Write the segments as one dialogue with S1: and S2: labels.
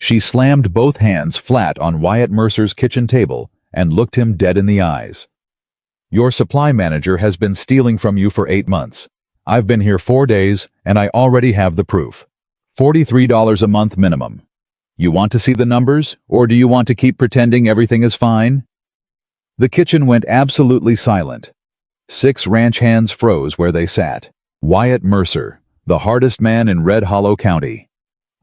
S1: She slammed both hands flat on Wyatt Mercer's kitchen table and looked him dead in the eyes. "Your supply manager has been stealing from you for 8 months. I've been here 4 days, and I already have the proof. $43 a month minimum. You want to see the numbers, or do you want to keep pretending everything is fine?" The kitchen went absolutely silent. 6 ranch hands froze where they sat. Wyatt Mercer, the hardest man in Red Hollow County.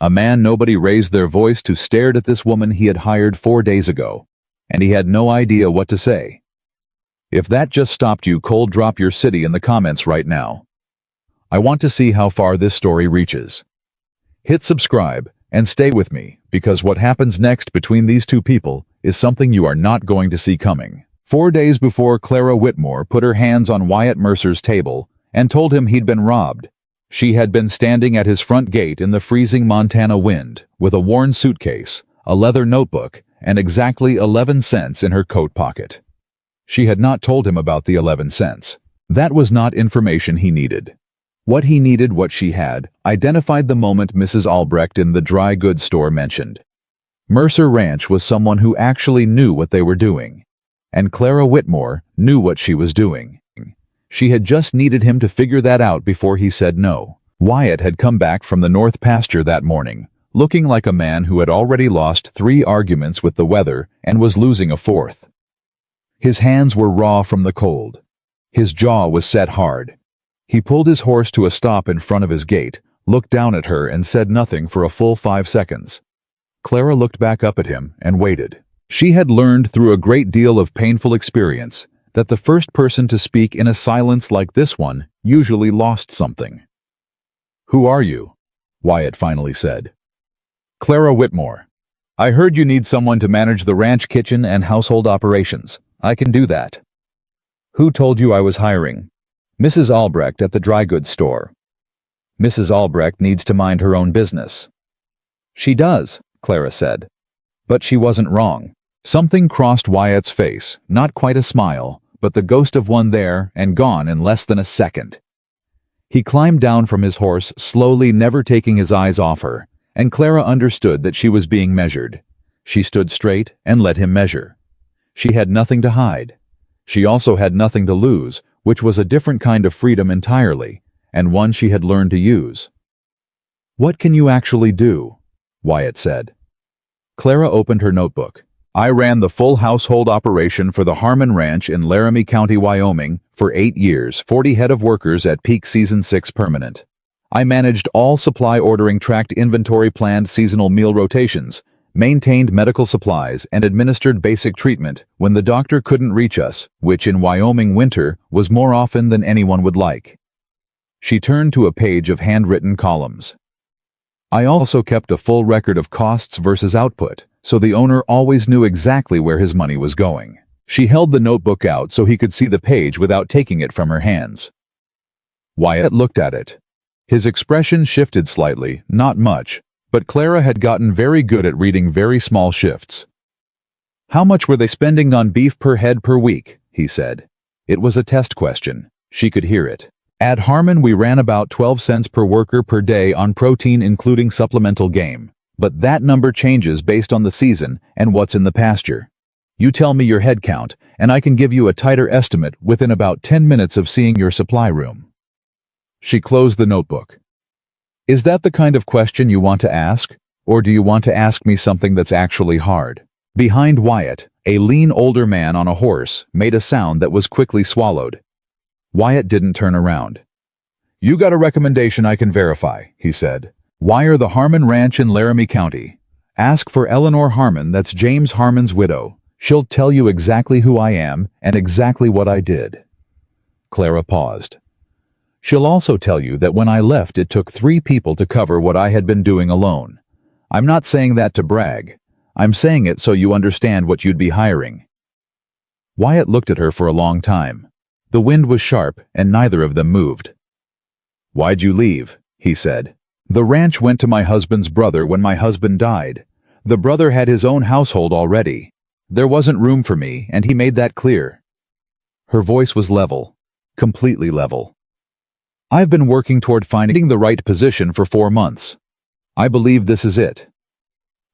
S1: A man nobody raised their voice to, stared at this woman he had hired 4 days ago, and he had no idea what to say. If that just stopped you cold, drop your city in the comments right now. I want to see how far this story reaches. Hit subscribe and stay with me, because what happens next between these two people is something you are not going to see coming. 4 days before Clara Whitmore put her hands on Wyatt Mercer's table and told him he'd been robbed, she had been standing at his front gate in the freezing Montana wind with a worn suitcase, a leather notebook, and exactly 11 cents in her coat pocket. She had not told him about the 11 cents. That was not information he needed. What he needed, what she had identified the moment Mrs. Albrecht in the dry goods store mentioned. Mercer Ranch was someone who actually knew what they were doing, and Clara Whitmore knew what she was doing. She had just needed him to figure that out before he said no. Wyatt had come back from the north pasture that morning, looking like a man who had already lost 3 arguments with the weather and was losing a 4th. His hands were raw from the cold. His jaw was set hard. He pulled his horse to a stop in front of his gate, looked down at her, and said nothing for a full 5 seconds. Clara looked back up at him and waited. She had learned through a great deal of painful experience that the first person to speak in a silence like this one usually lost something. "Who are you?" Wyatt finally said. "Clara Whitmore. I heard you need someone to manage the ranch kitchen and household operations. I can do that." "Who told you I was hiring?" "Mrs. Albrecht at the dry goods store." "Mrs. Albrecht needs to mind her own business." "She does," Clara said. But she wasn't wrong. Something crossed Wyatt's face, not quite a smile, but the ghost of one there and gone in less than a second. He climbed down from his horse, slowly, never taking his eyes off her, and Clara understood that she was being measured. She stood straight and let him measure. She had nothing to hide. She also had nothing to lose, which was a different kind of freedom entirely, and one she had learned to use. "What can you actually do?" Wyatt said. Clara opened her notebook. "I ran the full household operation for the Harmon Ranch in Laramie County, Wyoming, for 8 years, 40 head of workers at peak season, 6 permanent. I managed all supply ordering, tracked inventory, planned seasonal meal rotations, maintained medical supplies, and administered basic treatment when the doctor couldn't reach us, which in Wyoming winter was more often than anyone would like." She turned to a page of handwritten columns. "I also kept a full record of costs versus output, so the owner always knew exactly where his money was going." She held the notebook out so he could see the page without taking it from her hands. Wyatt looked at it. His expression shifted slightly, not much, but Clara had gotten very good at reading very small shifts. "How much were they spending on beef per head per week?" he said. It was a test question. She could hear it. "At Harmon we ran about 12 cents per worker per day on protein, including supplemental game. But that number changes based on the season and what's in the pasture. You tell me your head count, and I can give you a tighter estimate within about 10 minutes of seeing your supply room." She closed the notebook. "Is that the kind of question you want to ask, or do you want to ask me something that's actually hard?" Behind Wyatt, a lean older man on a horse made a sound that was quickly swallowed. Wyatt didn't turn around. "You got a recommendation I can verify," he said. "Wire the Harmon Ranch in Laramie County. Ask for Eleanor Harmon, that's James Harmon's widow. She'll tell you exactly who I am and exactly what I did." Clara paused. "She'll also tell you that when I left it took 3 people to cover what I had been doing alone. I'm not saying that to brag. I'm saying it so you understand what you'd be hiring." Wyatt looked at her for a long time. The wind was sharp and neither of them moved. "Why'd you leave?" he said. "The ranch went to my husband's brother when my husband died. The brother had his own household already. There wasn't room for me, and he made that clear." Her voice was level, completely level. "I've been working toward finding the right position for 4 months. I believe this is it."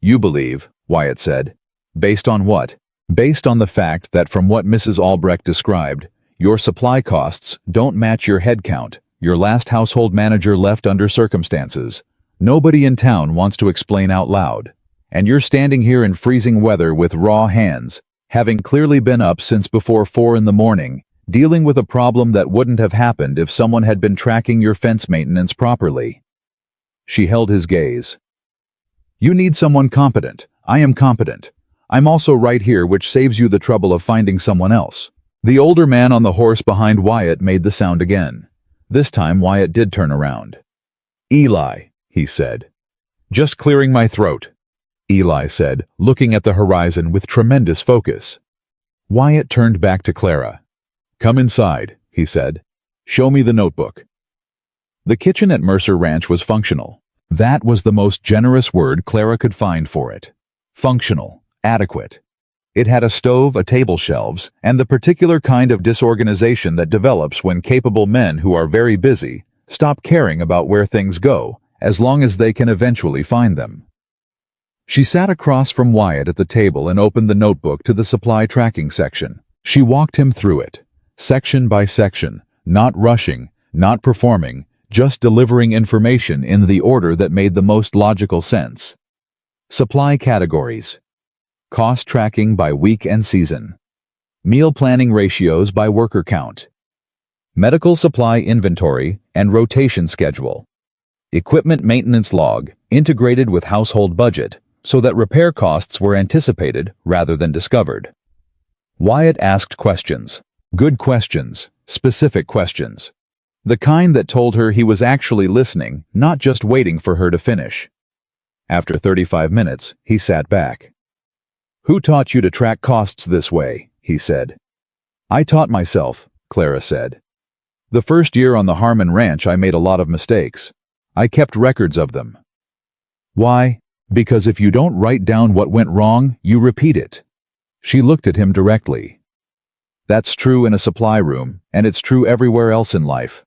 S1: You believe, Wyatt said. Based on what? Based on the fact that from what Mrs. Albrecht described, your supply costs don't match your head count. Your last household manager left under circumstances nobody in town wants to explain out loud. And you're standing here in freezing weather with raw hands, having clearly been up since before 4 in the morning, dealing with a problem that wouldn't have happened if someone had been tracking your fence maintenance properly. She held his gaze. You need someone competent. I am competent. I'm also right here, which saves you the trouble of finding someone else. The older man on the horse behind Wyatt made the sound again. This time Wyatt did turn around. Eli, he said. Just clearing my throat, Eli said, looking at the horizon with tremendous focus. Wyatt turned back to Clara. Come inside, he said. Show me the notebook. The kitchen at Mercer Ranch was functional. That was the most generous word Clara could find for it. Functional, adequate. It had a stove, a table, shelves, and the particular kind of disorganization that develops when capable men who are very busy stop caring about where things go, as long as they can eventually find them. She sat across from Wyatt at the table and opened the notebook to the supply tracking section. She walked him through it, section by section, not rushing, not performing, just delivering information in the order that made the most logical sense. Supply categories. Cost tracking by week and season. Meal planning ratios by worker count. Medical supply inventory and rotation schedule. Equipment maintenance log, integrated with household budget, so that repair costs were anticipated rather than discovered. Wyatt asked questions. Good questions, specific questions. The kind that told her he was actually listening, not just waiting for her to finish. After 35 minutes, he sat back. Who taught you to track costs this way? He said. I taught myself, Clara said. The first year on the Harmon Ranch I made a lot of mistakes. I kept records of them. Why? Because if you don't write down what went wrong, you repeat it. She looked at him directly. That's true in a supply room, and it's true everywhere else in life.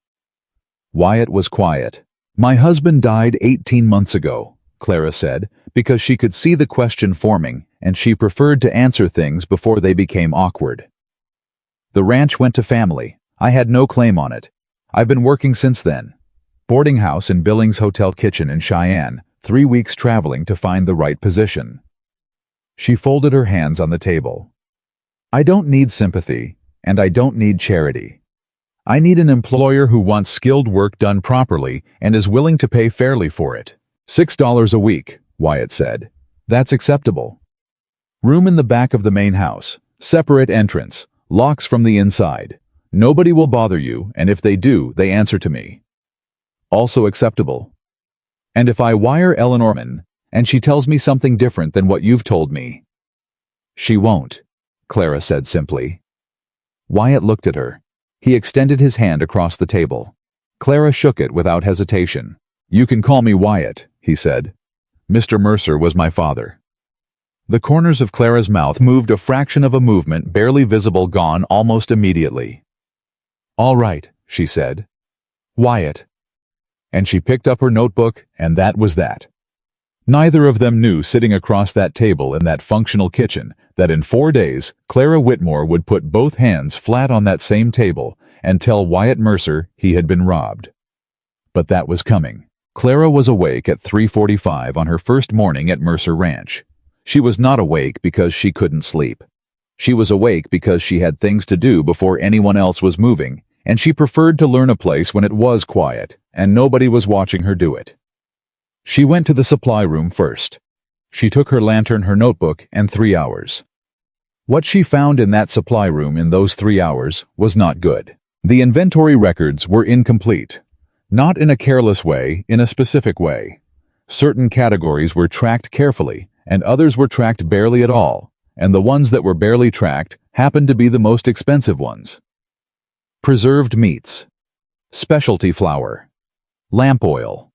S1: Wyatt was quiet. My husband died 18 months ago, Clara said, because she could see the question forming, and she preferred to answer things before they became awkward. The ranch went to family. I had no claim on it. I've been working since then. Boarding house in Billings Hotel kitchen in Cheyenne, 3 weeks traveling to find the right position. She folded her hands on the table. I don't need sympathy, and I don't need charity. I need an employer who wants skilled work done properly and is willing to pay fairly for it. $6 a week, Wyatt said. That's acceptable. Room in the back of the main house. Separate entrance. Locks from the inside. Nobody will bother you, and if they do, they answer to me. Also acceptable. And if I wire Eleanorman, and she tells me something different than what you've told me? She won't, Clara said simply. Wyatt looked at her. He extended his hand across the table. Clara shook it without hesitation. You can call me Wyatt, he said. Mr. Mercer was my father. The corners of Clara's mouth moved a fraction of a movement barely visible, gone almost immediately. All right, she said. Wyatt. And she picked up her notebook, and that was that. Neither of them knew, sitting across that table in that functional kitchen, that in 4 days, Clara Whitmore would put both hands flat on that same table and tell Wyatt Mercer he had been robbed. But that was coming. Clara was awake at 3:45 on her first morning at Mercer Ranch. She was not awake because she couldn't sleep. She was awake because she had things to do before anyone else was moving, and she preferred to learn a place when it was quiet and nobody was watching her do it. She went to the supply room first. She took her lantern, her notebook, and 3 hours. What she found in that supply room in those 3 hours was not good. The inventory records were incomplete. Not in a careless way, in a specific way. Certain categories were tracked carefully, and others were tracked barely at all, and the ones that were barely tracked happened to be the most expensive ones. Preserved meats. Specialty flour. Lamp oil.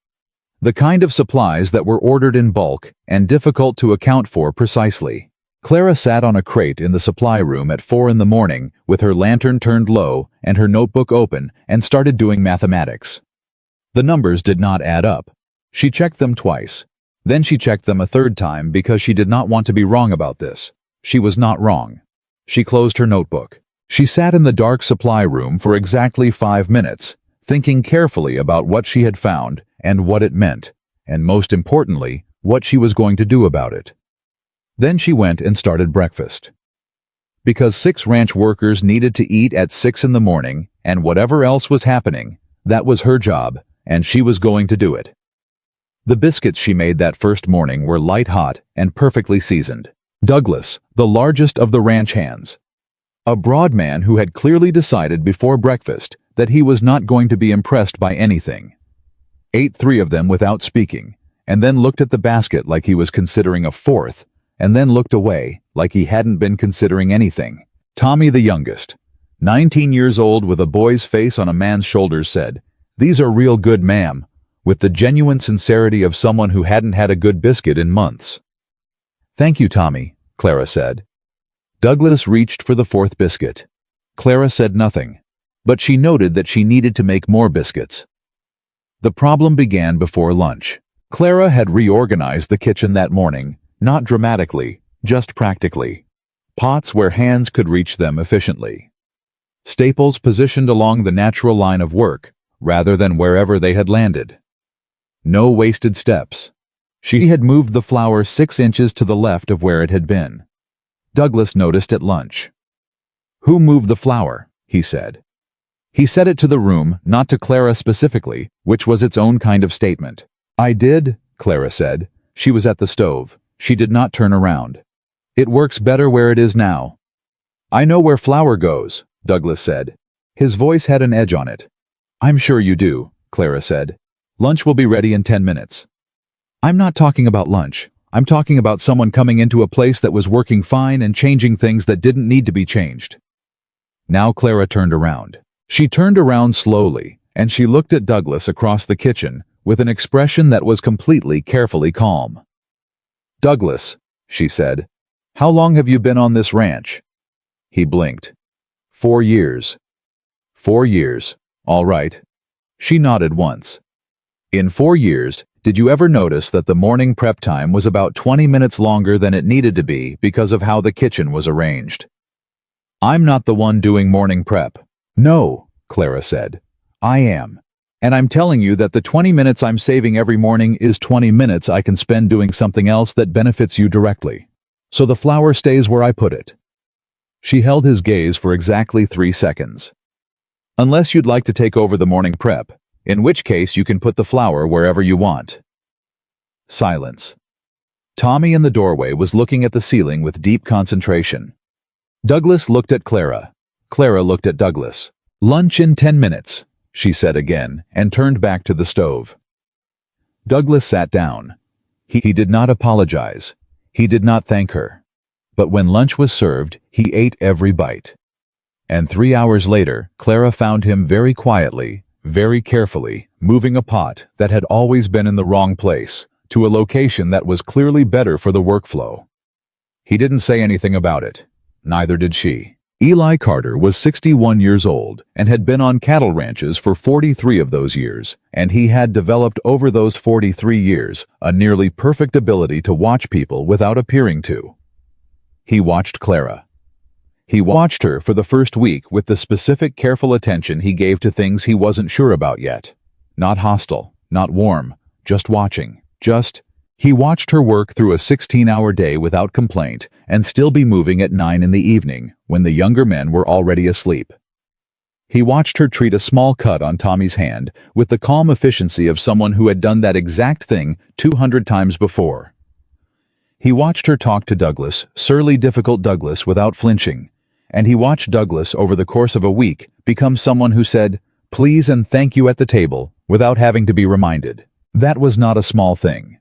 S1: The kind of supplies that were ordered in bulk and difficult to account for precisely. Clara sat on a crate in the supply room at 4 in the morning with her lantern turned low and her notebook open and started doing mathematics. The numbers did not add up. She checked them twice. Then she checked them a third time because she did not want to be wrong about this. She was not wrong. She closed her notebook. She sat in the dark supply room for exactly 5 minutes, thinking carefully about what she had found and what it meant, and most importantly, what she was going to do about it. Then she went and started breakfast. Because 6 ranch workers needed to eat at 6 in the morning, and whatever else was happening, that was her job, and she was going to do it. The biscuits she made that first morning were light hot and perfectly seasoned. Douglas, the largest of the ranch hands, a broad man who had clearly decided before breakfast that he was not going to be impressed by anything, ate 3 of them without speaking, and then looked at the basket like he was considering a fourth, and then looked away like he hadn't been considering anything. Tommy, the youngest, 19 years old with a boy's face on a man's shoulders, said, "These are real good, ma'am," with the genuine sincerity of someone who hadn't had a good biscuit in months. "Thank you, Tommy," Clara said. Douglas reached for the 4th biscuit. Clara said nothing, but she noted that she needed to make more biscuits. The problem began before lunch. Clara had reorganized the kitchen that morning, not dramatically, just practically. Pots where hands could reach them efficiently. Staples positioned along the natural line of work, rather than wherever they had landed. No wasted steps. She had moved the flour 6 inches to the left of where it had been. Douglas noticed at lunch. "Who moved the flour?" he said. He said it to the room, not to Clara specifically, which was its own kind of statement. "I did," Clara said. She was at the stove. She did not turn around. "It works better where it is now." "I know where flour goes," Douglas said. His voice had an edge on it. "I'm sure you do," Clara said. "Lunch will be ready in 10 minutes. "I'm not talking about lunch. I'm talking about someone coming into a place that was working fine and changing things that didn't need to be changed." Now Clara turned around. She turned around slowly, and she looked at Douglas across the kitchen with an expression that was completely carefully calm. "Douglas," she said, "how long have you been on this ranch?" He blinked. 4 years. 4 years. All right. She nodded once. "In 4 years, did you ever notice that the morning prep time was about 20 minutes longer than it needed to be because of how the kitchen was arranged?" "I'm not the one doing morning prep." "No," Clara said. "I am. And I'm telling you that the 20 minutes I'm saving every morning is 20 minutes I can spend doing something else that benefits you directly. So the flour stays where I put it." She held his gaze for exactly 3 seconds. "Unless you'd like to take over the morning prep, in which case you can put the flour wherever you want." Silence. Tommy in the doorway was looking at the ceiling with deep concentration. Douglas looked at Clara. Clara looked at Douglas. "Lunch in 10 minutes, she said again, and turned back to the stove. Douglas sat down. He did not apologize. He did not thank her. But when lunch was served, he ate every bite. And 3 hours later, Clara found him very quietly, very carefully, moving a pot that had always been in the wrong place to a location that was clearly better for the workflow. He didn't say anything about it. Neither did she. Eli Carter was 61 years old and had been on cattle ranches for 43 of those years, and he had developed over those 43 years a nearly perfect ability to watch people without appearing to. He watched Clara. He watched her for the first week with the specific careful attention he gave to things he wasn't sure about yet. Not hostile, not warm, just watching, He watched her work through a 16-hour day without complaint and still be moving at 9 in the evening when the younger men were already asleep. He watched her treat a small cut on Tommy's hand with the calm efficiency of someone who had done that exact thing 200 times before. He watched her talk to Douglas, surly, difficult Douglas, without flinching, and he watched Douglas over the course of a week become someone who said, "Please and thank you" at the table without having to be reminded. That was not a small thing.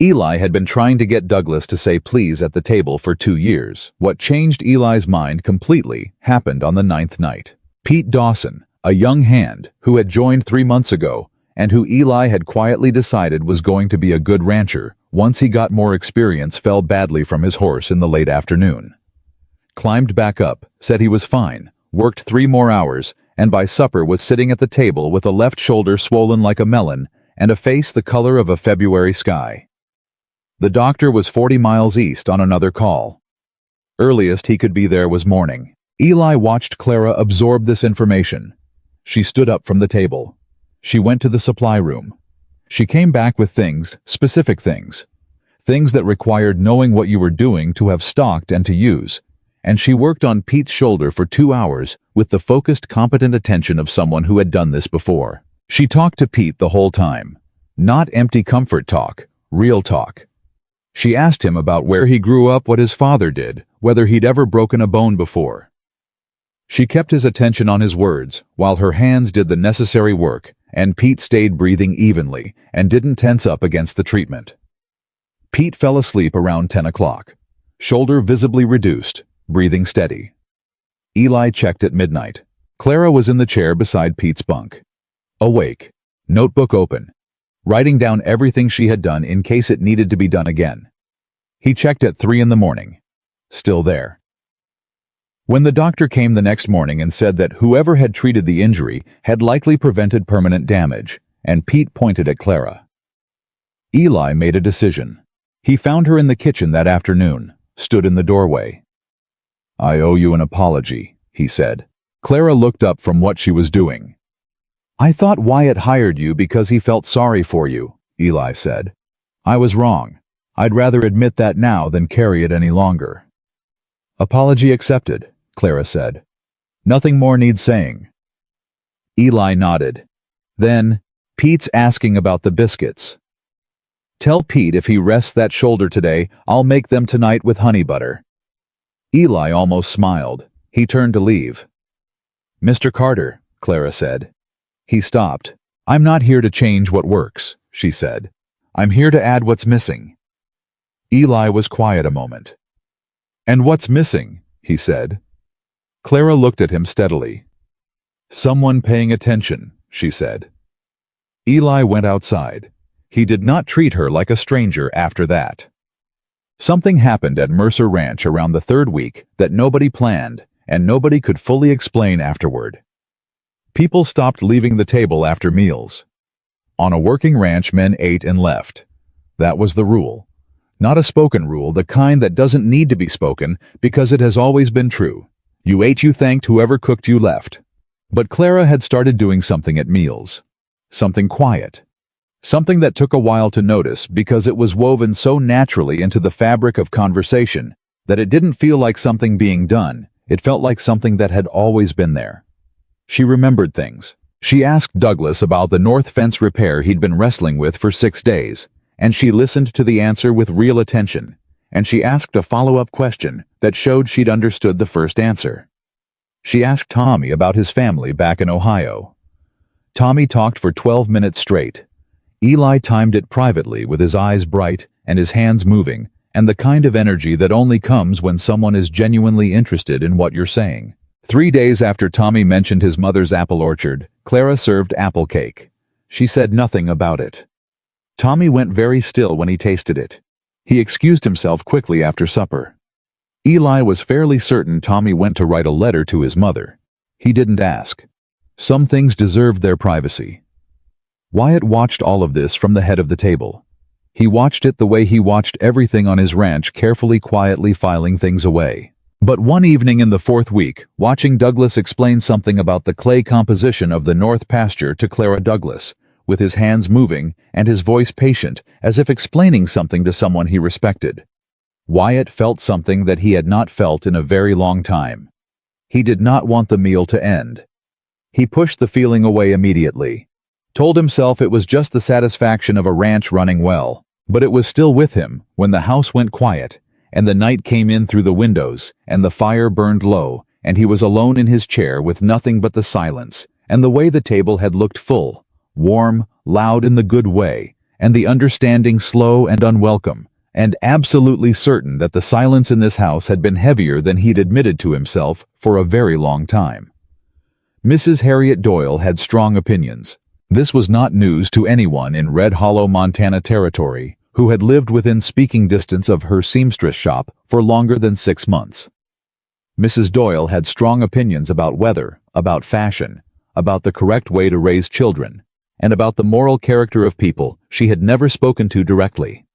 S1: Eli had been trying to get Douglas to say please at the table for 2 years. What changed Eli's mind completely happened on the 9th night. Pete Dawson, a young hand who had joined 3 months ago and who Eli had quietly decided was going to be a good rancher once he got more experience, fell badly from his horse in the late afternoon. Climbed back up, said he was fine, worked 3 more hours, and by supper was sitting at the table with a left shoulder swollen like a melon and a face the color of a February sky. The doctor was 40 miles east on another call. Earliest he could be there was morning. Eli watched Clara absorb this information. She stood up from the table. She went to the supply room. She came back with things, specific things. Things that required knowing what you were doing to have stocked and to use. And she worked on Pete's shoulder for 2 hours with the focused, competent attention of someone who had done this before. She talked to Pete the whole time. Not empty comfort talk, real talk. She asked him about where he grew up, what his father did, whether he'd ever broken a bone before. She kept his attention on his words, while her hands did the necessary work, and Pete stayed breathing evenly and didn't tense up against the treatment. Pete fell asleep around 10 o'clock. Shoulder visibly reduced, breathing steady. Eli checked at midnight. Clara was in the chair beside Pete's bunk. Awake, notebook open, writing down everything she had done in case it needed to be done again. He checked at 3 in the morning. Still there. When the doctor came the next morning and said that whoever had treated the injury had likely prevented permanent damage, and Pete pointed at Clara. Eli made a decision. He found her in the kitchen that afternoon, stood in the doorway. "I owe you an apology," he said. Clara looked up from what she was doing. "I thought Wyatt hired you because he felt sorry for you," Eli said. "I was wrong. I'd rather admit that now than carry it any longer." "Apology accepted," Clara said. "Nothing more needs saying." Eli nodded. Then, "Pete's asking about the biscuits. Tell Pete if he rests that shoulder today, I'll make them tonight with honey butter." Eli almost smiled. He turned to leave. "Mr. Carter," Clara said. He stopped. "I'm not here to change what works," she said. "I'm here to add what's missing." Eli was quiet a moment. "And what's missing?" he said. Clara looked at him steadily. "Someone paying attention," she said. Eli went outside. He did not treat her like a stranger after that. Something happened at Mercer Ranch around the 3rd week that nobody planned and nobody could fully explain afterward. People stopped leaving the table after meals. On a working ranch, men ate and left. That was the rule. Not a spoken rule, the kind that doesn't need to be spoken because it has always been true. You ate, you thanked, whoever cooked you left. But Clara had started doing something at meals. Something quiet. Something that took a while to notice because it was woven so naturally into the fabric of conversation that it didn't feel like something being done. It felt like something that had always been there. She remembered things. She asked Douglas about the north fence repair he'd been wrestling with for 6 days, and she listened to the answer with real attention, and she asked a follow-up question that showed she'd understood the first answer. She asked Tommy about his family back in Ohio. Tommy talked for 12 minutes straight. Eli timed it privately with his eyes bright and his hands moving, and the kind of energy that only comes when someone is genuinely interested in what you're saying. 3 days after Tommy mentioned his mother's apple orchard, Clara served apple cake. She said nothing about it. Tommy went very still when he tasted it. He excused himself quickly after supper. Eli was fairly certain Tommy went to write a letter to his mother. He didn't ask. Some things deserved their privacy. Wyatt watched all of this from the head of the table. He watched it the way he watched everything on his ranch, carefully, quietly filing things away. But one evening in the 4th week, watching Douglas explain something about the clay composition of the north pasture to Clara Douglas, with his hands moving and his voice patient, as if explaining something to someone he respected, Wyatt felt something that he had not felt in a very long time. He did not want the meal to end. He pushed the feeling away immediately. Told himself it was just the satisfaction of a ranch running well, but it was still with him when the house went quiet, and the night came in through the windows, and the fire burned low, and he was alone in his chair with nothing but the silence, and the way the table had looked full, warm, loud in the good way, and the understanding slow and unwelcome, and absolutely certain that the silence in this house had been heavier than he'd admitted to himself for a very long time. Mrs. Harriet Doyle had strong opinions. This was not news to anyone in Red Hollow, Montana territory who had lived within speaking distance of her seamstress shop for longer than 6 months. Mrs. Doyle had strong opinions about weather, about fashion, about the correct way to raise children, and about the moral character of people she had never spoken to directly.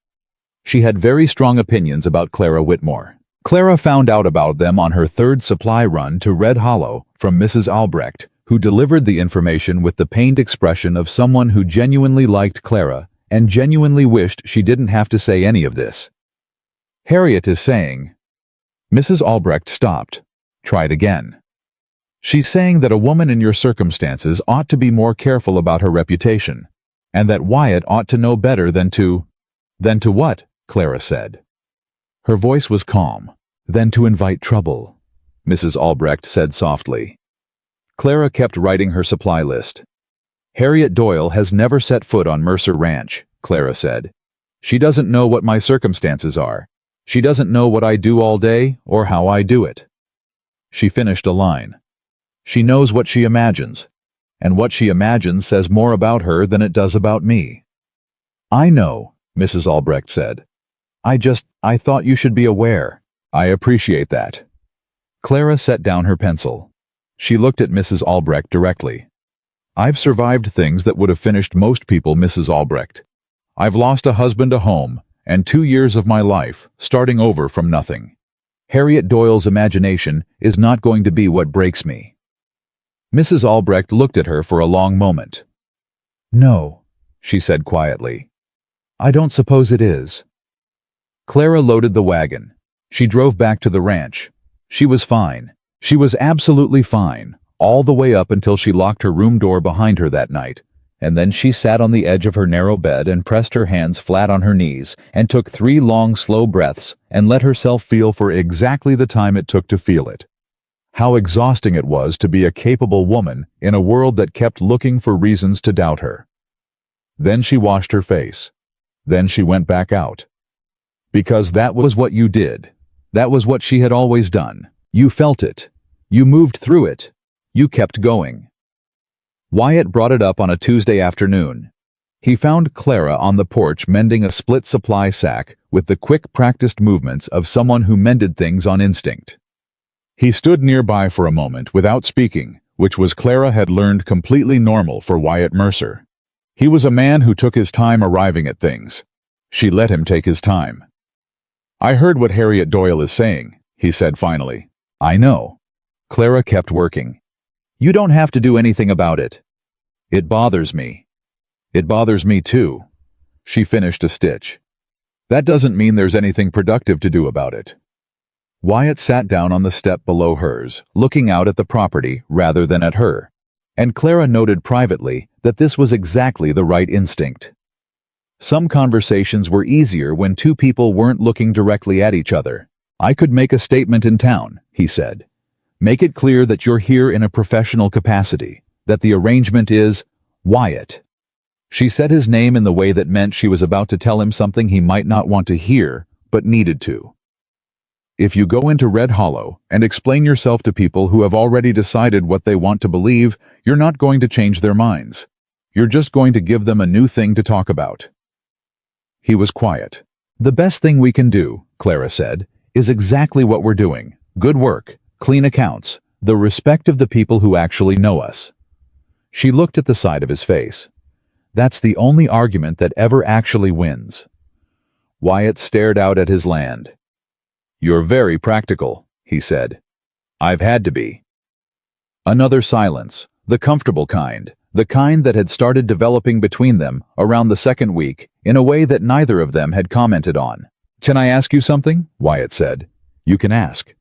S1: She had very strong opinions about Clara Whitmore. Clara found out about them on her third supply run to Red Hollow from Mrs. Albrecht, who delivered the information with the pained expression of someone who genuinely liked Clara and genuinely wished she didn't have to say any of this. Harriet is saying. Mrs. Albrecht stopped. Tried again. She's saying that a woman in your circumstances ought to be more careful about her reputation, and that Wyatt ought to know better than to... Than to what? Clara said. Her voice was calm. Than to invite trouble, Mrs. Albrecht said softly. Clara kept writing her supply list. Harriet Doyle has never set foot on Mercer Ranch, Clara said. She doesn't know what my circumstances are. She doesn't know what I do all day or how I do it. She finished a line. She knows what she imagines, and what she imagines says more about her than it does about me. I know, Mrs. Albrecht said. I thought you should be aware. I appreciate that. Clara set down her pencil. She looked at Mrs. Albrecht directly. I've survived things that would have finished most people, Mrs. Albrecht. I've lost a husband, a home, and 2 years of my life, starting over from nothing. Harriet Doyle's imagination is not going to be what breaks me. Mrs. Albrecht looked at her for a long moment. No, she said quietly. I don't suppose it is. Clara loaded the wagon. She drove back to the ranch. She was fine. She was absolutely fine, all the way up until she locked her room door behind her that night, and then she sat on the edge of her narrow bed and pressed her hands flat on her knees and took 3 long, slow breaths and let herself feel for exactly the time it took to feel it. How exhausting it was to be a capable woman in a world that kept looking for reasons to doubt her. Then she washed her face. Then she went back out. Because that was what you did. That was what she had always done. You felt it. You moved through it. You kept going. Wyatt brought it up on a Tuesday afternoon. He found Clara on the porch mending a split supply sack with the quick, practiced movements of someone who mended things on instinct. He stood nearby for a moment without speaking, which was Clara had learned completely normal for Wyatt Mercer. He was a man who took his time arriving at things. She let him take his time. I heard what Harriet Doyle is saying, he said finally. I know. Clara kept working. You don't have to do anything about it. It bothers me. It bothers me too. She finished a stitch. That doesn't mean there's anything productive to do about it. Wyatt sat down on the step below hers, looking out at the property rather than at her, and Clara noted privately that this was exactly the right instinct. Some conversations were easier when 2 people weren't looking directly at each other. I could make a statement in town, he said. Make it clear that you're here in a professional capacity, that the arrangement is Wyatt. She said his name in the way that meant she was about to tell him something he might not want to hear, but needed to. If you go into Red Hollow and explain yourself to people who have already decided what they want to believe, you're not going to change their minds. You're just going to give them a new thing to talk about. He was quiet. The best thing we can do, Clara said, is exactly what we're doing. Good work, clean accounts, the respect of the people who actually know us. She looked at the side of his face. That's the only argument that ever actually wins. Wyatt stared out at his land. You're very practical, he said. I've had to be. Another silence, the comfortable kind, the kind that had started developing between them around the second week in a way that neither of them had commented on. Can I ask you something? Wyatt said. You can ask.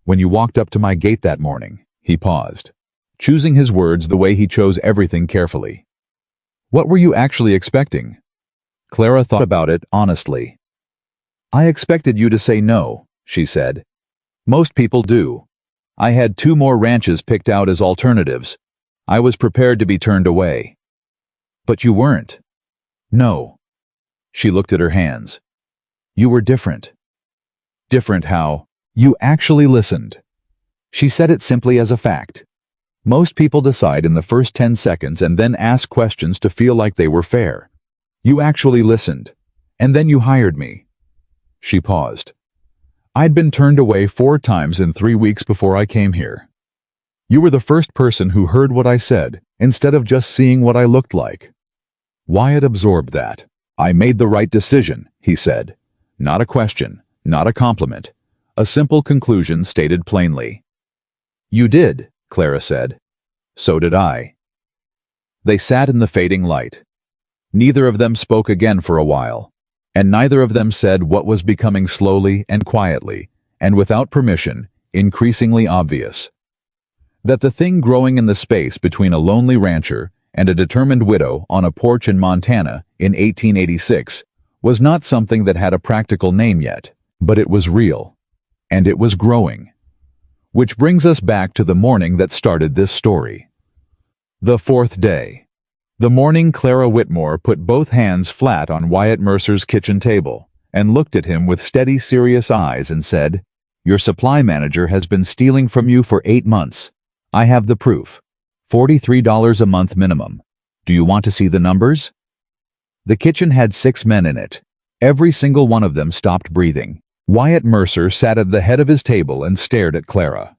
S1: When you walked up to my gate that morning, he paused, choosing his words the way he chose everything carefully. What were you actually expecting? Clara thought about it honestly. I expected you to say no, she said. Most people do. I had 2 more ranches picked out as alternatives. I was prepared to be turned away. But you weren't. No. She looked at her hands. You were different. Different how? You actually listened. She said it simply as a fact. Most people decide in the first 10 seconds and then ask questions to feel like they were fair. You actually listened. And then you hired me. She paused. I'd been turned away 4 times in 3 weeks before I came here. You were the first person who heard what I said, instead of just seeing what I looked like. Wyatt absorbed that. I made the right decision, he said. Not a question, not a compliment. A simple conclusion stated plainly. "You did," Clara said. "So did I." They sat in the fading light. Neither of them spoke again for a while, and neither of them said what was becoming slowly and quietly, and without permission, increasingly obvious. That the thing growing in the space between a lonely rancher and a determined widow on a porch in Montana in 1886 was not something that had a practical name yet, but it was real, and it was growing. Which brings us back to the morning that started this story. The fourth day. The morning Clara Whitmore put both hands flat on Wyatt Mercer's kitchen table and looked at him with steady, serious eyes and said, "Your supply manager has been stealing from you for 8 months. I have the proof. $43 a month minimum. Do you want to see the numbers?" The kitchen had 6 men in it. Every single one of them stopped breathing. Wyatt Mercer sat at the head of his table and stared at Clara.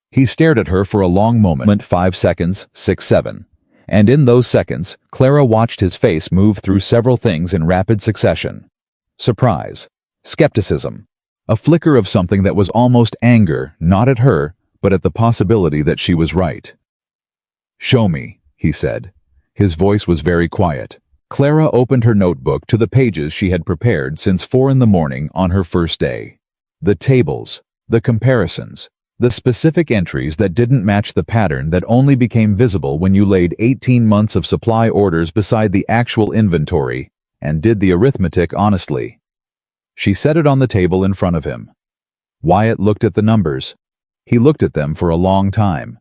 S1: He stared at her for a long moment, 5 seconds, 6, 7. And in those seconds, Clara watched his face move through several things in rapid succession. Surprise, skepticism, a flicker of something that was almost anger, not at her, but at the possibility that she was right. "Show me," he said. His voice was very quiet. Clara opened her notebook to the pages she had prepared since 4 in the morning on her first day. The tables, the comparisons, the specific entries that didn't match the pattern that only became visible when you laid 18 months of supply orders beside the actual inventory and did the arithmetic honestly. She set it on the table in front of him. Wyatt looked at the numbers. He looked at them for a long time.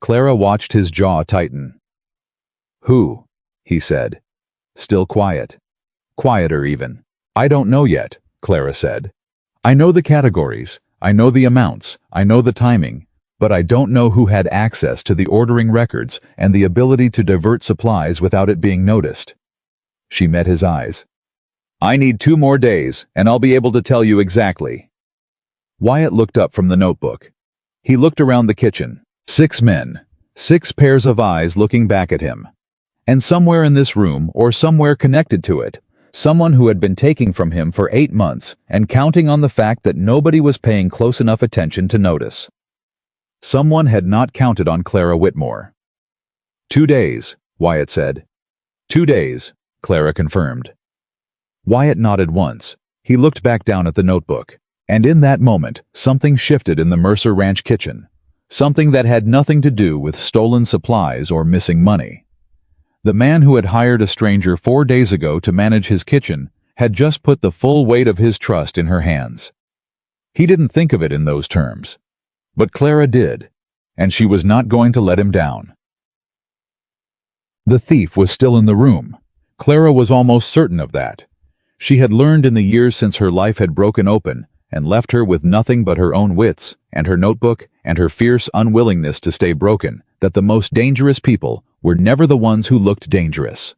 S1: Clara watched his jaw tighten. "Who?" he said. Still quiet. Quieter even. "I don't know yet," Clara said. "I know the categories, I know the amounts, I know the timing, but I don't know who had access to the ordering records and the ability to divert supplies without it being noticed." She met his eyes. "I need 2 more days, and I'll be able to tell you exactly." Wyatt looked up from the notebook. He looked around the kitchen. 6 men, 6 pairs of eyes looking back at him. And somewhere in this room, or somewhere connected to it, someone who had been taking from him for 8 months and counting on the fact that nobody was paying close enough attention to notice. Someone had not counted on Clara Whitmore. 2 days, Wyatt said. 2 days, Clara confirmed. Wyatt nodded once. He looked back down at the notebook, and in that moment, something shifted in the Mercer Ranch kitchen. Something that had nothing to do with stolen supplies or missing money. The man who had hired a stranger 4 days ago to manage his kitchen had just put the full weight of his trust in her hands. He didn't think of it in those terms. But Clara did, and she was not going to let him down. The thief was still in the room. Clara was almost certain of that. She had learned in the years since her life had broken open and left her with nothing but her own wits and her notebook and her fierce unwillingness to stay broken, that the most dangerous people were never the ones who looked dangerous.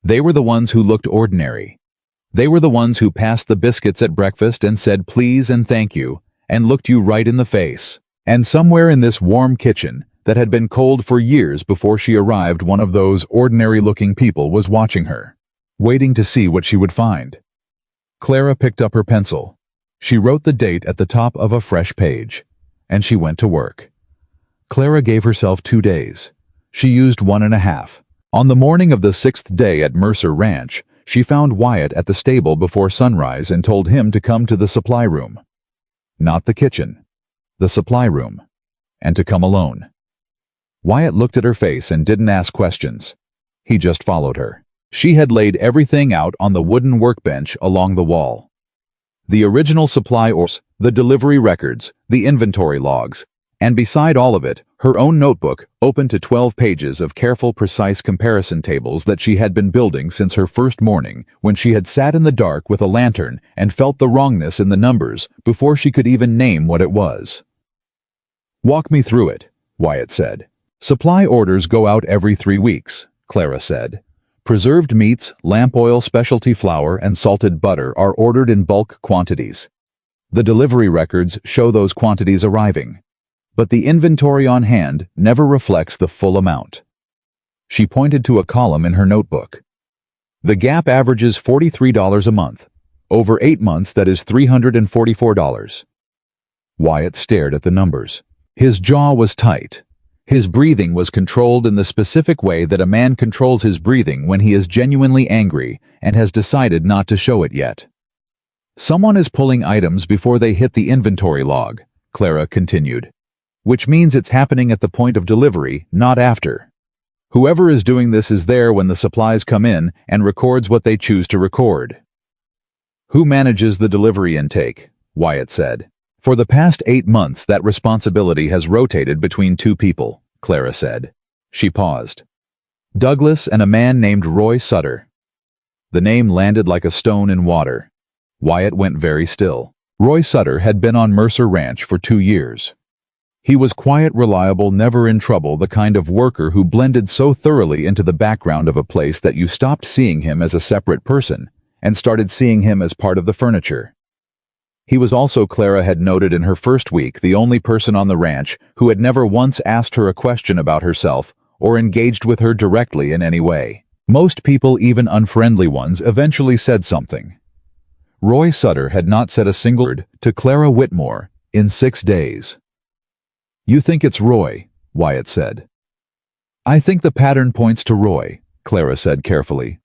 S1: They were the ones who looked ordinary. They were the ones who passed the biscuits at breakfast and said please and thank you, and looked you right in the face. And somewhere in this warm kitchen that had been cold for years before she arrived, one of those ordinary-looking people was watching her, waiting to see what she would find. Clara picked up her pencil. She wrote the date at the top of a fresh page, and she went to work. Clara gave herself 2 days. She used 1.5. On the morning of the 6th day at Mercer Ranch, she found Wyatt at the stable before sunrise and told him to come to the supply room. Not the kitchen, the supply room, and to come alone. Wyatt looked at her face and didn't ask questions. He just followed her. She had laid everything out on the wooden workbench along the wall. The original supply orders, the delivery records, the inventory logs, and beside all of it, her own notebook, open to 12 pages of careful, precise comparison tables that she had been building since her first morning, when she had sat in the dark with a lantern and felt the wrongness in the numbers before she could even name what it was. "Walk me through it," Wyatt said. "Supply orders go out every 3 weeks, Clara said. Preserved meats, lamp oil, specialty flour, and salted butter are ordered in bulk quantities. The delivery records show those quantities arriving, but the inventory on hand never reflects the full amount." She pointed to a column in her notebook. "The gap averages $43 a month. Over 8 months, that is $344. Wyatt stared at the numbers. His jaw was tight. His breathing was controlled in the specific way that a man controls his breathing when he is genuinely angry and has decided not to show it yet. Someone is pulling items before they hit the inventory log, Clara continued, which means it's happening at the point of delivery, not after. Whoever is doing this is there when the supplies come in and records what they choose to record. Who manages the delivery intake? Wyatt said. For the past 8 months, that responsibility has rotated between 2 people, Clara said. She paused. Douglas and a man named Roy Sutter. The name landed like a stone in water. Wyatt went very still. Roy Sutter had been on Mercer Ranch for 2 years. He was quiet, reliable, never in trouble, the kind of worker who blended so thoroughly into the background of a place that you stopped seeing him as a separate person and started seeing him as part of the furniture. He was also, Clara had noted in her first week, the only person on the ranch who had never once asked her a question about herself or engaged with her directly in any way. Most people, even unfriendly ones, eventually said something. Roy Sutter had not said a single word to Clara Whitmore in 6 days. You think it's Roy, Wyatt said. I think the pattern points to Roy, Clara said carefully.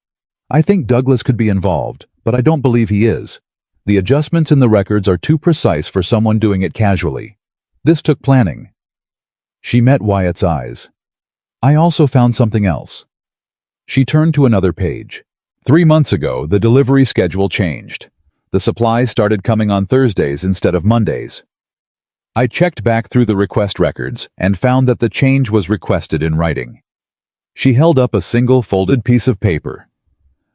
S1: I think Douglas could be involved, but I don't believe he is. The adjustments in the records are too precise for someone doing it casually. This took planning. She met Wyatt's eyes. I also found something else. She turned to another page. 3 months ago, the delivery schedule changed. The supplies started coming on Thursdays instead of Mondays. I checked back through the request records and found that the change was requested in writing. She held up a single folded piece of paper.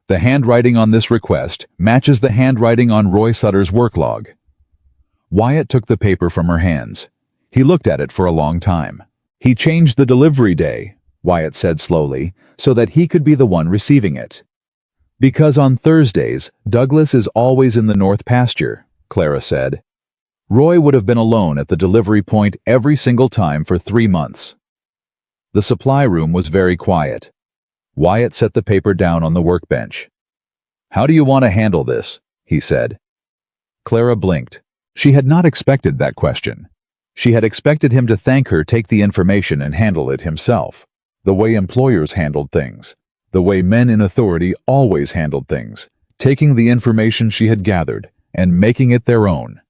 S1: The handwriting on this request matches the handwriting on Roy Sutter's work log. Wyatt took the paper from her hands. He looked at it for a long time. He changed the delivery day, Wyatt said slowly, so that he could be the one receiving it. Because on Thursdays, Douglas is always in the north pasture, Clara said. Roy would have been alone at the delivery point every single time for 3 months. The supply room was very quiet. Wyatt set the paper down on the workbench. How do you want to handle this? He said. Clara blinked. She had not expected that question. She had expected him to thank her, take the information, and handle it himself. The way employers handled things. The way men in authority always handled things, taking the information she had gathered and making it their own.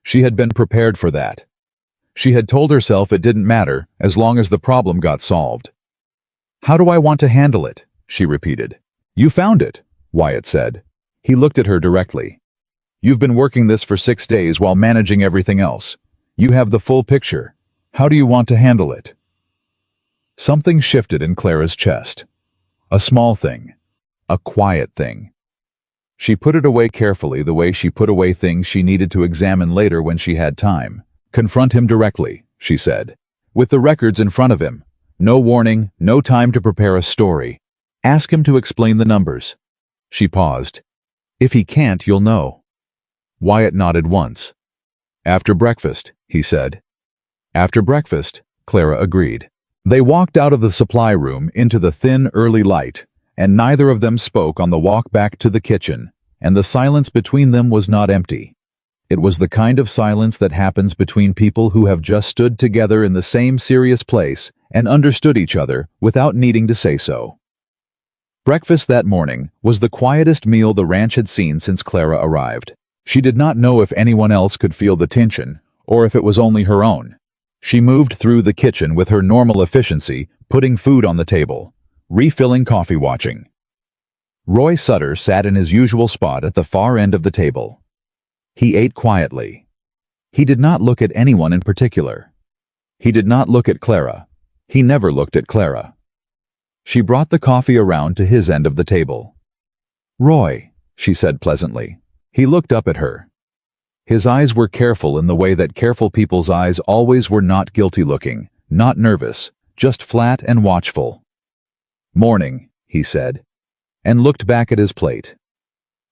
S1: She had been prepared for that. She had told herself it didn't matter as long as the problem got solved. How do I want to handle it? She repeated. You found it, Wyatt said. He looked at her directly. You've been working this for 6 days while managing everything else. You have the full picture. How do you want to handle it? Something shifted in Clara's chest. A small thing. A quiet thing. She put it away carefully, the way she put away things she needed to examine later when she had time. Confront him directly, she said, with the records in front of him. No warning, no time to prepare a story. Ask him to explain the numbers. She paused. If he can't, you'll know. Wyatt nodded once. After breakfast, he said. After breakfast, Clara agreed. They walked out of the supply room into the thin, early light, and neither of them spoke on the walk back to the kitchen, and the silence between them was not empty. It was the kind of silence that happens between people who have just stood together in the same serious place and understood each other without needing to say so. Breakfast that morning was the quietest meal the ranch had seen since Clara arrived. She did not know if anyone else could feel the tension, or if it was only her own. She moved through the kitchen with her normal efficiency, putting food on the table, refilling coffee, watching. Roy Sutter sat in his usual spot at the far end of the table. He ate quietly. He did not look at anyone in particular. He did not look at Clara. He never looked at Clara. She brought the coffee around to his end of the table. Roy, she said pleasantly. He looked up at her. His eyes were careful in the way that careful people's eyes always were, not guilty-looking, not nervous, just flat and watchful. Morning, he said, and looked back at his plate.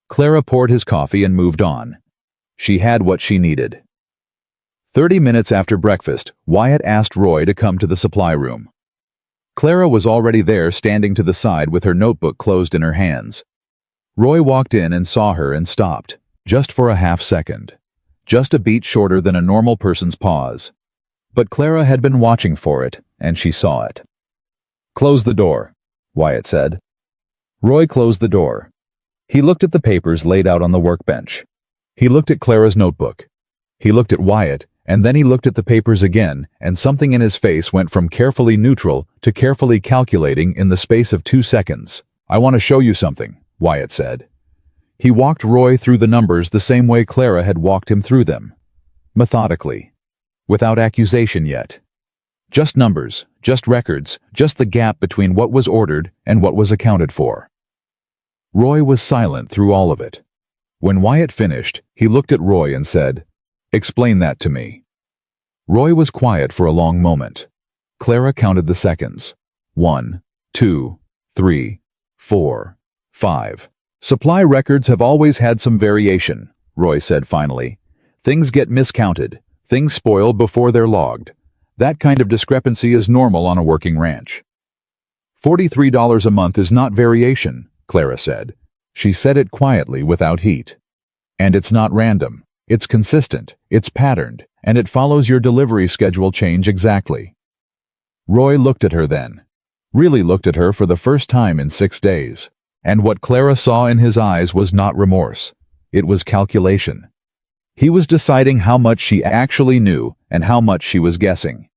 S1: Clara poured his coffee and moved on. She had what she needed. 30 minutes after breakfast, Wyatt asked Roy to come to the supply room. Clara was already there, standing to the side with her notebook closed in her hands. Roy walked in and saw her and stopped, just for a half second. Just a beat shorter than a normal person's pause. But Clara had been watching for it, and she saw it. "Close the door," Wyatt said. Roy closed the door. He looked at the papers laid out on the workbench. He looked at Clara's notebook. He looked at Wyatt, and then he looked at the papers again, and something in his face went from carefully neutral to carefully calculating in the space of 2 seconds. "I want to show you something," Wyatt said. He walked Roy through the numbers the same way Clara had walked him through them. Methodically. Without accusation yet. Just numbers, just records, just the gap between what was ordered and what was accounted for. Roy was silent through all of it. When Wyatt finished, he looked at Roy and said, "Explain that to me." Roy was quiet for a long moment. Clara counted the seconds. 1, 2, 3, 4, 5. "Supply records have always had some variation," Roy said finally. "Things get miscounted. Things spoil before they're logged. That kind of discrepancy is normal on a working ranch." $43 a month is not variation, Clara said. She said it quietly without heat. "And it's not random. It's consistent, it's patterned, and it follows your delivery schedule change exactly." Roy looked at her then. Really looked at her for the first time in 6 days. And what Clara saw in his eyes was not remorse. It was calculation. He was deciding how much she actually knew and how much she was guessing.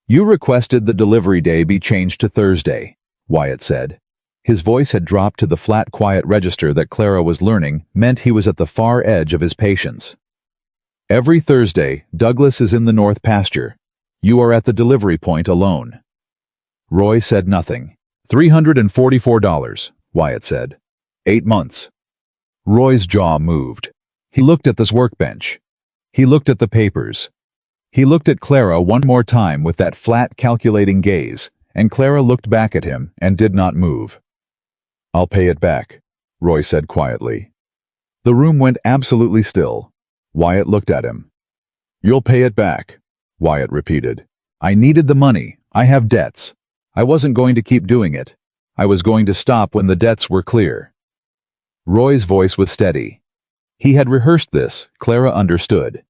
S1: "You requested the delivery day be changed to Thursday," Wyatt said. His voice had dropped to the flat, quiet register that Clara was learning meant he was at the far edge of his patience. "Every Thursday, Douglas is in the north pasture. You are at the delivery point alone." Roy said nothing. $344, Wyatt said. 8 months. Roy's jaw moved. He looked at this workbench. He looked at the papers. He looked at Clara one more time with that flat, calculating gaze, and Clara looked back at him and did not move. "I'll pay it back," Roy said quietly. The room went absolutely still. Wyatt looked at him. "You'll pay it back," Wyatt repeated. "I needed the money. I have debts. I wasn't going to keep doing it. I was going to stop when the debts were clear." Roy's voice was steady. He had rehearsed this, Clara understood.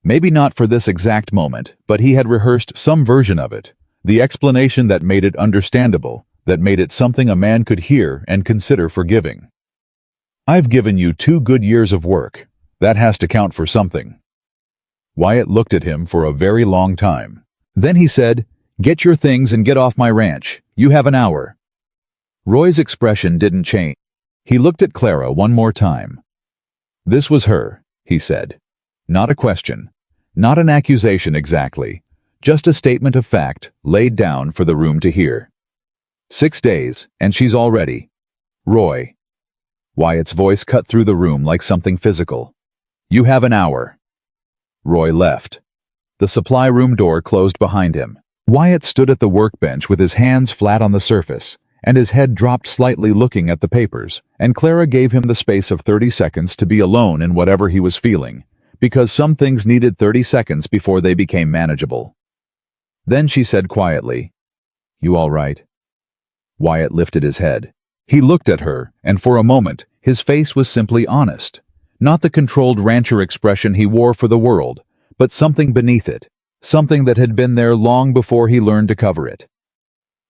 S1: Maybe not for this exact moment, but he had rehearsed some version of it, the explanation that made it understandable, that made it something a man could hear and consider forgiving. "I've given you 2 good years of work. That has to count for something." Wyatt looked at him for a very long time. Then he said, "Get your things and get off my ranch. You have an hour." Roy's expression didn't change. He looked at Clara one more time. "This was her," he said. "Not a question. Not an accusation exactly. Just a statement of fact laid down for the room to hear. 6 days, and she's all ready. Roy." Wyatt's voice cut through the room like something physical. "You have an hour." Roy left. The supply room door closed behind him. Wyatt stood at the workbench with his hands flat on the surface, and his head dropped slightly looking at the papers, and Clara gave him the space of 30 seconds to be alone in whatever he was feeling, because some things needed 30 seconds before they became manageable. Then she said quietly, "You all right?" Wyatt lifted his head. He looked at her, and for a moment, his face was simply honest. Not the controlled rancher expression he wore for the world, but something beneath it, something that had been there long before he learned to cover it.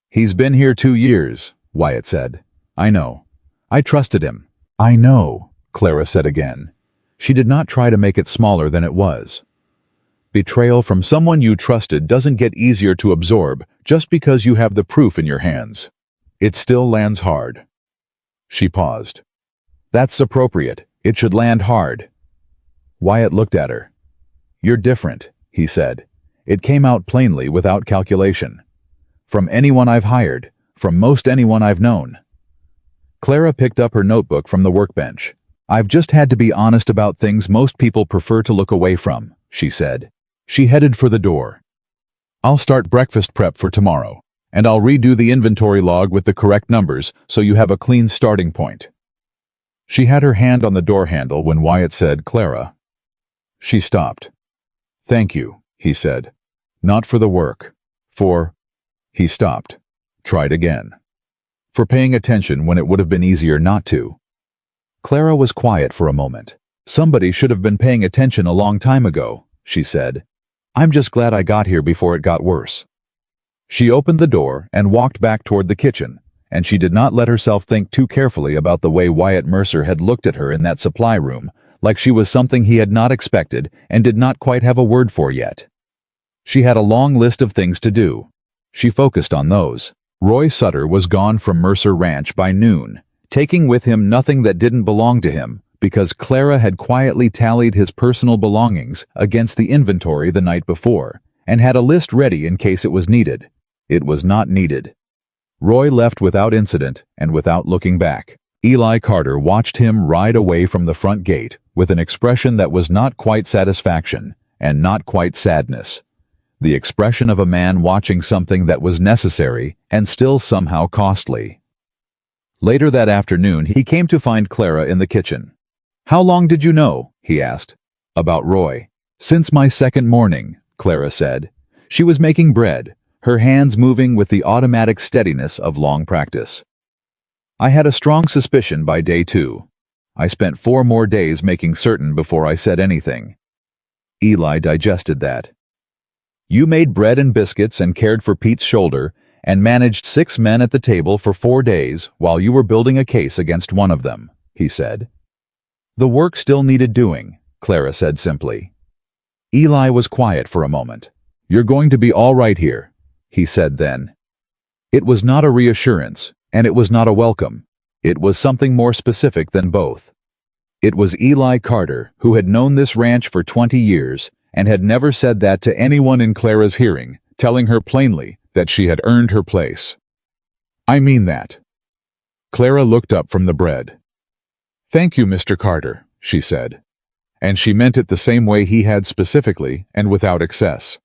S1: "He's been here 2 years, Wyatt said. "I know. I trusted him." "I know," Clara said again. She did not try to make it smaller than it was. Betrayal from someone you trusted doesn't get easier to absorb just because you have the proof in your hands. It still lands hard. She paused. "That's appropriate. It should land hard." Wyatt looked at her. "You're different," he said. It came out plainly without calculation. "From anyone I've hired, from most anyone I've known." Clara picked up her notebook from the workbench. "I've just had to be honest about things most people prefer to look away from," she said. She headed for the door. "I'll start breakfast prep for tomorrow, and I'll redo the inventory log with the correct numbers so you have a clean starting point." She had her hand on the door handle when Wyatt said, "Clara." She stopped. "Thank you," he said. "Not for the work. For—" He stopped. Tried again. "For paying attention when it would have been easier not to." Clara was quiet for a moment. "Somebody should have been paying attention a long time ago," she said. "I'm just glad I got here before it got worse." She opened the door and walked back toward the kitchen, and she did not let herself think too carefully about the way Wyatt Mercer had looked at her in that supply room, like she was something he had not expected and did not quite have a word for yet. She had a long list of things to do. She focused on those. Roy Sutter was gone from Mercer Ranch by noon, taking with him nothing that didn't belong to him, because Clara had quietly tallied his personal belongings against the inventory the night before, and had a list ready in case it was needed. It was not needed. Roy left without incident and without looking back. Eli Carter watched him ride away from the front gate with an expression that was not quite satisfaction and not quite sadness. The expression of a man watching something that was necessary and still somehow costly. Later that afternoon, he came to find Clara in the kitchen. "How long did you know?" he asked. "About Roy?" "Since my second morning," Clara said. She was making bread, her hands moving with the automatic steadiness of long practice. "I had a strong suspicion by day 2. I spent 4 more days making certain before I said anything." Eli digested that. "You made bread and biscuits and cared for Pete's shoulder and managed 6 men at the table for 4 days while you were building a case against one of them," he said. "The work still needed doing," Clara said simply. Eli was quiet for a moment. "You're going to be all right here," he said then. It was not a reassurance, and it was not a welcome. It was something more specific than both. It was Eli Carter, who had known this ranch for 20 years, and had never said that to anyone in Clara's hearing, telling her plainly that she had earned her place. "I mean that." Clara looked up from the bread. "Thank you, Mr. Carter," she said. And she meant it the same way he had specifically and without excess.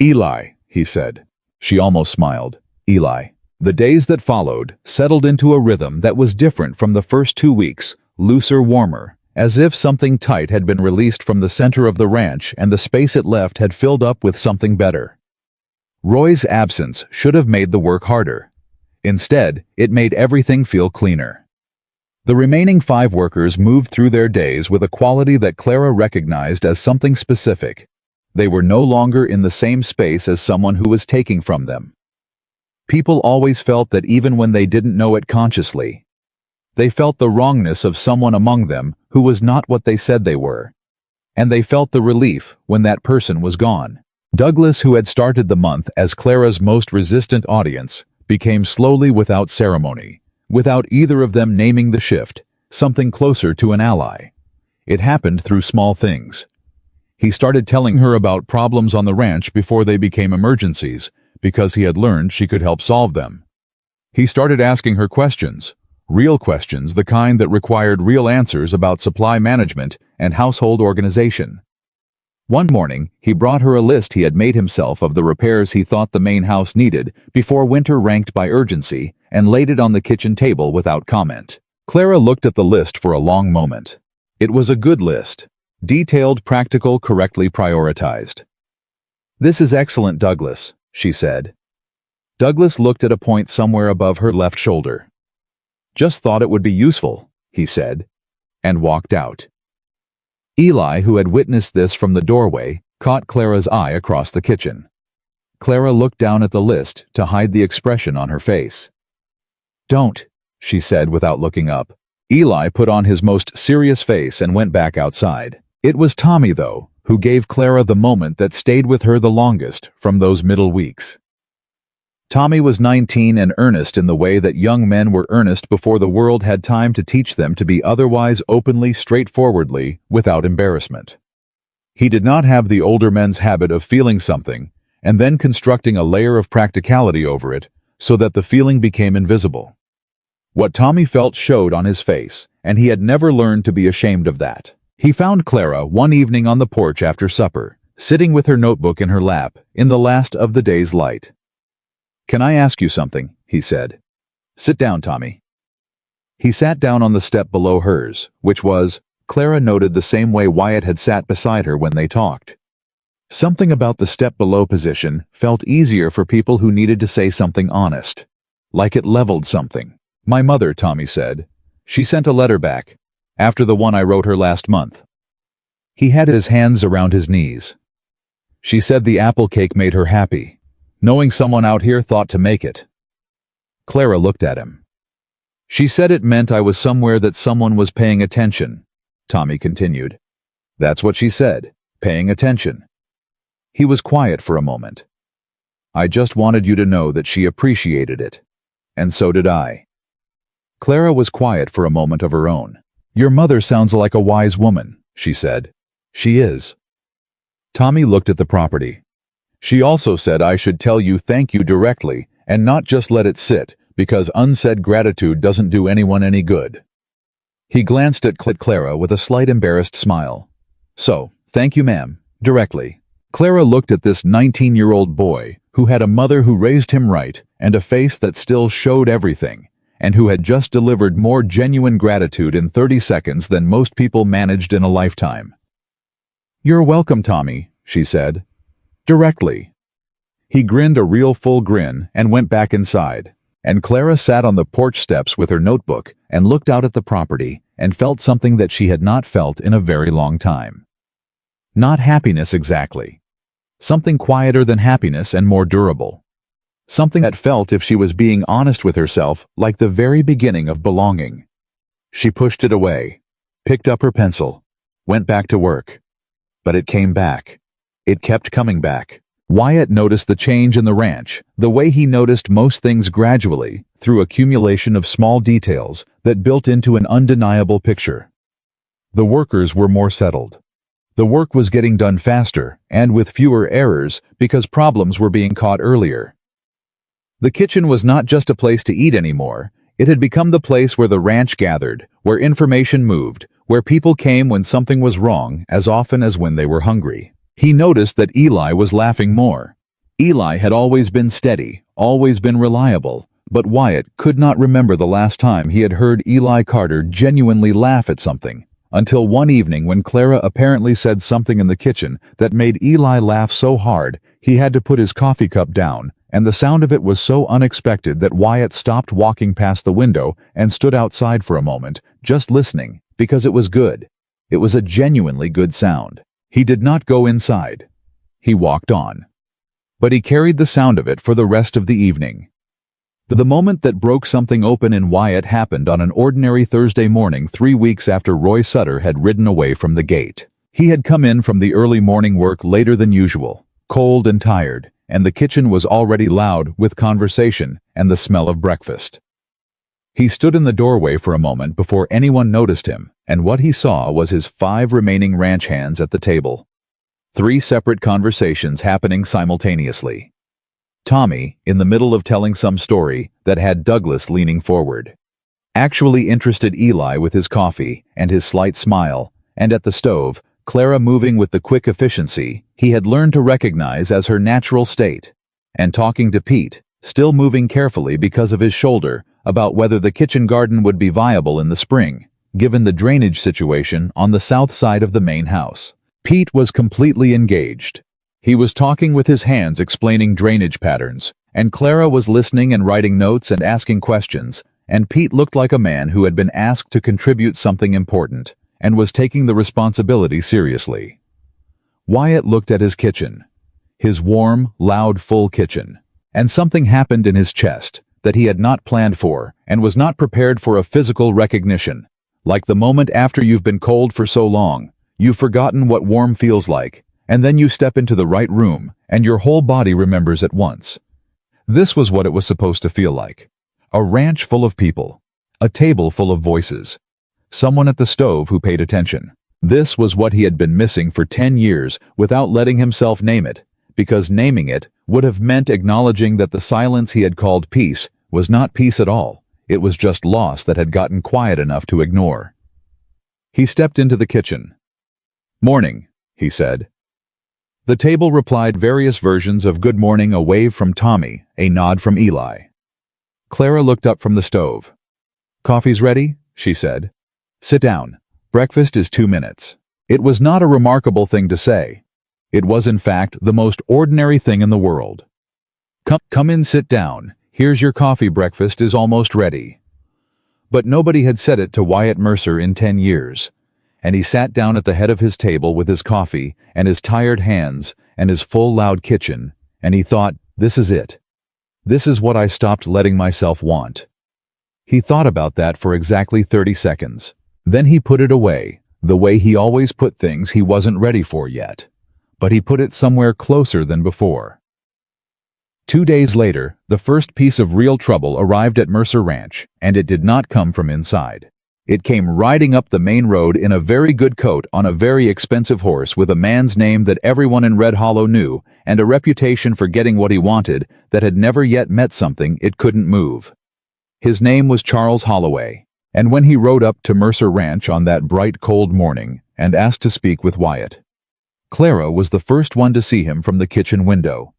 S1: "Eli," he said. She almost smiled. "Eli." The days that followed settled into a rhythm that was different from the first 2 weeks, looser, warmer, as if something tight had been released from the center of the ranch and the space it left had filled up with something better. Roy's absence should have made the work harder. Instead, it made everything feel cleaner. The remaining 5 workers moved through their days with a quality that Clara recognized as something specific. They were no longer in the same space as someone who was taking from them. People always felt that even when they didn't know it consciously. They felt the wrongness of someone among them who was not what they said they were. And they felt the relief when that person was gone. Douglas, who had started the month as Clara's most resistant audience, became slowly without ceremony, without either of them naming the shift, something closer to an ally. It happened through small things. He started telling her about problems on the ranch before they became emergencies, because he had learned she could help solve them. He started asking her questions, real questions, the kind that required real answers about supply management and household organization. One morning, he brought her a list he had made himself of the repairs he thought the main house needed before winter ranked by urgency, and laid it on the kitchen table without comment. Clara looked at the list for a long moment. It was a good list. Detailed, practical, correctly prioritized. "This is excellent, Douglas," she said. Douglas looked at a point somewhere above her left shoulder. "Just thought it would be useful," he said, and walked out. Eli, who had witnessed this from the doorway, caught Clara's eye across the kitchen. Clara looked down at the list to hide the expression on her face. "Don't," she said without looking up. Eli put on his most serious face and went back outside. It was Tommy, though, who gave Clara the moment that stayed with her the longest from those middle weeks. Tommy was 19 and earnest in the way that young men were earnest before the world had time to teach them to be otherwise openly, straightforwardly, without embarrassment. He did not have the older men's habit of feeling something and then constructing a layer of practicality over it so that the feeling became invisible. What Tommy felt showed on his face, and he had never learned to be ashamed of that. He found Clara one evening on the porch after supper, sitting with her notebook in her lap, in the last of the day's light. "Can I ask you something?" he said. "Sit down, Tommy." He sat down on the step below hers, which was, Clara noted, the same way Wyatt had sat beside her when they talked. Something about the step below position felt easier for people who needed to say something honest. Like it leveled something. "My mother," Tommy said. She sent a letter back, after the one I wrote her last month. He had his hands around his knees. She said the apple cake made her happy, knowing someone out here thought to make it. Clara looked at him. She said it meant I was somewhere that someone was paying attention, Tommy continued. That's what she said, paying attention. He was quiet for a moment. I just wanted you to know that she appreciated it. And so did I. Clara was quiet for a moment of her own. Your mother sounds like a wise woman, she said. She is. Tommy looked at the property. She also said I should tell you thank you directly and not just let it sit, because unsaid gratitude doesn't do anyone any good. He glanced at Clara with a slight embarrassed smile. So, thank you, ma'am, directly. Clara looked at this 19-year-old boy who had a mother who raised him right and a face that still showed everything, and who had just delivered more genuine gratitude in 30 seconds than most people managed in a lifetime. You're welcome, Tommy, she said. Directly. He grinned a real full grin and went back inside, and Clara sat on the porch steps with her notebook and looked out at the property and felt something that she had not felt in a very long time. Not happiness exactly. Something quieter than happiness and more durable. Something that felt, if she was being honest with herself, like the very beginning of belonging. She pushed it away, picked up her pencil, went back to work. But it came back. It kept coming back. Wyatt noticed the change in the ranch, the way he noticed most things gradually, through accumulation of small details that built into an undeniable picture. The workers were more settled. The work was getting done faster and with fewer errors because problems were being caught earlier. The kitchen was not just a place to eat anymore. It had become the place where the ranch gathered, where information moved, where people came when something was wrong as often as when they were hungry. He noticed that Eli was laughing more. Eli had always been steady, always been reliable, but Wyatt could not remember the last time he had heard Eli Carter genuinely laugh at something, until one evening when Clara apparently said something in the kitchen that made Eli laugh so hard he had to put his coffee cup down, and the sound of it was so unexpected that Wyatt stopped walking past the window and stood outside for a moment, just listening, because it was good. It was a genuinely good sound. He did not go inside. He walked on. But he carried the sound of it for the rest of the evening. The moment that broke something open in Wyatt happened on an ordinary Thursday morning 3 weeks after Roy Sutter had ridden away from the gate. He had come in from the early morning work later than usual, cold and tired, and the kitchen was already loud with conversation and the smell of breakfast. He stood in the doorway for a moment before anyone noticed him, and what he saw was his 5 remaining ranch hands at the table. 3 separate conversations happening simultaneously. Tommy, in the middle of telling some story that had Douglas leaning forward. Actually interested Eli with his coffee and his slight smile, and at the stove, Clara moving with the quick efficiency he had learned to recognize as her natural state, and talking to Pete, still moving carefully because of his shoulder, about whether the kitchen garden would be viable in the spring, given the drainage situation on the south side of the main house. Pete was completely engaged. He was talking with his hands explaining drainage patterns, and Clara was listening and writing notes and asking questions, and Pete looked like a man who had been asked to contribute something important, and was taking the responsibility seriously. Wyatt looked at his kitchen, his warm, loud, full kitchen, and something happened in his chest that he had not planned for and was not prepared for a physical recognition, like the moment after you've been cold for so long, you've forgotten what warm feels like, and then you step into the right room, and your whole body remembers at once. This was what it was supposed to feel like. A ranch full of people. A table full of voices. Someone at the stove who paid attention. This was what he had been missing for 10 years without letting himself name it, because naming it would have meant acknowledging that the silence he had called peace was not peace at all. It was just loss that had gotten quiet enough to ignore. He stepped into the kitchen. "Morning," he said. The table replied various versions of good morning, a wave from Tommy, a nod from Eli. Clara looked up from the stove. "Coffee's ready?" she said. "Sit down. Breakfast is 2 minutes." It was not a remarkable thing to say. It was in fact the most ordinary thing in the world. Come in, sit down. Here's your coffee, breakfast is almost ready." But nobody had said it to Wyatt Mercer in 10 years. And he sat down at the head of his table with his coffee and his tired hands and his full loud kitchen, and he thought, this is it. This is what I stopped letting myself want. He thought about that for exactly 30 seconds. Then he put it away, the way he always put things he wasn't ready for yet. But he put it somewhere closer than before. 2 days later, the first piece of real trouble arrived at Mercer Ranch, and it did not come from inside. It came riding up the main road in a very good coat on a very expensive horse with a man's name that everyone in Red Hollow knew and a reputation for getting what he wanted that had never yet met something it couldn't move. His name was Charles Holloway, and when he rode up to Mercer Ranch on that bright cold morning and asked to speak with Wyatt, Clara was the first one to see him from the kitchen window.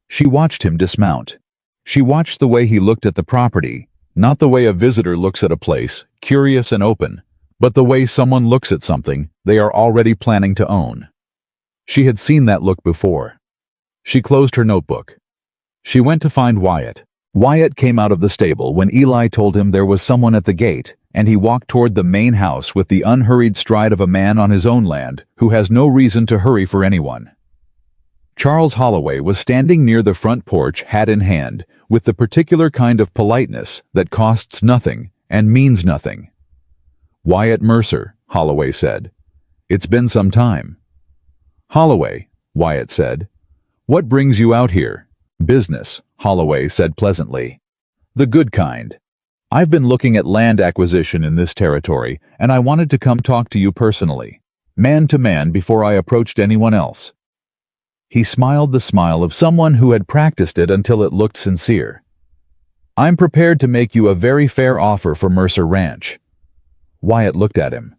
S1: She watched him dismount. She watched the way he looked at the property, not the way a visitor looks at a place, curious and open, but the way someone looks at something they are already planning to own. She had seen that look before. She closed her notebook. She went to find Wyatt. Wyatt came out of the stable when Eli told him there was someone at the gate, and he walked toward the main house with the unhurried stride of a man on his own land who has no reason to hurry for anyone. Charles Holloway was standing near the front porch, hat in hand, with the particular kind of politeness that costs nothing and means nothing. Wyatt Mercer, Holloway said. It's been some time. Holloway, Wyatt said. What brings you out here? Business, Holloway said pleasantly. The good kind. I've been looking at land acquisition in this territory, and I wanted to come talk to you personally, man to man, before I approached anyone else. He smiled the smile of someone who had practiced it until it looked sincere. I'm prepared to make you a very fair offer for Mercer Ranch. Wyatt looked at him.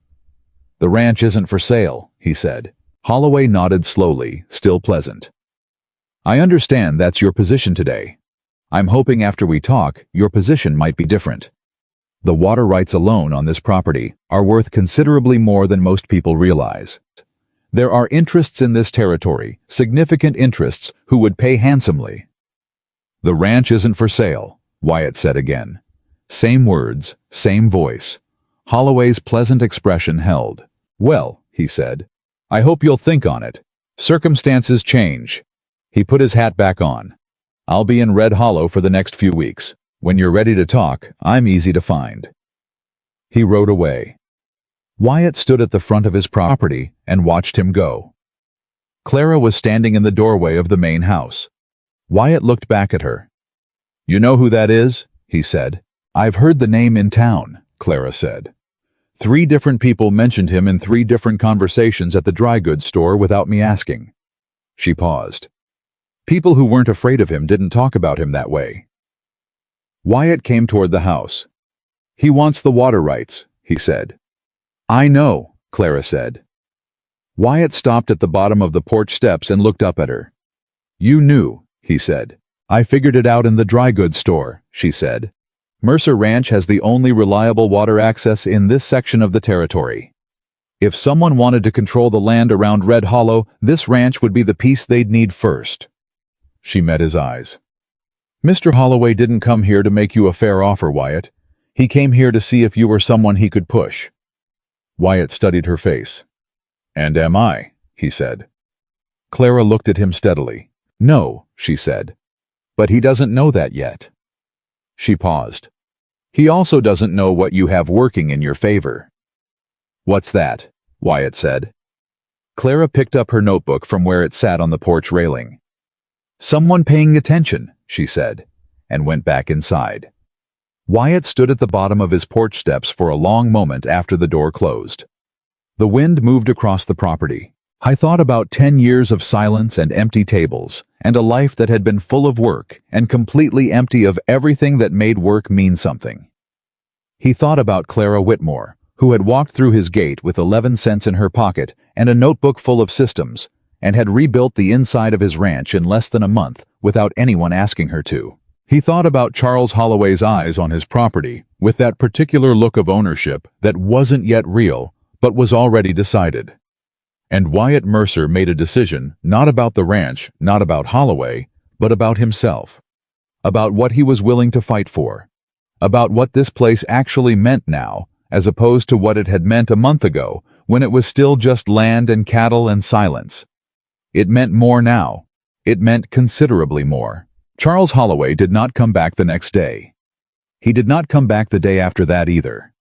S1: The ranch isn't for sale, he said. Holloway nodded slowly, still pleasant. I understand that's your position today. I'm hoping after we talk, your position might be different. The water rights alone on this property are worth considerably more than most people realize. There are interests in this territory, significant interests, who would pay handsomely. The ranch isn't for sale, Wyatt said again. Same words, same voice. Holloway's pleasant expression held. Well, he said, I hope you'll think on it. Circumstances change. He put his hat back on. I'll be in Red Hollow for the next few weeks. When you're ready to talk, I'm easy to find. He rode away. Wyatt stood at the front of his property and watched him go. Clara was standing in the doorway of the main house. Wyatt looked back at her. You know who that is? He said. I've heard the name in town, Clara said. 3 different people mentioned him in 3 different conversations at the dry goods store without me asking. She paused. People who weren't afraid of him didn't talk about him that way. Wyatt came toward the house. He wants the water rights, he said. I know, Clara said. Wyatt stopped at the bottom of the porch steps and looked up at her. You knew, he said. I figured it out in the dry goods store, she said. Mercer Ranch has the only reliable water access in this section of the territory. If someone wanted to control the land around Red Hollow, this ranch would be the piece they'd need first. She met his eyes. Mr. Holloway didn't come here to make you a fair offer, Wyatt. He came here to see if you were someone he could push. Wyatt studied her face. And am I? He said. Clara looked at him steadily. No, she said. But he doesn't know that yet. She paused. He also doesn't know what you have working in your favor. What's that? Wyatt said. Clara picked up her notebook from where it sat on the porch railing. Someone paying attention, she said, and went back inside. Wyatt stood at the bottom of his porch steps for a long moment after the door closed. The wind moved across the property. I thought about 10 years of silence and empty tables, and a life that had been full of work and completely empty of everything that made work mean something. He thought about Clara Whitmore, who had walked through his gate with 11 cents in her pocket and a notebook full of systems, and had rebuilt the inside of his ranch in less than a month without anyone asking her to. He thought about Charles Holloway's eyes on his property, with that particular look of ownership that wasn't yet real, but was already decided. And Wyatt Mercer made a decision not about the ranch, not about Holloway, but about himself. About what he was willing to fight for. about what this place actually meant now, as opposed to what it had meant a month ago, when it was still just land and cattle and silence. It meant more now. It meant considerably more. Charles Holloway did not come back the next day. He did not come back the day after that either.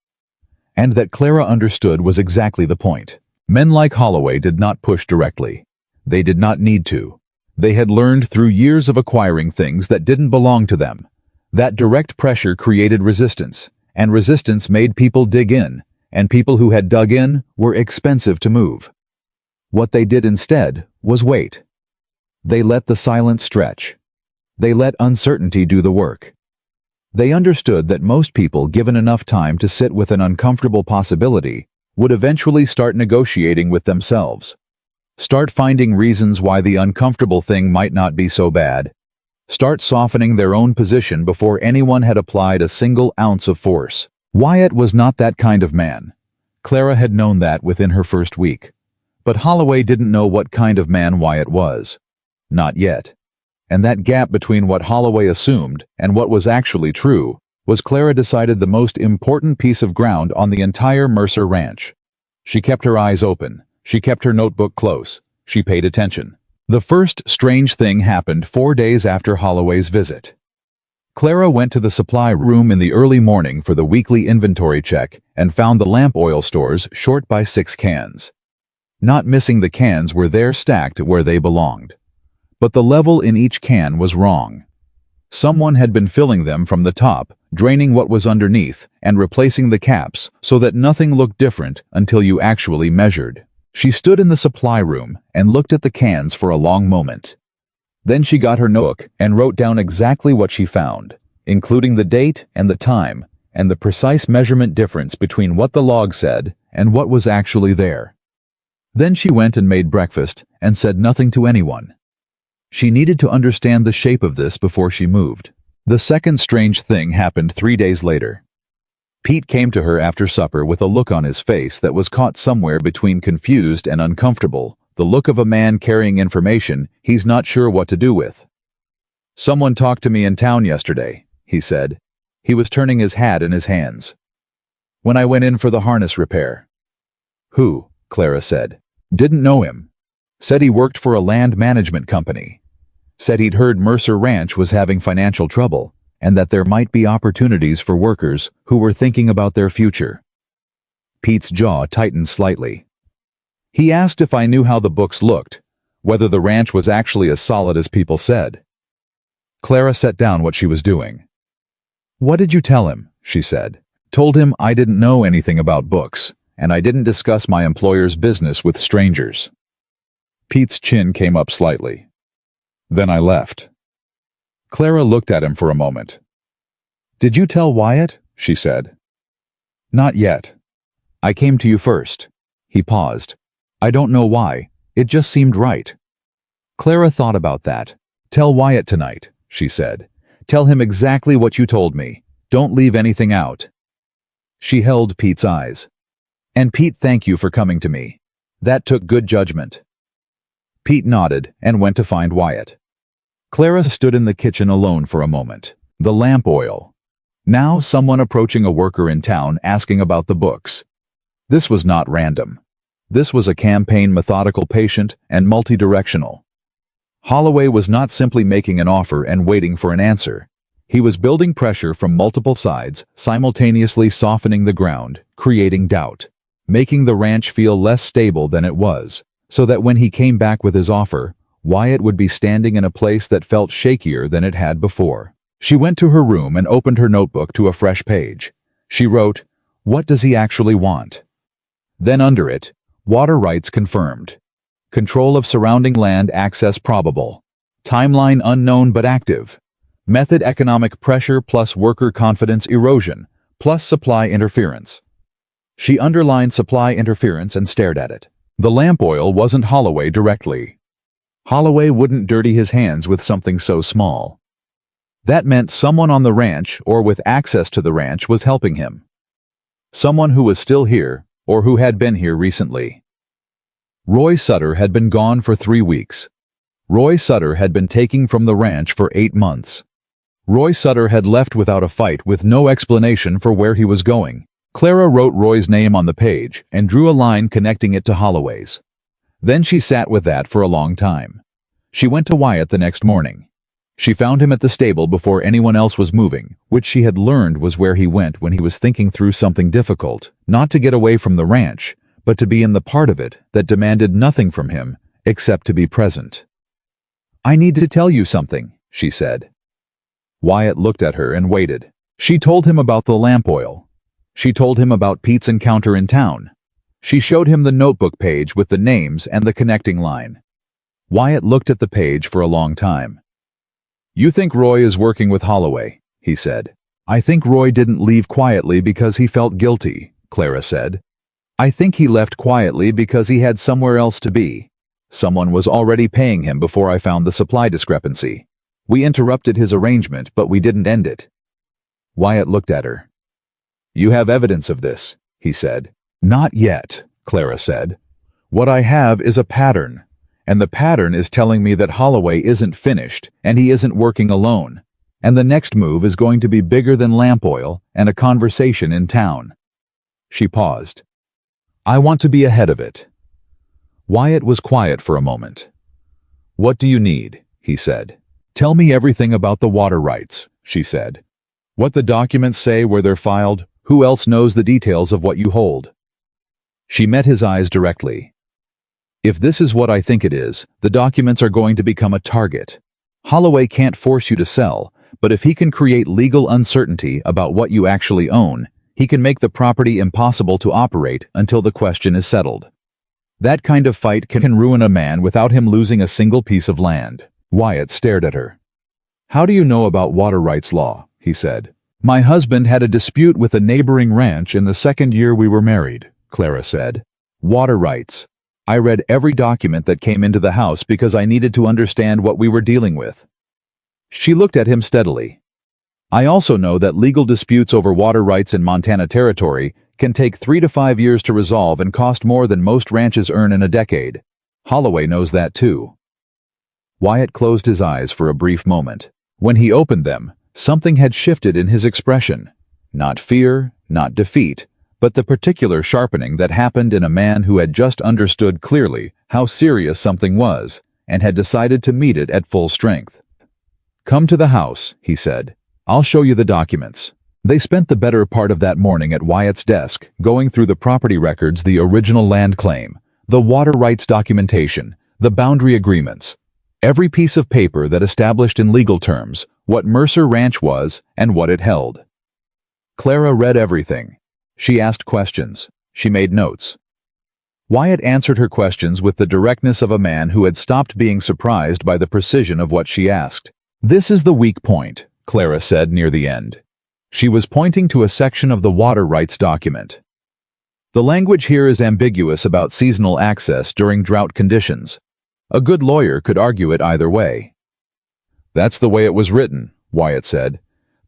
S1: And that Clara understood was exactly the point. Men like Holloway did not push directly. They did not need to. They had learned through years of acquiring things that didn't belong to them. That direct pressure created resistance, and resistance made people dig in, and people who had dug in were expensive to move. What they did instead was wait. They let the silence stretch. They let uncertainty do the work. They understood that most people, given enough time to sit with an uncomfortable possibility, would eventually start negotiating with themselves. Start finding reasons why the uncomfortable thing might not be so bad. Start softening their own position before anyone had applied a single ounce of force. Wyatt was not that kind of man. Clara had known that within her first week. But Holloway didn't know what kind of man Wyatt was. Not yet. And that gap between what Holloway assumed and what was actually true was, Clara decided, the most important piece of ground on the entire Mercer Ranch. She kept her eyes open. She kept her notebook close. She paid attention. The first strange thing happened 4 days after Holloway's visit. Clara went to the supply room in the early morning for the weekly inventory check and found the lamp oil stores short by 6 cans. Not missing the cans were there, stacked where they belonged. But the level in each can was wrong. Someone had been filling them from the top, draining what was underneath, and replacing the caps so that nothing looked different until you actually measured. She stood in the supply room and looked at the cans for a long moment. Then she got her notebook and wrote down exactly what she found, including the date and the time, and the precise measurement difference between what the log said and what was actually there. Then she went and made breakfast and said nothing to anyone. She needed to understand the shape of this before she moved. The second strange thing happened 3 days later. Pete came to her after supper with a look on his face that was caught somewhere between confused and uncomfortable, the look of a man carrying information he's not sure what to do with. "Someone talked to me in town yesterday," he said. He was turning his hat in his hands. "When I went in for the harness repair." "Who?" Clara said. "Didn't know him. Said he worked for a land management company. Said he'd heard Mercer Ranch was having financial trouble, and that there might be opportunities for workers who were thinking about their future." Pete's jaw tightened slightly. "He asked if I knew how the books looked, whether the ranch was actually as solid as people said." Clara set down what she was doing. "What did you tell him?" she said. "Told him I didn't know anything about books, and I didn't discuss my employer's business with strangers." Pete's chin came up slightly. "Then I left." Clara looked at him for a moment. "Did you tell Wyatt?" she said. "Not yet. I came to you first." He paused. "I don't know why. It just seemed right." Clara thought about that. "Tell Wyatt tonight," she said. "Tell him exactly what you told me. Don't leave anything out." She held Pete's eyes. "And Pete, thank you for coming to me. That took good judgment." Pete nodded and went to find Wyatt. Clara stood in the kitchen alone for a moment. The lamp oil. Now someone approaching a worker in town asking about the books. This was not random. This was a campaign, methodical, patient, and multi-directional. Holloway was not simply making an offer and waiting for an answer. He was building pressure from multiple sides, simultaneously softening the ground, creating doubt, making the ranch feel less stable than it was, so that when he came back with his offer, Wyatt would be standing in a place that felt shakier than it had before. She went to her room and opened her notebook to a fresh page. She wrote, "What does he actually want?" Then under it, "Water rights confirmed. Control of surrounding land access probable. Timeline unknown but active. Method economic pressure plus worker confidence erosion, plus supply interference." She underlined supply interference and stared at it. The lamp oil wasn't Holloway directly. Holloway wouldn't dirty his hands with something so small. That meant someone on the ranch or with access to the ranch was helping him. Someone who was still here or who had been here recently. Roy Sutter had been gone for 3 weeks. Roy Sutter had been taking from the ranch for 8 months. Roy Sutter had left without a fight, with no explanation for where he was going. Clara wrote Roy's name on the page and drew a line connecting it to Holloway's. Then she sat with that for a long time. She went to Wyatt the next morning. She found him at the stable before anyone else was moving, which she had learned was where he went when he was thinking through something difficult, not to get away from the ranch, but to be in the part of it that demanded nothing from him except to be present. "I need to tell you something," she said. Wyatt looked at her and waited. She told him about the lamp oil. She told him about Pete's encounter in town. She showed him the notebook page with the names and the connecting line. Wyatt looked at the page for a long time. "You think Roy is working with Holloway," he said. "I think Roy didn't leave quietly because he felt guilty," Clara said. "I think he left quietly because he had somewhere else to be. Someone was already paying him before I found the supply discrepancy. We interrupted his arrangement, but we didn't end it." Wyatt looked at her. "You have evidence of this," he said. "Not yet," Clara said. "What I have is a pattern, and the pattern is telling me that Holloway isn't finished, and he isn't working alone, and the next move is going to be bigger than lamp oil and a conversation in town." She paused. "I want to be ahead of it." Wyatt was quiet for a moment. "What do you need?" he said. "Tell me everything about the water rights," she said. "What the documents say, where they're filed, who else knows the details of what you hold." She met his eyes directly. "If this is what I think it is, the documents are going to become a target. Holloway can't force you to sell, but if he can create legal uncertainty about what you actually own, he can make the property impossible to operate until the question is settled. That kind of fight can ruin a man without him losing a single piece of land." Wyatt stared at her. "How do you know about water rights law?" he said. "My husband had a dispute with a neighboring ranch in the second year we were married," Clara said. "Water rights. I read every document that came into the house because I needed to understand what we were dealing with." She looked at him steadily. "I also know that legal disputes over water rights in Montana Territory can take 3 to 5 years to resolve and cost more than most ranches earn in a decade. Holloway knows that too." Wyatt closed his eyes for a brief moment. When he opened them, something had shifted in his expression. Not fear, not defeat, but the particular sharpening that happened in a man who had just understood clearly how serious something was and had decided to meet it at full strength. "Come to the house," he said. "I'll show you the documents." They spent the better part of that morning at Wyatt's desk, going through the property records, the original land claim, the water rights documentation, the boundary agreements, every piece of paper that established in legal terms what Mercer Ranch was and what it held. Clara read everything. She asked questions. She made notes. Wyatt answered her questions with the directness of a man who had stopped being surprised by the precision of what she asked. "This is the weak point," Clara said near the end. She was pointing to a section of the water rights document. "The language here is ambiguous about seasonal access during drought conditions. A good lawyer could argue it either way." "That's the way it was written," Wyatt said.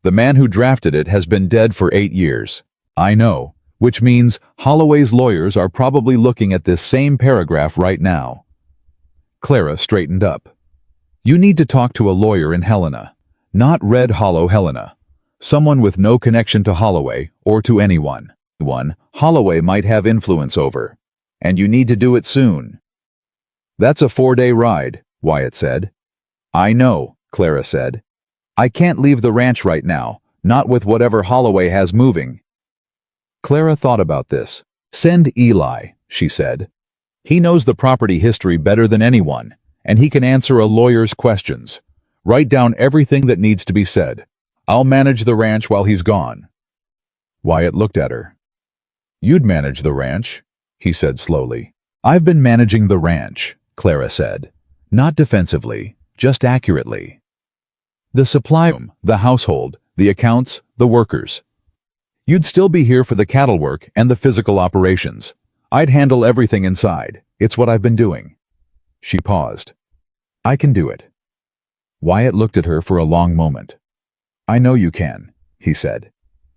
S1: "The man who drafted it has been dead for 8 years. I know, which means Holloway's lawyers are probably looking at this same paragraph right now." Clara straightened up. "You need to talk to a lawyer in Helena, not Red Hollow Helena. Someone with no connection to Holloway or to anyone. One Holloway might have influence over. And you need to do it soon." "That's a 4-day ride," Wyatt said. "I know," Clara said. "I can't leave the ranch right now, not with whatever Holloway has moving." Clara thought about this. "Send Eli," she said. "He knows the property history better than anyone, and he can answer a lawyer's questions. Write down everything that needs to be said. I'll manage the ranch while he's gone." Wyatt looked at her. "You'd manage the ranch," he said slowly. "I've been managing the ranch," Clara said. "Not defensively, just accurately. The supply room, the household, the accounts, the workers. You'd still be here for the cattle work and the physical operations. I'd handle everything inside. It's what I've been doing." She paused. "I can do it." Wyatt looked at her for a long moment. "I know you can," he said.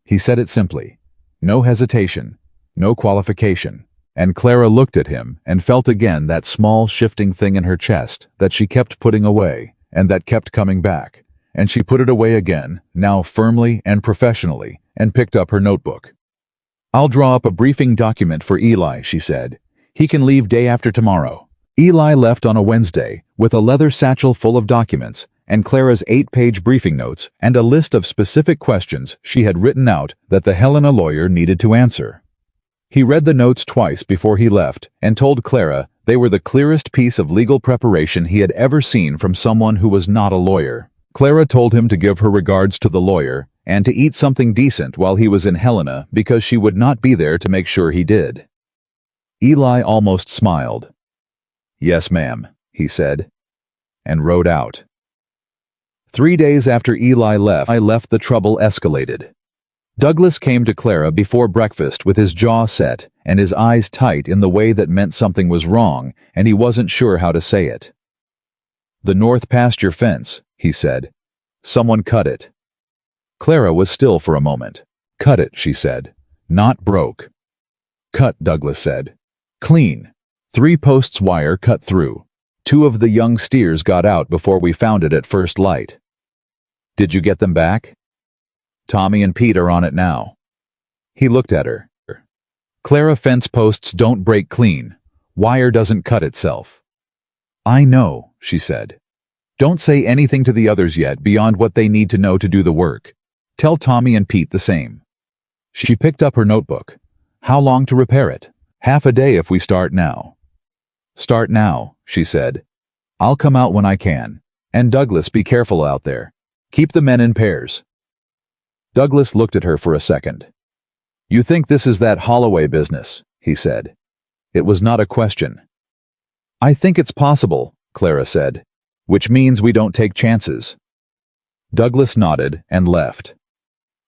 S1: He said it simply. No hesitation, no qualification. And Clara looked at him and felt again that small shifting thing in her chest that she kept putting away and that kept coming back, and she put it away again, now firmly and professionally, and picked up her notebook. "I'll draw up a briefing document for Eli," she said. "He can leave day after tomorrow." Eli left on a Wednesday, with a leather satchel full of documents, and Clara's 8-page briefing notes, and a list of specific questions she had written out that the Helena lawyer needed to answer. He read the notes twice before he left, and told Clara they were the clearest piece of legal preparation he had ever seen from someone who was not a lawyer. Clara told him to give her regards to the lawyer, and to eat something decent while he was in Helena because she would not be there to make sure he did. Eli almost smiled. "Yes, ma'am," he said, and rode out. 3 days after Eli left, the trouble escalated. Douglas came to Clara before breakfast with his jaw set and his eyes tight in the way that meant something was wrong, and he wasn't sure how to say it. "The north pasture fence," he said. "Someone cut it." Clara was still for a moment. "Cut it," she said. "Not broke." "Cut," Douglas said. "Clean. 3 posts wire cut through. 2 of the young steers got out before we found it at first light." "Did you get them back?" "Tommy and Pete are on it now." He looked at her. "Clara, fence posts don't break clean. Wire doesn't cut itself." "I know," she said. "Don't say anything to the others yet beyond what they need to know to do the work. Tell Tommy and Pete the same." She picked up her notebook. "How long to repair it?" "Half a day if we start now." "Start now," she said. "I'll come out when I can. And Douglas, be careful out there. Keep the men in pairs." Douglas looked at her for a second. "You think this is that Holloway business?" he said. It was not a question. "I think it's possible," Clara said, "which means we don't take chances." Douglas nodded and left.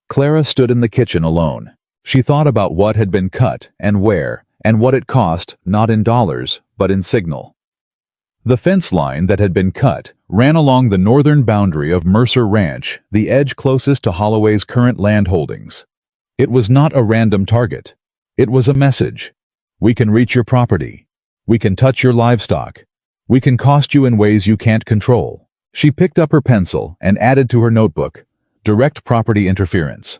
S1: Clara stood in the kitchen alone. She thought about what had been cut and where, and what it cost, not in dollars, but in signal. The fence line that had been cut ran along the northern boundary of Mercer Ranch, the edge closest to Holloway's current land holdings. It was not a random target. It was a message. "We can reach your property. We can touch your livestock. We can cost you in ways you can't control." She picked up her pencil and added to her notebook, "Direct property interference.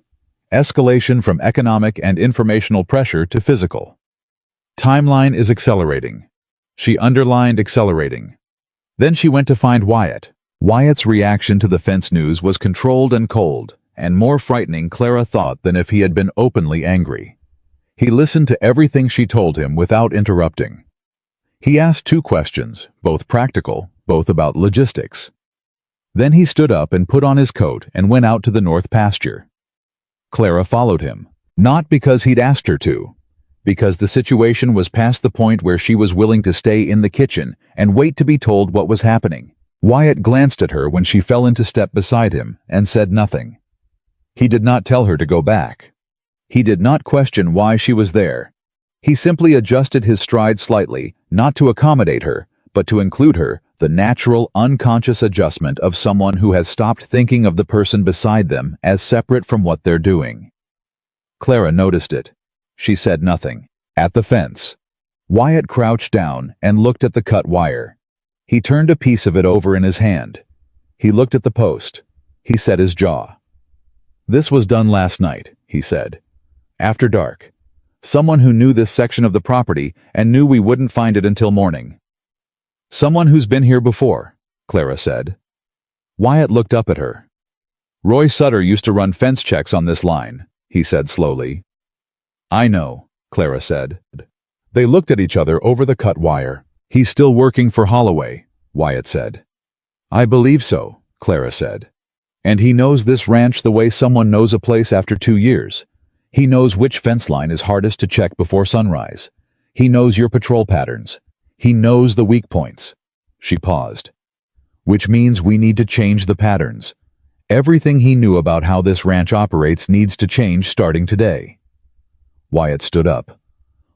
S1: Escalation from economic and informational pressure to physical. Timeline is accelerating." She underlined accelerating. Then she went to find Wyatt. Wyatt's reaction to the fence news was controlled and cold, and more frightening, Clara thought, than if he had been openly angry. He listened to everything she told him without interrupting. He asked 2 questions, both practical, both about logistics. Then he stood up and put on his coat and went out to the north pasture. Clara followed him, not because he'd asked her to, because the situation was past the point where she was willing to stay in the kitchen and wait to be told what was happening. Wyatt glanced at her when she fell into step beside him and said nothing. He did not tell her to go back. He did not question why she was there. He simply adjusted his stride slightly, not to accommodate her, but to include her, the natural, unconscious adjustment of someone who has stopped thinking of the person beside them as separate from what they're doing. Clara noticed it. She said nothing. At the fence, Wyatt crouched down and looked at the cut wire. He turned a piece of it over in his hand. He looked at the post. He set his jaw. "This was done last night," he said. "After dark. Someone who knew this section of the property and knew we wouldn't find it until morning." "Someone who's been here before," Clara said. Wyatt looked up at her. "Roy Sutter used to run fence checks on this line," he said slowly. "I know," Clara said. They looked at each other over the cut wire. "He's still working for Holloway," Wyatt said. "I believe so," Clara said. "And he knows this ranch the way someone knows a place after 2 years. He knows which fence line is hardest to check before sunrise. He knows your patrol patterns. He knows the weak points." She paused. "Which means we need to change the patterns. Everything he knew about how this ranch operates needs to change starting today." Wyatt stood up.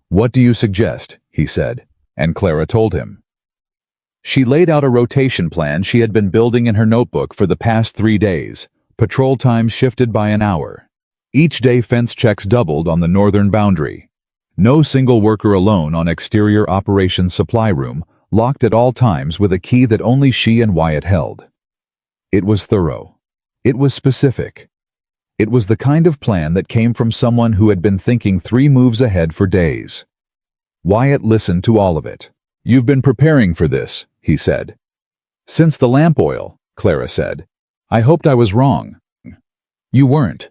S1: "What do you suggest?" he said, and Clara told him. She laid out a rotation plan she had been building in her notebook for the past 3 days. Patrol time shifted by an hour. Each day fence checks doubled on the northern boundary. No single worker alone on exterior operations supply room, locked at all times with a key that only she and Wyatt held. It was thorough. It was specific. It was the kind of plan that came from someone who had been thinking 3 moves ahead for days. Wyatt listened to all of it. "You've been preparing for this," he said. "Since the lamp oil," Clara said. "I hoped I was wrong." "You weren't."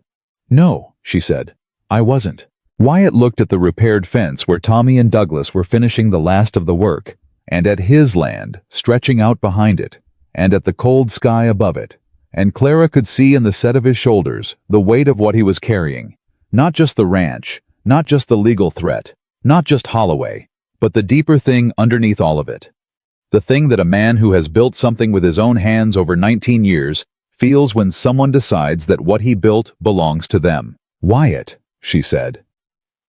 S1: "No," she said. "I wasn't." Wyatt looked at the repaired fence where Tommy and Douglas were finishing the last of the work, and at his land stretching out behind it, and at the cold sky above it, and Clara could see in the set of his shoulders the weight of what he was carrying, not just the ranch, not just the legal threat, not just Holloway, but the deeper thing underneath all of it. The thing that a man who has built something with his own hands over 19 years feels when someone decides that what he built belongs to them. "Wyatt," she said.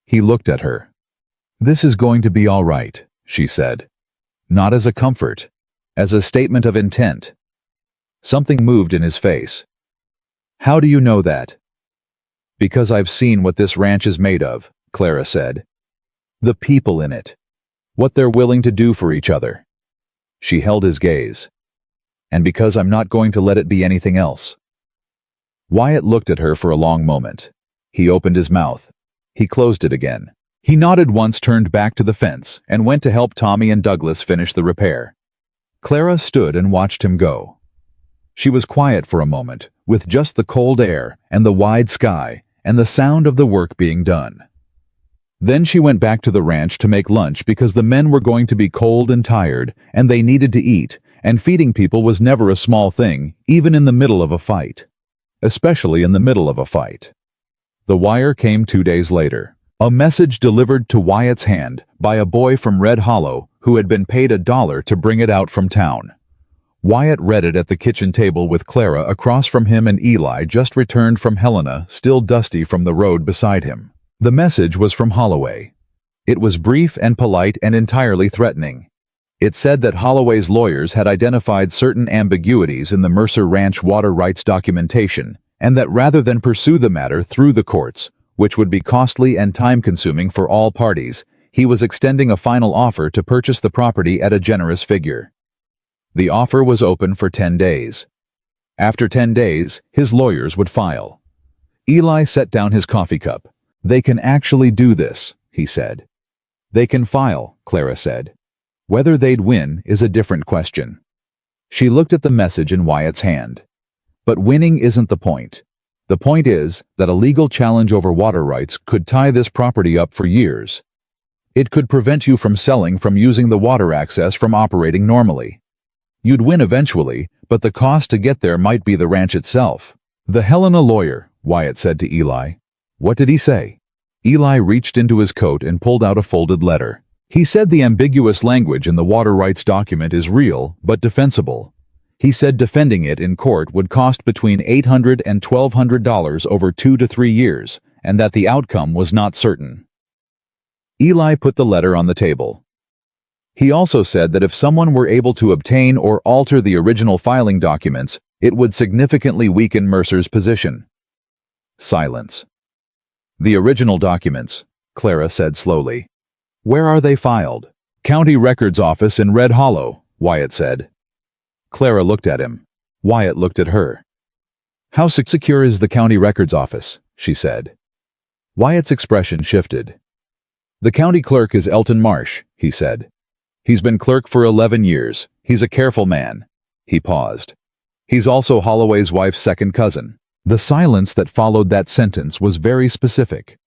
S1: He looked at her. "This is going to be all right," she said. Not as a comfort, as a statement of intent. Something moved in his face. "How do you know that?" "Because I've seen what this ranch is made of," Clara said. "The people in it. What they're willing to do for each other." She held his gaze. "And because I'm not going to let it be anything else." Wyatt looked at her for a long moment. He opened his mouth. He closed it again. He nodded once, turned back to the fence, and went to help Tommy and Douglas finish the repair. Clara stood and watched him go. She was quiet for a moment, with just the cold air and the wide sky and the sound of the work being done. Then she went back to the ranch to make lunch because the men were going to be cold and tired, and they needed to eat, and feeding people was never a small thing, even in the middle of a fight. Especially in the middle of a fight. The wire came 2 days later. A message delivered to Wyatt's hand by a boy from Red Hollow who had been paid $1 to bring it out from town. Wyatt read it at the kitchen table with Clara across from him and Eli, just returned from Helena, still dusty from the road beside him. The message was from Holloway. It was brief and polite and entirely threatening. It said that Holloway's lawyers had identified certain ambiguities in the Mercer Ranch water rights documentation, and that rather than pursue the matter through the courts, which would be costly and time-consuming for all parties, he was extending a final offer to purchase the property at a generous figure. The offer was open for 10 days. After 10 days, his lawyers would file. Eli set down his coffee cup. "They can actually do this," he said. "They can file," Clara said. "Whether they'd win is a different question." She looked at the message in Wyatt's hand. "But winning isn't the point. The point is that a legal challenge over water rights could tie this property up for years. It could prevent you from selling, from using the water access, from operating normally. You'd win eventually, but the cost to get there might be the ranch itself." "The Helena lawyer," Wyatt said to Eli. "What did he say?" Eli reached into his coat and pulled out a folded letter. "He said the ambiguous language in the water rights document is real, but defensible. He said defending it in court would cost between $800 and $1,200 over 2 to 3 years, and that the outcome was not certain." Eli put the letter on the table. He also said that if someone were able to obtain or alter the original filing documents, it would significantly weaken Mercer's position. Silence. "The original documents," Clara said slowly. "Where are they filed?" "County Records Office in Red Hollow," Wyatt said. Clara looked at him. Wyatt looked at her. "How secure is the County Records Office?" she said. Wyatt's expression shifted. "The county clerk is Elton Marsh," he said. "He's been clerk for 11 years. He's a careful man." He paused. "He's also Holloway's wife's second cousin." The silence that followed that sentence was very specific.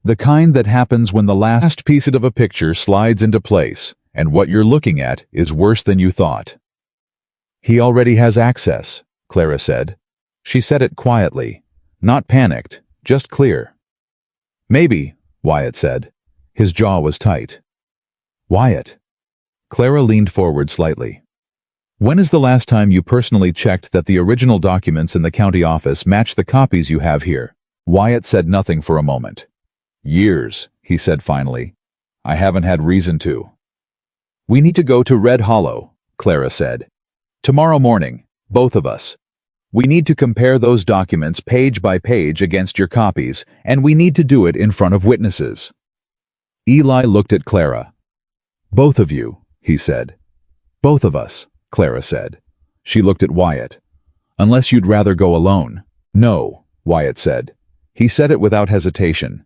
S1: The kind that happens when the last piece of a picture slides into place, and what you're looking at is worse than you thought. "He already has access," Clara said. She said it quietly, not panicked, just clear. "Maybe," Wyatt said. His jaw was tight. "Wyatt." Clara leaned forward slightly. "When is the last time you personally checked that the original documents in the county office match the copies you have here?" Wyatt said nothing for a moment. "Years," he said finally. "I haven't had reason to." "We need to go to Red Hollow," Clara said. "Tomorrow morning, both of us. We need to compare those documents page by page against your copies, and we need to do it in front of witnesses." Eli looked at Clara. "Both of you," he said. "Both of us," Clara said. She looked at Wyatt. Unless you'd rather go alone. No, Wyatt said. He said it without hesitation.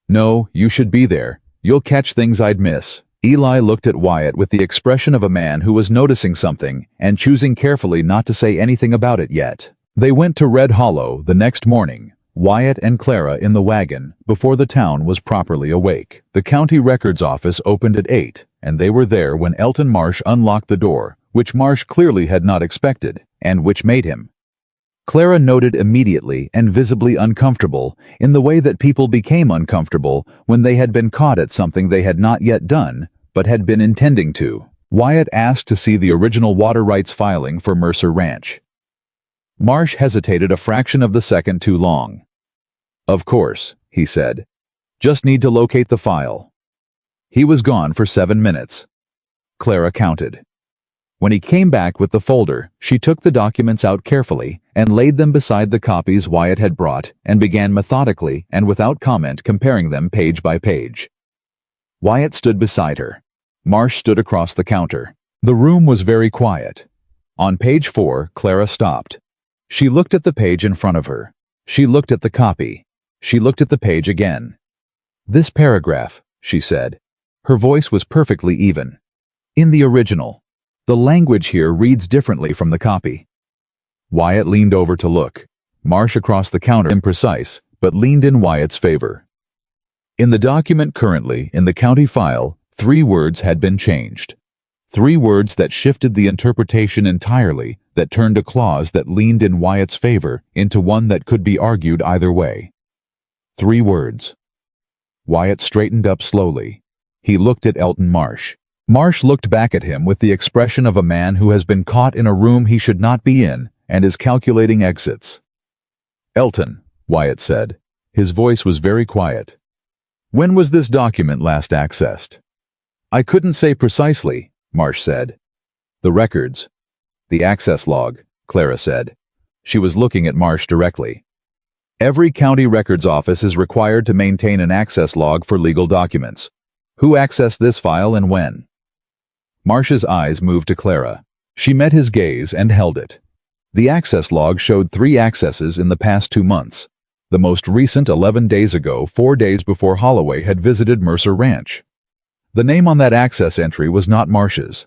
S1: No, you should be there. You'll catch things I'd miss. Eli looked at Wyatt with the expression of a man who was noticing something and choosing carefully not to say anything about it yet. They went to Red Hollow the next morning, Wyatt and Clara in the wagon, before the town was properly awake. The county records office opened at 8, and they were there when Elton Marsh unlocked the door, which Marsh clearly had not expected, and which made him. Clara noted immediately and visibly uncomfortable in the way that people became uncomfortable when they had been caught at something they had not yet done, but had been intending to. Wyatt asked to see the original water rights filing for Mercer Ranch. Marsh hesitated a fraction of the second too long. Of course, he said. Just need to locate the file. He was gone for 7 minutes. Clara counted. When he came back with the folder, she took the documents out carefully and laid them beside the copies Wyatt had brought and began methodically and without comment comparing them page by page. Wyatt stood beside her. Marsh stood across the counter. The room was very quiet. On page 4, Clara stopped. She looked at the page in front of her. She looked at the copy. She looked at the page again. This paragraph, she said. Her voice was perfectly even. In the original. The language here reads differently from the copy. Wyatt leaned over to look. Marsh across the counter, imprecise, but leaned in Wyatt's favor. In the document currently in the county file, 3 words had been changed. 3 words that shifted the interpretation entirely, that turned a clause that leaned in Wyatt's favor into one that could be argued either way. 3 words. Wyatt straightened up slowly. He looked at Elton Marsh. Marsh looked back at him with the expression of a man who has been caught in a room he should not be in and is calculating exits. Elton, Wyatt said. His voice was very quiet. When was this document last accessed? I couldn't say precisely, Marsh said. The records. The access log, Clara said. She was looking at Marsh directly. Every county records office is required to maintain an access log for legal documents. Who accessed this file and when? Marsh's eyes moved to Clara. She met his gaze and held it. The access log showed 3 accesses in the past 2 months. The most recent 11 days ago, 4 days before Holloway had visited Mercer Ranch. The name on that access entry was not Marsh's.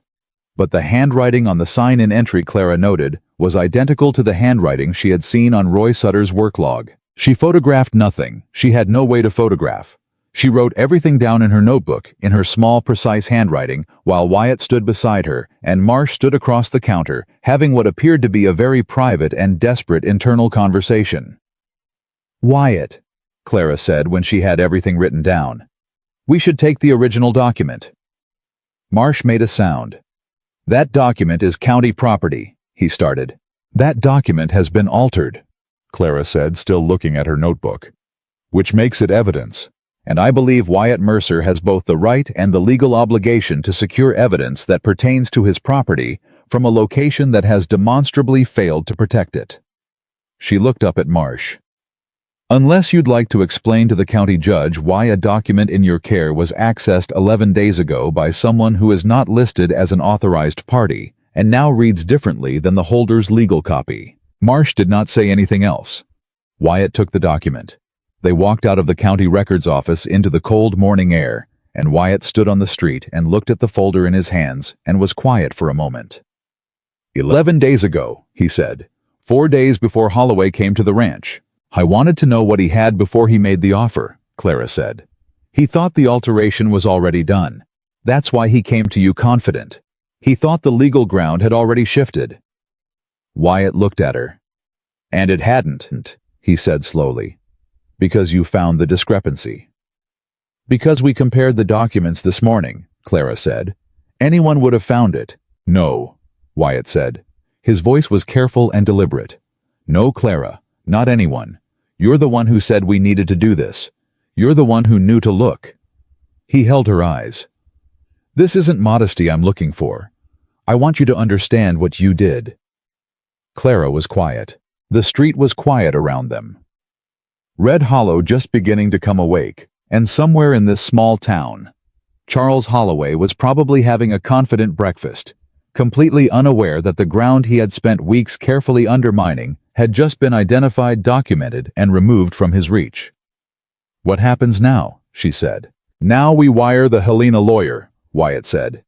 S1: But the handwriting on the sign-in entry, Clara noted, was identical to the handwriting she had seen on Roy Sutter's work log. She photographed nothing. She had no way to photograph. She wrote everything down in her notebook, in her small, precise handwriting, while Wyatt stood beside her, and Marsh stood across the counter, having what appeared to be a very private and desperate internal conversation. Wyatt, Clara said when she had everything written down. We should take the original document. Marsh made a sound. That document is county property, he started. That document has been altered, Clara said, still looking at her notebook. Which makes it evidence. And I believe Wyatt Mercer has both the right and the legal obligation to secure evidence that pertains to his property from a location that has demonstrably failed to protect it. She looked up at Marsh. Unless you'd like to explain to the county judge why a document in your care was accessed 11 days ago by someone who is not listed as an authorized party and now reads differently than the holder's legal copy. Marsh did not say anything else. Wyatt took the document. They walked out of the county records office into the cold morning air, and Wyatt stood on the street and looked at the folder in his hands and was quiet for a moment. 11 days ago, he said, 4 days before Holloway came to the ranch. I wanted to know what he had before he made the offer, Clara said. He thought the alteration was already done. That's why he came to you confident. He thought the legal ground had already shifted. Wyatt looked at her. And it hadn't, he said slowly. Because you found the discrepancy. Because we compared the documents this morning, Clara said. Anyone would have found it. No, Wyatt said. His voice was careful and deliberate. No, Clara, not anyone. You're the one who said we needed to do this. You're the one who knew to look. He held her eyes. This isn't modesty I'm looking for. I want you to understand what you did. Clara was quiet. The street was quiet around them. Red Hollow just beginning to come awake, and somewhere in this small town, Charles Holloway was probably having a confident breakfast, completely unaware that the ground he had spent weeks carefully undermining had just been identified, documented, and removed from his reach. "What happens now?" she said. "Now we wire the Helena lawyer," Wyatt said.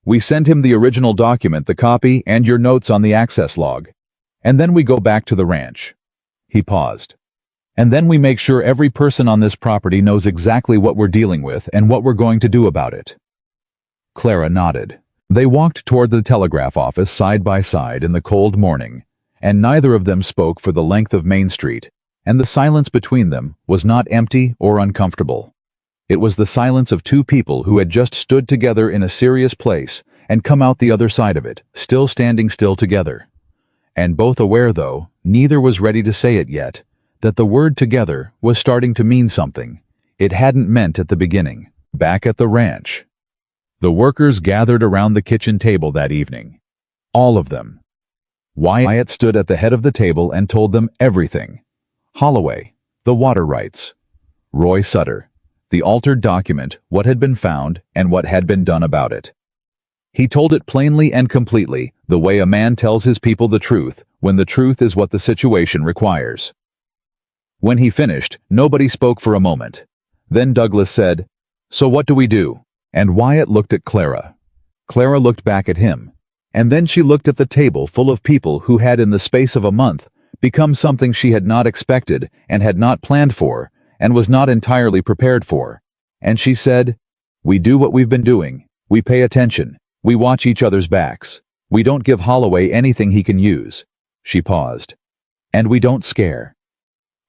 S1: "We send him the original document, the copy, and your notes on the access log. And then we go back to the ranch." He paused. "And then we make sure every person on this property knows exactly what we're dealing with and what we're going to do about it." Clara nodded. They walked toward the telegraph office side by side in the cold morning, and neither of them spoke for the length of Main Street, and the silence between them was not empty or uncomfortable. It was the silence of two people who had just stood together in a serious place and come out the other side of it, still standing still together. And both aware, though neither was ready to say it yet, that the word together was starting to mean something it hadn't meant at the beginning. Back at the ranch, the workers gathered around the kitchen table that evening. All of them. Wyatt stood at the head of the table and told them everything. Holloway, the water rights. Roy Sutter, the altered document, what had been found, and what had been done about it. He told it plainly and completely, the way a man tells his people the truth, when the truth is what the situation requires. When he finished, nobody spoke for a moment. Then Douglas said, "So what do we do?" And Wyatt looked at Clara. Clara looked back at him. And then she looked at the table full of people who had in the space of a month become something she had not expected and had not planned for and was not entirely prepared for. And she said, "We do what we've been doing. We pay attention. We watch each other's backs. We don't give Holloway anything he can use." She paused. "And we don't scare."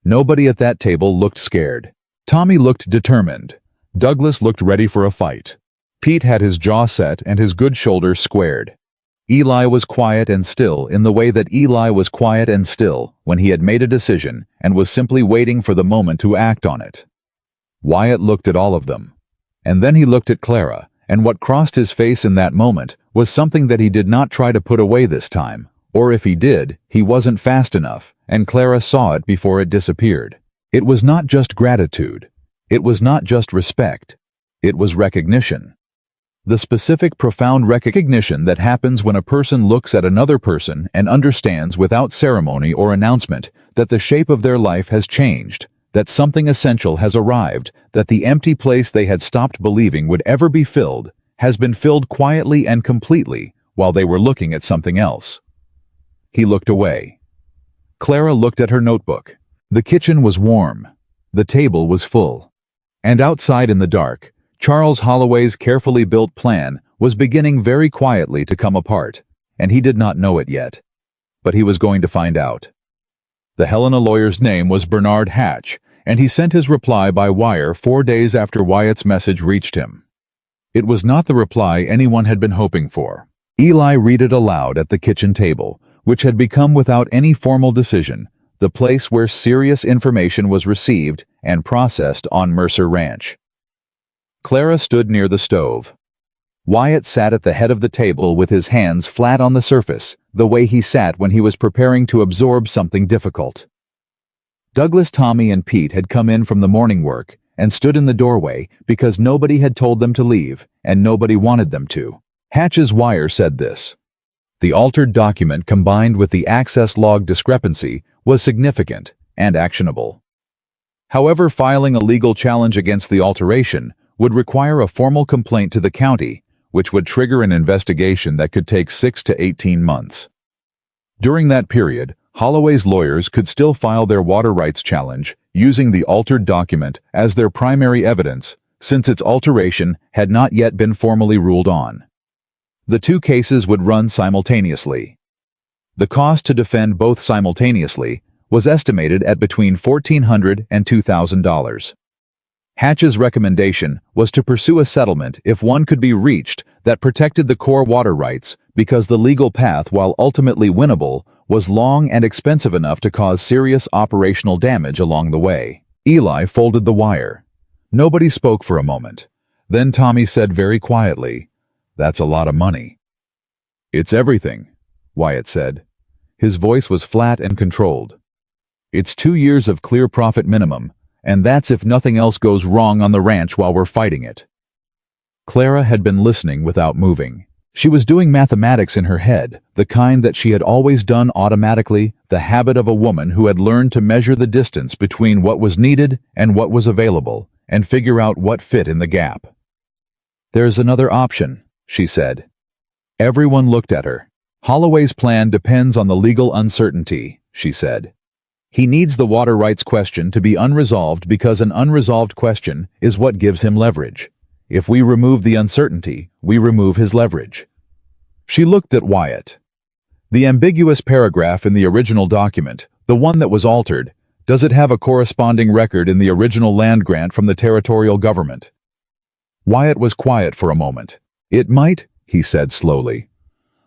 S1: Nobody at that table looked scared. Tommy looked determined. Douglas looked ready for a fight. Pete had his jaw set and his good shoulder squared. Eli was quiet and still in the way that Eli was quiet and still when he had made a decision and was simply waiting for the moment to act on it. Wyatt looked at all of them. And then he looked at Clara, and what crossed his face in that moment was something that he did not try to put away this time, or if he did, he wasn't fast enough, and Clara saw it before it disappeared. It was not just gratitude. It was not just respect. It was recognition. The specific, profound recognition that happens when a person looks at another person and understands without ceremony or announcement that the shape of their life has changed, that something essential has arrived, that the empty place they had stopped believing would ever be filled has been filled quietly and completely while they were looking at something else. He looked away. Clara looked at her notebook. The kitchen was warm. The table was full. And outside in the dark, Charles Holloway's carefully built plan was beginning very quietly to come apart, and he did not know it yet. But he was going to find out. The Helena lawyer's name was Bernard Hatch, and he sent his reply by wire 4 days after Wyatt's message reached him. It was not the reply anyone had been hoping for. Eli read it aloud at the kitchen table, which had become, without any formal decision, the place where serious information was received and processed on Mercer Ranch. Clara stood near the stove. Wyatt sat at the head of the table with his hands flat on the surface, the way he sat when he was preparing to absorb something difficult. Douglas, Tommy, and Pete had come in from the morning work and stood in the doorway because nobody had told them to leave and nobody wanted them to. Hatch's wire said this. The altered document combined with the access log discrepancy was significant and actionable. However, filing a legal challenge against the alteration would require a formal complaint to the county, which would trigger an investigation that could take 6 to 18 months. During that period, Holloway's lawyers could still file their water rights challenge using the altered document as their primary evidence, since its alteration had not yet been formally ruled on. The two cases would run simultaneously. The cost to defend both simultaneously was estimated at between $1,400 and $2,000. Hatch's recommendation was to pursue a settlement if one could be reached that protected the core water rights because the legal path, while ultimately winnable, was long and expensive enough to cause serious operational damage along the way. Eli folded the wire. Nobody spoke for a moment. Then Tommy said very quietly, "That's a lot of money." "It's everything," Wyatt said. His voice was flat and controlled. "It's 2 years of clear profit minimum, and that's if nothing else goes wrong on the ranch while we're fighting it." Clara had been listening without moving. She was doing mathematics in her head, the kind that she had always done automatically, the habit of a woman who had learned to measure the distance between what was needed and what was available, and figure out what fit in the gap. "There's another option," she said. Everyone looked at her. "Holloway's plan depends on the legal uncertainty," she said. "He needs the water rights question to be unresolved because an unresolved question is what gives him leverage. If we remove the uncertainty, we remove his leverage." She looked at Wyatt. "The ambiguous paragraph in the original document, the one that was altered, does it have a corresponding record in the original land grant from the territorial government?" Wyatt was quiet for a moment. "It might," he said slowly.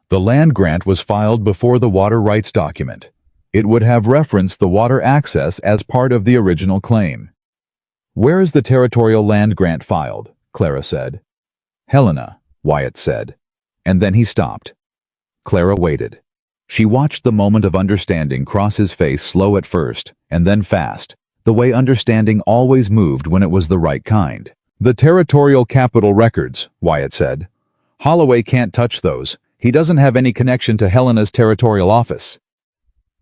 S1: "The land grant was filed before the water rights document. It would have referenced the water access as part of the original claim." "Where is the territorial land grant filed?" Clara said. "Helena," Wyatt said. And then he stopped. Clara waited. She watched the moment of understanding cross his face, slow at first, and then fast, the way understanding always moved when it was the right kind. "The territorial capital records," Wyatt said. "Holloway can't touch those. He doesn't have any connection to Helena's territorial office."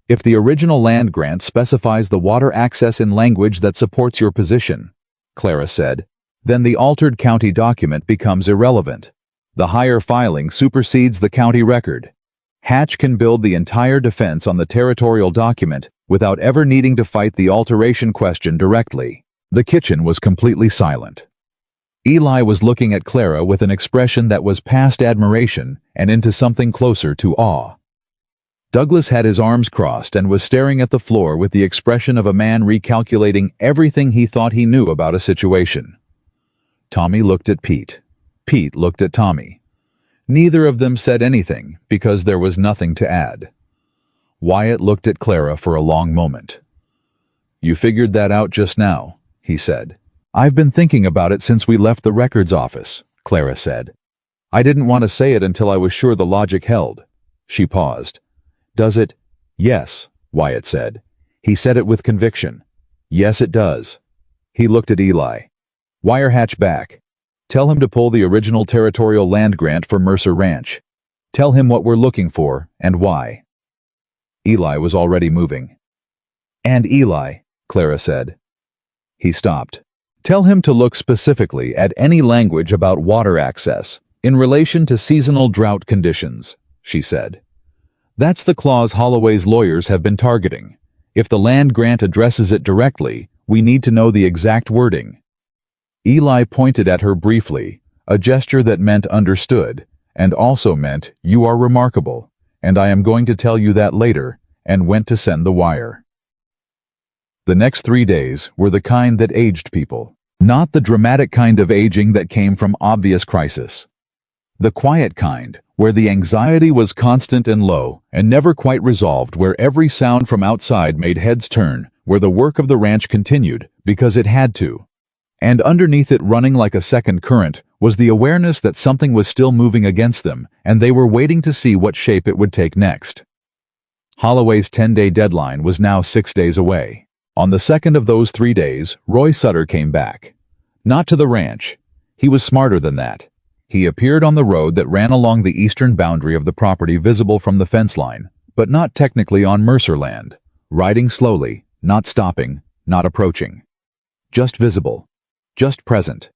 S1: "If the original land grant specifies the water access in language that supports your position," Clara said, "then the altered county document becomes irrelevant. The higher filing supersedes the county record. Hatch can build the entire defense on the territorial document without ever needing to fight the alteration question directly." The kitchen was completely silent. Eli was looking at Clara with an expression that was past admiration and into something closer to awe. Douglas had his arms crossed and was staring at the floor with the expression of a man recalculating everything he thought he knew about a situation. Tommy looked at Pete. Pete looked at Tommy. Neither of them said anything because there was nothing to add. Wyatt looked at Clara for a long moment. "You figured that out just now," he said. "I've been thinking about it since we left the records office," Clara said. "I didn't want to say it until I was sure the logic held." She paused. "Does it?" "Yes," Wyatt said. He said it with conviction. "Yes, it does." He looked at Eli. "Wire Hatch back. Tell him to pull the original territorial land grant for Mercer Ranch. Tell him what we're looking for and why." Eli was already moving. "And Eli," Clara said. He stopped. "Tell him to look specifically at any language about water access in relation to seasonal drought conditions," she said. "That's the clause Holloway's lawyers have been targeting. If the land grant addresses it directly, we need to know the exact wording." Eli pointed at her briefly, a gesture that meant understood, and also meant "you are remarkable, and I am going to tell you that later," and went to send the wire. The next 3 days were the kind that aged people, not the dramatic kind of aging that came from obvious crisis. The quiet kind, where the anxiety was constant and low, and never quite resolved, where every sound from outside made heads turn, where the work of the ranch continued because it had to. And underneath it, running like a second current, was the awareness that something was still moving against them, and they were waiting to see what shape it would take next. Holloway's 10-day deadline was now 6 days away. On the second of those 3 days, Roy Sutter came back. Not to the ranch. He was smarter than that. He appeared on the road that ran along the eastern boundary of the property visible from the fence line, but not technically on Mercer land, riding slowly, not stopping, not approaching. Just visible. Just present.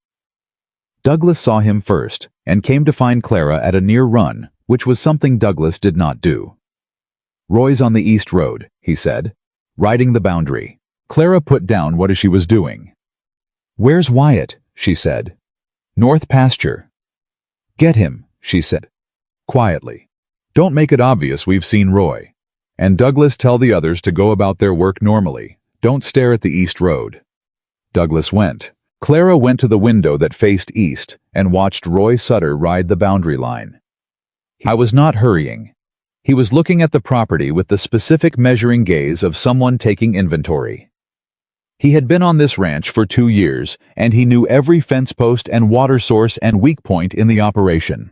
S1: Douglas saw him first, and came to find Clara at a near run, which was something Douglas did not do. "Roy's on the east road," he said, "riding the boundary." Clara put down what she was doing. "Where's Wyatt?" she said. "North pasture." "Get him," she said, quietly. "Don't make it obvious we've seen Roy. And Douglas, tell the others to go about their work normally. Don't stare at the east road." Douglas went. Clara went to the window that faced east and watched Roy Sutter ride the boundary line. I was not hurrying. He was looking at the property with the specific measuring gaze of someone taking inventory. He had been on this ranch for 2 years, and he knew every fence post and water source and weak point in the operation.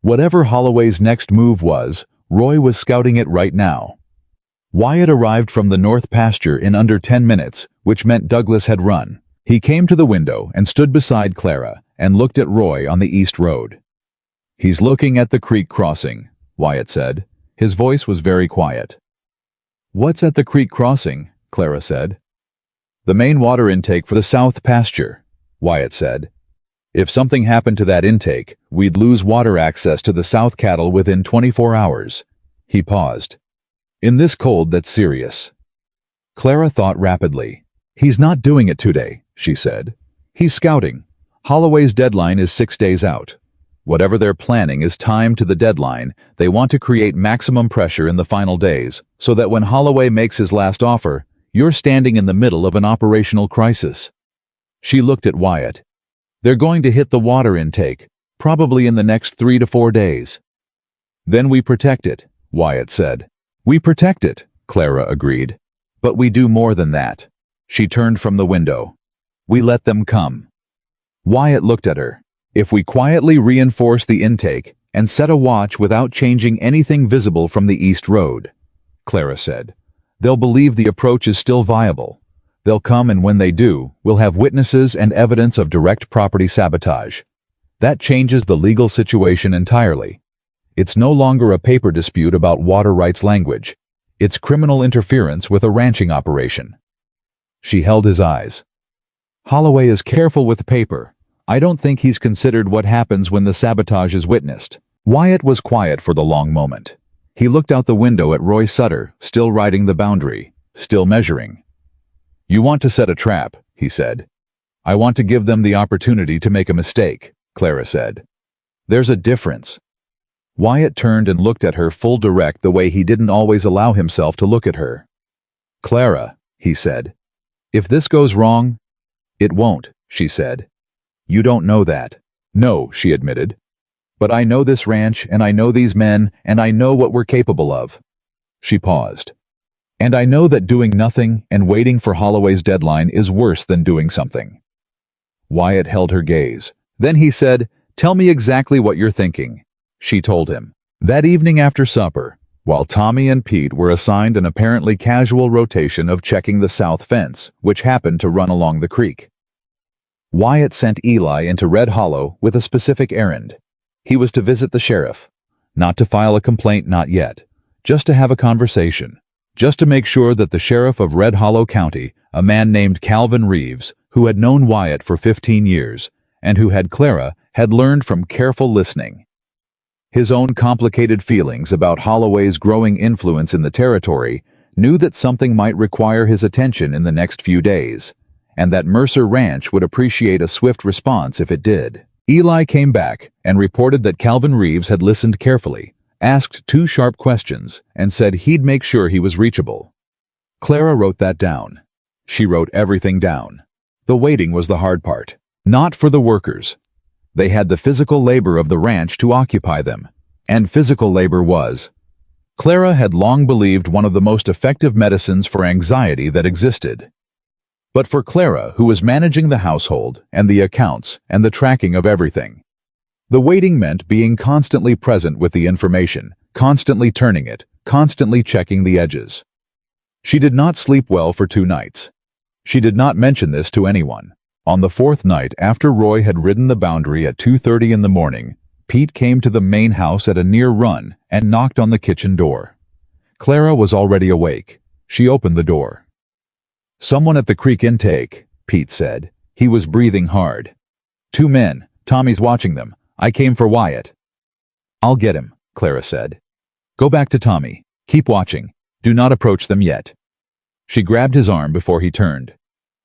S1: Whatever Holloway's next move was, Roy was scouting it right now. Wyatt arrived from the north pasture in under 10 minutes, which meant Douglas had run. He came to the window and stood beside Clara and looked at Roy on the east road. He's looking at the creek crossing, Wyatt said. His voice was very quiet. What's at the creek crossing? Clara said. The main water intake for the south pasture, Wyatt said. If something happened to that intake, we'd lose water access to the south cattle within 24 hours. He paused. In this cold, that's serious. Clara thought rapidly. He's not doing it today, she said. He's scouting. Holloway's deadline is 6 days out. Whatever they're planning is timed to the deadline. They want to create maximum pressure in the final days, so that when Holloway makes his last offer, you're standing in the middle of an operational crisis. She looked at Wyatt. They're going to hit the water intake, probably in the next 3 to 4 days. Then we protect it, Wyatt said. We protect it, Clara agreed. But we do more than that. She turned from the window. We let them come. Wyatt looked at her. If we quietly reinforce the intake and set a watch without changing anything visible from the east road, Clara said, they'll believe the approach is still viable. They'll come, and when they do, we'll have witnesses and evidence of direct property sabotage. That changes the legal situation entirely. It's no longer a paper dispute about water rights language. It's criminal interference with a ranching operation. She held his eyes. Holloway is careful with paper. I don't think he's considered what happens when the sabotage is witnessed. Wyatt was quiet for the long moment. He looked out the window at Roy Sutter, still riding the boundary, still measuring. You want to set a trap, he said. I want to give them the opportunity to make a mistake, Clara said. There's a difference. Wyatt turned and looked at her full direct the way he didn't always allow himself to look at her. Clara, he said. If this goes wrong, it won't, she said. You don't know that. No, she admitted. But I know this ranch, and I know these men, and I know what we're capable of. She paused. And I know that doing nothing and waiting for Holloway's deadline is worse than doing something. Wyatt held her gaze. Then he said, Tell me exactly what you're thinking. She told him. That evening after supper, while Tommy and Pete were assigned an apparently casual rotation of checking the south fence, which happened to run along the creek, Wyatt sent Eli into Red Hollow with a specific errand. He was to visit the sheriff. Not to file a complaint, not yet. Just to have a conversation. Just to make sure that the sheriff of Red Hollow County, a man named Calvin Reeves, who had known Wyatt for 15 years, and who had Clara, had learned from careful listening. His own complicated feelings about Holloway's growing influence in the territory, knew that something might require his attention in the next few days, and that Mercer Ranch would appreciate a swift response if it did. Eli came back and reported that Calvin Reeves had listened carefully, asked 2 sharp questions, and said he'd make sure he was reachable. Clara wrote that down. She wrote everything down. The waiting was the hard part. Not for the workers. They had the physical labor of the ranch to occupy them, and physical labor was. Clara had long believed one of the most effective medicines for anxiety that existed. But for Clara, who was managing the household and the accounts and the tracking of everything, the waiting meant being constantly present with the information, constantly turning it, constantly checking the edges. She did not sleep well for 2 nights. She did not mention this to anyone. On the 4th night, after Roy had ridden the boundary at 2:30 in the morning, Pete came to the main house at a near run and knocked on the kitchen door. Clara was already awake. She opened the door. Someone at the creek intake, Pete said. He was breathing hard. 2 men. Tommy's watching them. I came for Wyatt. I'll get him, Clara said. Go back to Tommy. Keep watching. Do not approach them yet. She grabbed his arm before he turned.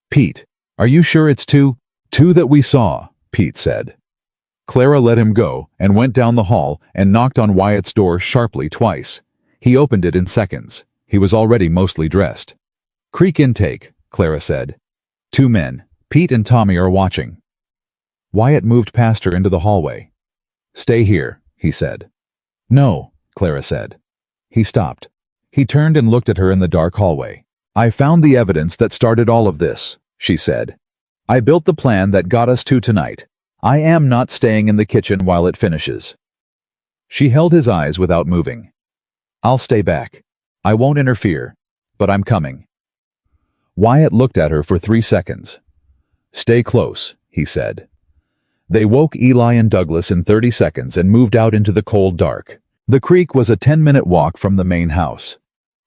S1: Pete, are you sure it's 2? 2 that we saw, Pete said. Clara let him go and went down the hall and knocked on Wyatt's door sharply twice. He opened it in seconds. He was already mostly dressed. Creek intake, Clara said. 2 men. Pete and Tommy are watching. Wyatt moved past her into the hallway. Stay here, he said. No, Clara said. He stopped. He turned and looked at her in the dark hallway. I found the evidence that started all of this, she said. I built the plan that got us to tonight. I am not staying in the kitchen while it finishes. She held his eyes without moving. I'll stay back. I won't interfere, but I'm coming. Wyatt looked at her for 3 seconds. Stay close, he said. They woke Eli and Douglas in 30 seconds and moved out into the cold dark. The creek was a 10-minute walk from the main house.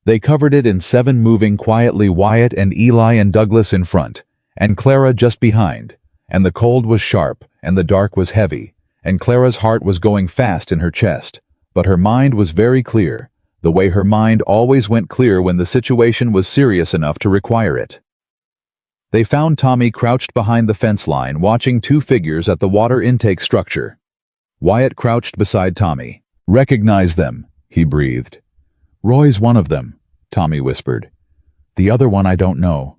S1: They covered it in 7, moving quietly, Wyatt and Eli and Douglas in front, and Clara just behind, and the cold was sharp, and the dark was heavy, and Clara's heart was going fast in her chest, but her mind was very clear, the way her mind always went clear when the situation was serious enough to require it. They found Tommy crouched behind the fence line watching 2 figures at the water intake structure. Wyatt crouched beside Tommy. "Recognize them," he breathed. "Roy's one of them," Tommy whispered. "The other one I don't know."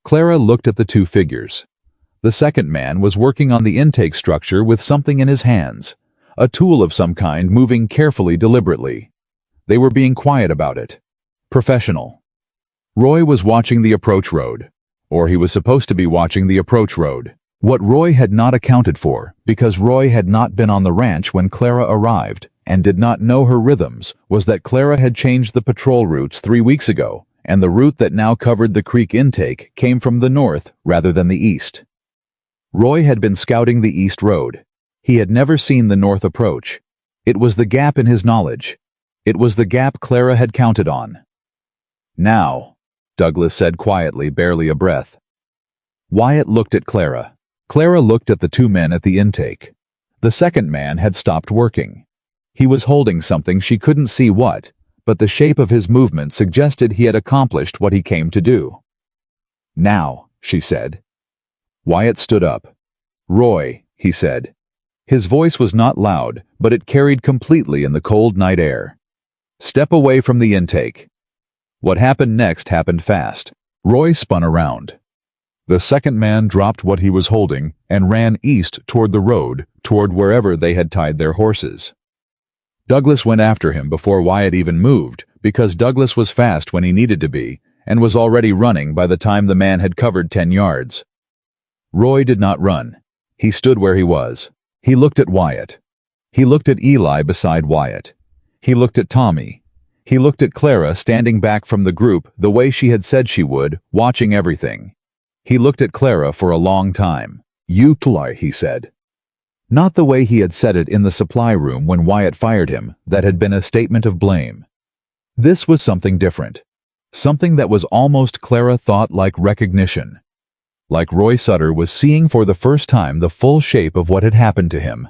S1: Clara looked at the 2 figures. The second man was working on the intake structure with something in his hands, a tool of some kind, moving carefully, deliberately. They were being quiet about it. Professional. Roy was watching the approach road. Or he was supposed to be watching the approach road. What Roy had not accounted for, because Roy had not been on the ranch when Clara arrived, and did not know her rhythms, was that Clara had changed the patrol routes 3 weeks ago, and the route that now covered the creek intake came from the north rather than the east. Roy had been scouting the east road. He had never seen the north approach. It was the gap in his knowledge. It was the gap Clara had counted on. "Now," Douglas said quietly, barely a breath. Wyatt looked at Clara. Clara looked at the 2 men at the intake. The second man had stopped working. He was holding something, she couldn't see what, but the shape of his movement suggested he had accomplished what he came to do. "Now," she said. Wyatt stood up. "Roy," he said. His voice was not loud, but it carried completely in the cold night air. "Step away from the intake." What happened next happened fast. Roy spun around. The second man dropped what he was holding and ran east toward the road, toward wherever they had tied their horses. Douglas went after him before Wyatt even moved, because Douglas was fast when he needed to be, and was already running by the time the man had covered 10 yards. Roy did not run. He stood where he was. He looked at Wyatt. He looked at Eli beside Wyatt. He looked at Tommy. He looked at Clara standing back from the group the way she had said she would, watching everything. He looked at Clara for a long time. "You lie," he said. Not the way he had said it in the supply room when Wyatt fired him, that had been a statement of blame. This was something different. Something that was almost, Clara thought, like recognition. Like Roy Sutter was seeing for the first time the full shape of what had happened to him.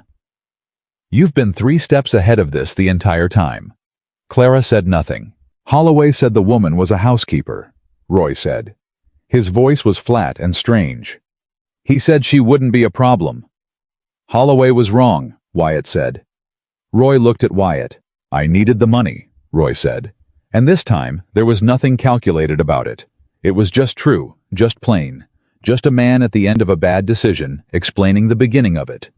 S1: "You've been 3 steps ahead of this the entire time." Clara said nothing. "Holloway said the woman was a housekeeper," Roy said. His voice was flat and strange. "He said she wouldn't be a problem." "Holloway was wrong," Wyatt said. Roy looked at Wyatt. "I needed the money," Roy said. And this time, there was nothing calculated about it. It was just true, just plain. Just a man at the end of a bad decision, explaining the beginning of it.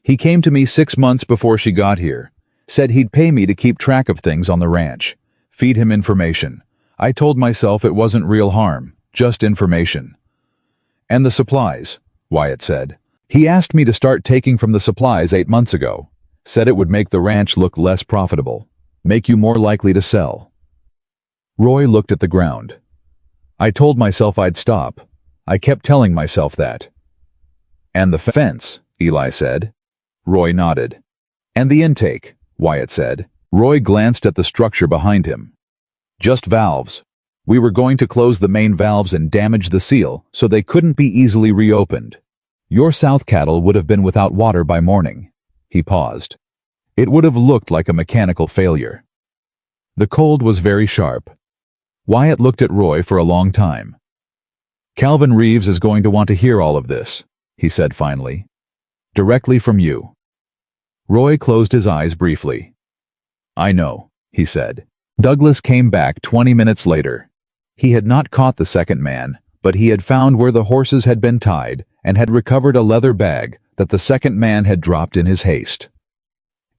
S1: "He came to me 6 months before she got here. Said he'd pay me to keep track of things on the ranch. Feed him information. I told myself it wasn't real harm, just information." "And the supplies," Wyatt said. "He asked me to start taking from the supplies 8 months ago. Said it would make the ranch look less profitable. Make you more likely to sell." Roy looked at the ground. "I told myself I'd stop. I kept telling myself that." "And the fence," Eli said. Roy nodded. "And the intake," Wyatt said. Roy glanced at the structure behind him. "Just valves. We were going to close the main valves and damage the seal so they couldn't be easily reopened. Your south cattle would have been without water by morning." He paused. "It would have looked like a mechanical failure." The cold was very sharp. Wyatt looked at Roy for a long time. "Calvin Reeves is going to want to hear all of this," he said finally. "Directly from you." Roy closed his eyes briefly. "I know," he said. Douglas came back 20 minutes later. He had not caught the second man, but he had found where the horses had been tied and had recovered a leather bag that the second man had dropped in his haste.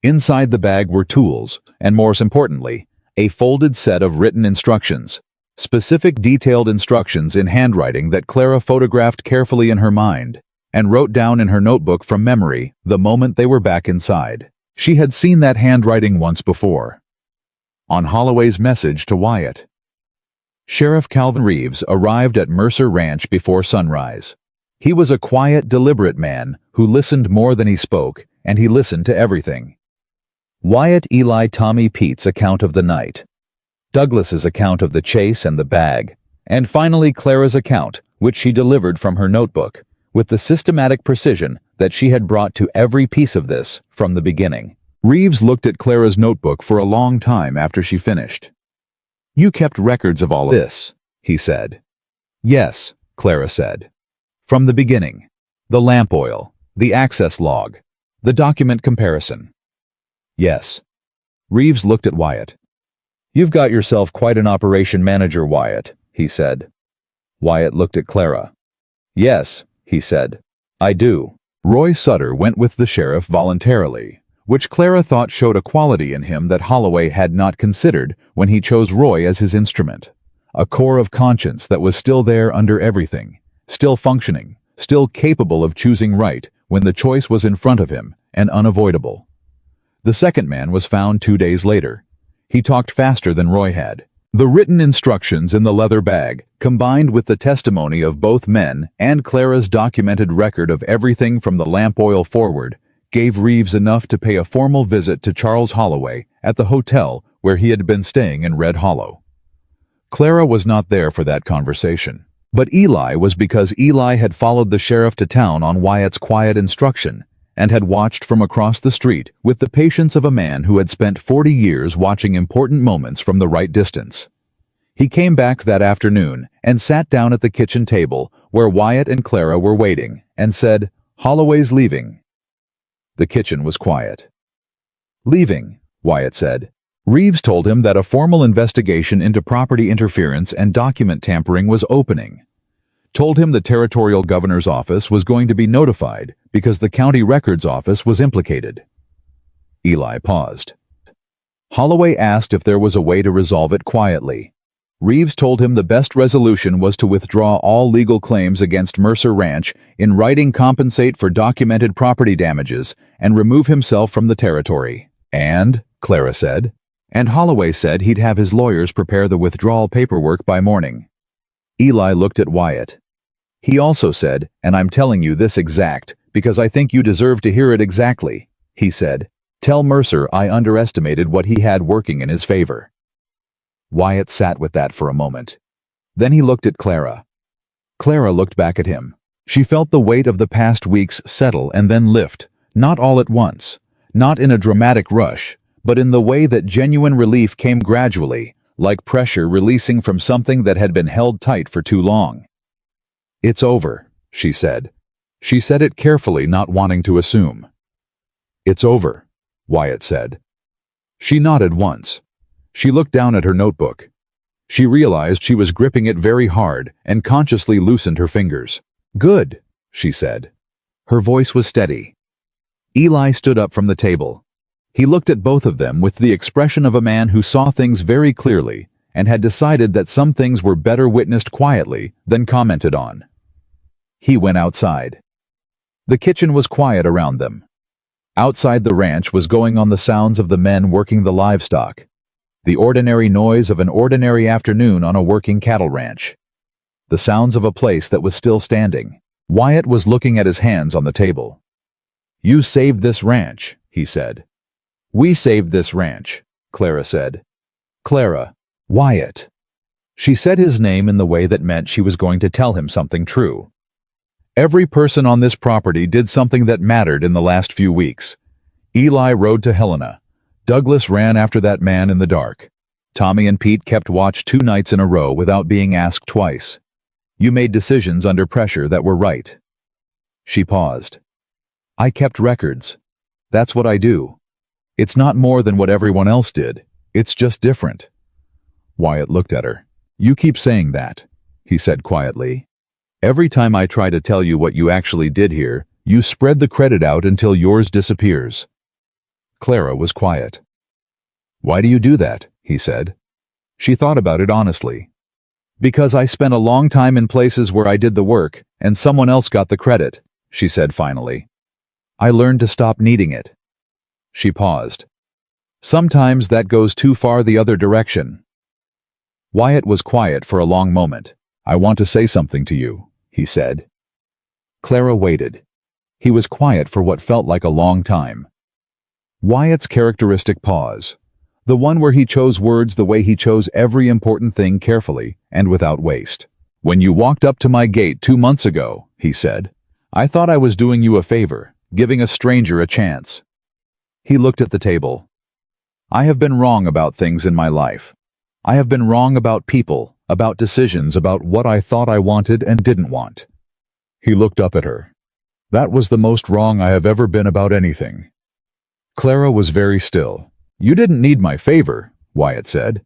S1: Inside the bag were tools, and more importantly, a folded set of written instructions, specific detailed instructions in handwriting that Clara photographed carefully in her mind, and wrote down in her notebook from memory the moment they were back inside. She had seen that handwriting once before. On Holloway's message to Wyatt. Sheriff Calvin Reeves arrived at Mercer Ranch before sunrise. He was a quiet, deliberate man who listened more than he spoke, and he listened to everything. Wyatt, Eli, Tommy, Pete's account of the night. Douglas's account of the chase and the bag. And finally Clara's account, which she delivered from her notebook, with the systematic precision that she had brought to every piece of this from the beginning. Reeves looked at Clara's notebook for a long time after she finished. "You kept records of all of this," he said. "Yes," Clara said. "From the beginning. The lamp oil, the access log, the document comparison." "Yes." Reeves looked at Wyatt. "You've got yourself quite an operation manager, Wyatt," he said. Wyatt looked at Clara. "Yes," he said. "I do." Roy Sutter went with the sheriff voluntarily, which Clara thought showed a quality in him that Holloway had not considered when he chose Roy as his instrument. A core of conscience that was still there under everything, still functioning, still capable of choosing right when the choice was in front of him and unavoidable. The second man was found 2 days later. He talked faster than Roy had. The written instructions in the leather bag, combined with the testimony of both men and Clara's documented record of everything from the lamp oil forward, gave Reeves enough to pay a formal visit to Charles Holloway at the hotel where he had been staying in Red Hollow. Clara was not there for that conversation, but Eli was, because Eli had followed the sheriff to town on Wyatt's quiet instruction and had watched from across the street with the patience of a man who had spent 40 years watching important moments from the right distance. He came back that afternoon and sat down at the kitchen table where Wyatt and Clara were waiting and said, "Holloway's leaving." The kitchen was quiet. "Leaving," Wyatt said. Reeves told him that a formal investigation into property interference and document tampering was opening. Told him the territorial governor's office was going to be notified because the county records office was implicated. Eli paused. Holloway asked if there was a way to resolve it quietly. Reeves told him the best resolution was to withdraw all legal claims against Mercer Ranch, in writing compensate for documented property damages, and remove himself from the territory. "And," Clara said, "and Holloway said he'd have his lawyers prepare the withdrawal paperwork by morning." Eli looked at Wyatt. "He also said, and I'm telling you this exact, because I think you deserve to hear it exactly," he said, "tell Mercer I underestimated what he had working in his favor." Wyatt sat with that for a moment. Then he looked at Clara. Clara looked back at him. She felt the weight of the past weeks settle and then lift, not all at once, not in a dramatic rush, but in the way that genuine relief came gradually, like pressure releasing from something that had been held tight for too long. "It's over," she said. She said it carefully, not wanting to assume. "It's over," Wyatt said. She nodded once. She looked down at her notebook. She realized she was gripping it very hard and consciously loosened her fingers. "Good," she said. Her voice was steady. Eli stood up from the table. He looked at both of them with the expression of a man who saw things very clearly and had decided that some things were better witnessed quietly than commented on. He went outside. The kitchen was quiet around them. Outside the ranch was going on the sounds of the men working the livestock, the ordinary noise of an ordinary afternoon on a working cattle ranch, the sounds of a place that was still standing. Wyatt was looking at his hands on the table. "You saved this ranch," he said. "We saved this ranch," Clara said. "Clara, Wyatt." She said his name in the way that meant she was going to tell him something true. Every person on this property did something that mattered in the last few weeks. Eli rode to Helena. Douglas ran after that man in the dark. Tommy and Pete kept watch 2 nights in a row without being asked twice. You made decisions under pressure that were right. She paused. "I kept records. That's what I do. It's not more than what everyone else did. It's just different." Wyatt looked at her. "You keep saying that," he said quietly. "Every time I try to tell you what you actually did here, you spread the credit out until yours disappears." Clara was quiet. "Why do you do that?" he said. She thought about it honestly. "Because I spent a long time in places where I did the work, and someone else got the credit," she said finally. "I learned to stop needing it." She paused. "Sometimes that goes too far the other direction." Wyatt was quiet for a long moment. "I want to say something to you," he said. Clara waited. He was quiet for what felt like a long time. Wyatt's characteristic pause. The one where he chose words the way he chose every important thing carefully and without waste. "When you walked up to my gate 2 months ago," he said, "I thought I was doing you a favor, giving a stranger a chance." He looked at the table. "I have been wrong about things in my life. I have been wrong about people, about decisions, about what I thought I wanted and didn't want." He looked up at her. "That was the most wrong I have ever been about anything." Clara was very still. "You didn't need my favor," Wyatt said.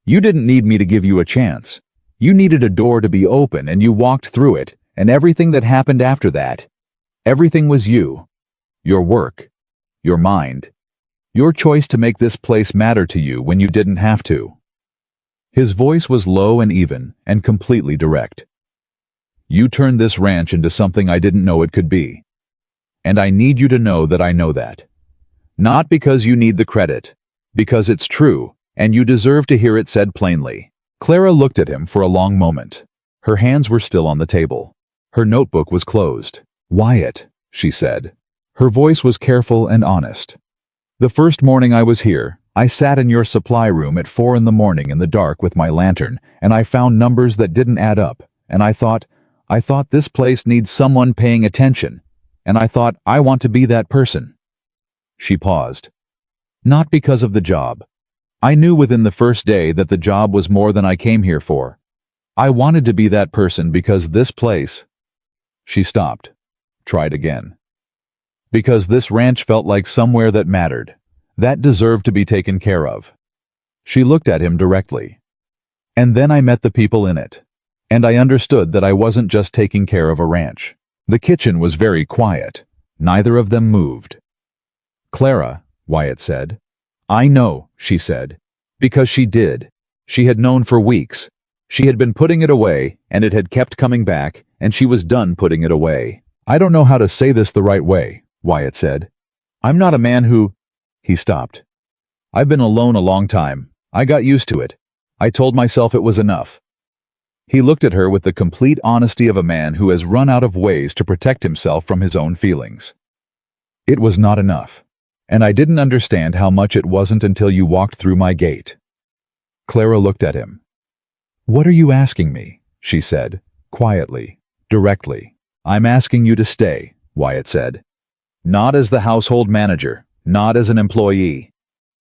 S1: "You didn't need me to give you a chance. You needed a door to be open and you walked through it, and everything that happened after that, everything was you. Your work. Your mind. Your choice to make this place matter to you when you didn't have to." His voice was low and even, and completely direct. "You turned this ranch into something I didn't know it could be. And I need you to know that I know that. Not because you need the credit, because it's true, and you deserve to hear it said plainly." Clara looked at him for a long moment. Her hands were still on the table. Her notebook was closed. "Wyatt," she said. Her voice was careful and honest. "The first morning I was here, I sat in your supply room at 4 in the morning in the dark with my lantern, and I found numbers that didn't add up, and I thought this place needs someone paying attention, and I thought I want to be that person." She paused. "Not because of the job. I knew within the first day that the job was more than I came here for. I wanted to be that person because this place—" She stopped. Tried again. "Because this ranch felt like somewhere that mattered, that deserved to be taken care of." She looked at him directly. "And then I met the people in it. And I understood that I wasn't just taking care of a ranch." The kitchen was very quiet. Neither of them moved. "Clara," Wyatt said. "I know," she said. Because she did. She had known for weeks. She had been putting it away, and it had kept coming back, and she was done putting it away. "I don't know how to say this the right way," Wyatt said. "I'm not a man who—" He stopped. "I've been alone a long time. I got used to it. I told myself it was enough." He looked at her with the complete honesty of a man who has run out of ways to protect himself from his own feelings. "It was not enough. And I didn't understand how much it wasn't until you walked through my gate." Clara looked at him. "What are you asking me?" she said, quietly, directly. "I'm asking you to stay," Wyatt said. "Not as the household manager, not as an employee."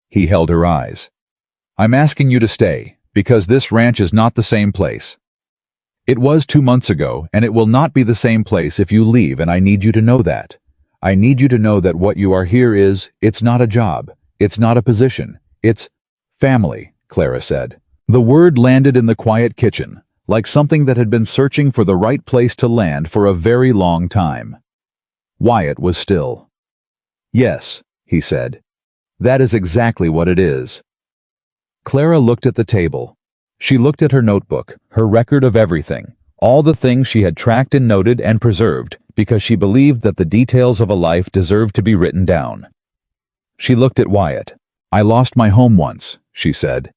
S1: He held her eyes. "I'm asking you to stay, because this ranch is not the same place. It was 2 months ago, and it will not be the same place if you leave, and I need you to know that. I need you to know that what you are here it's not a job, it's not a position, it's family," Clara said. The word landed in the quiet kitchen, like something that had been searching for the right place to land for a very long time. Wyatt was still. "Yes," he said. "That is exactly what it is." Clara looked at the table. She looked at her notebook, her record of everything, all the things she had tracked and noted and preserved, because she believed that the details of a life deserved to be written down. She looked at Wyatt. "I lost my home once," she said.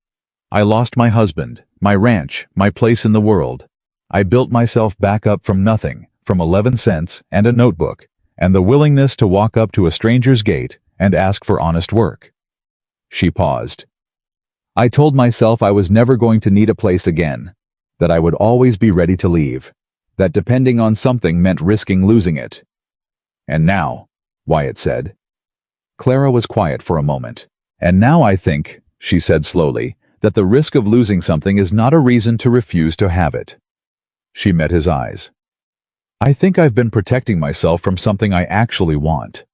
S1: "I lost my husband, my ranch, my place in the world. I built myself back up from nothing, from 11 cents and a notebook, and the willingness to walk up to a stranger's gate and ask for honest work." She paused. "I told myself I was never going to need a place again, that I would always be ready to leave, that depending on something meant risking losing it. And now," Wyatt said. Clara was quiet for a moment. "And now I think," she said slowly, "that the risk of losing something is not a reason to refuse to have it." She met his eyes. "I think I've been protecting myself from something I actually want."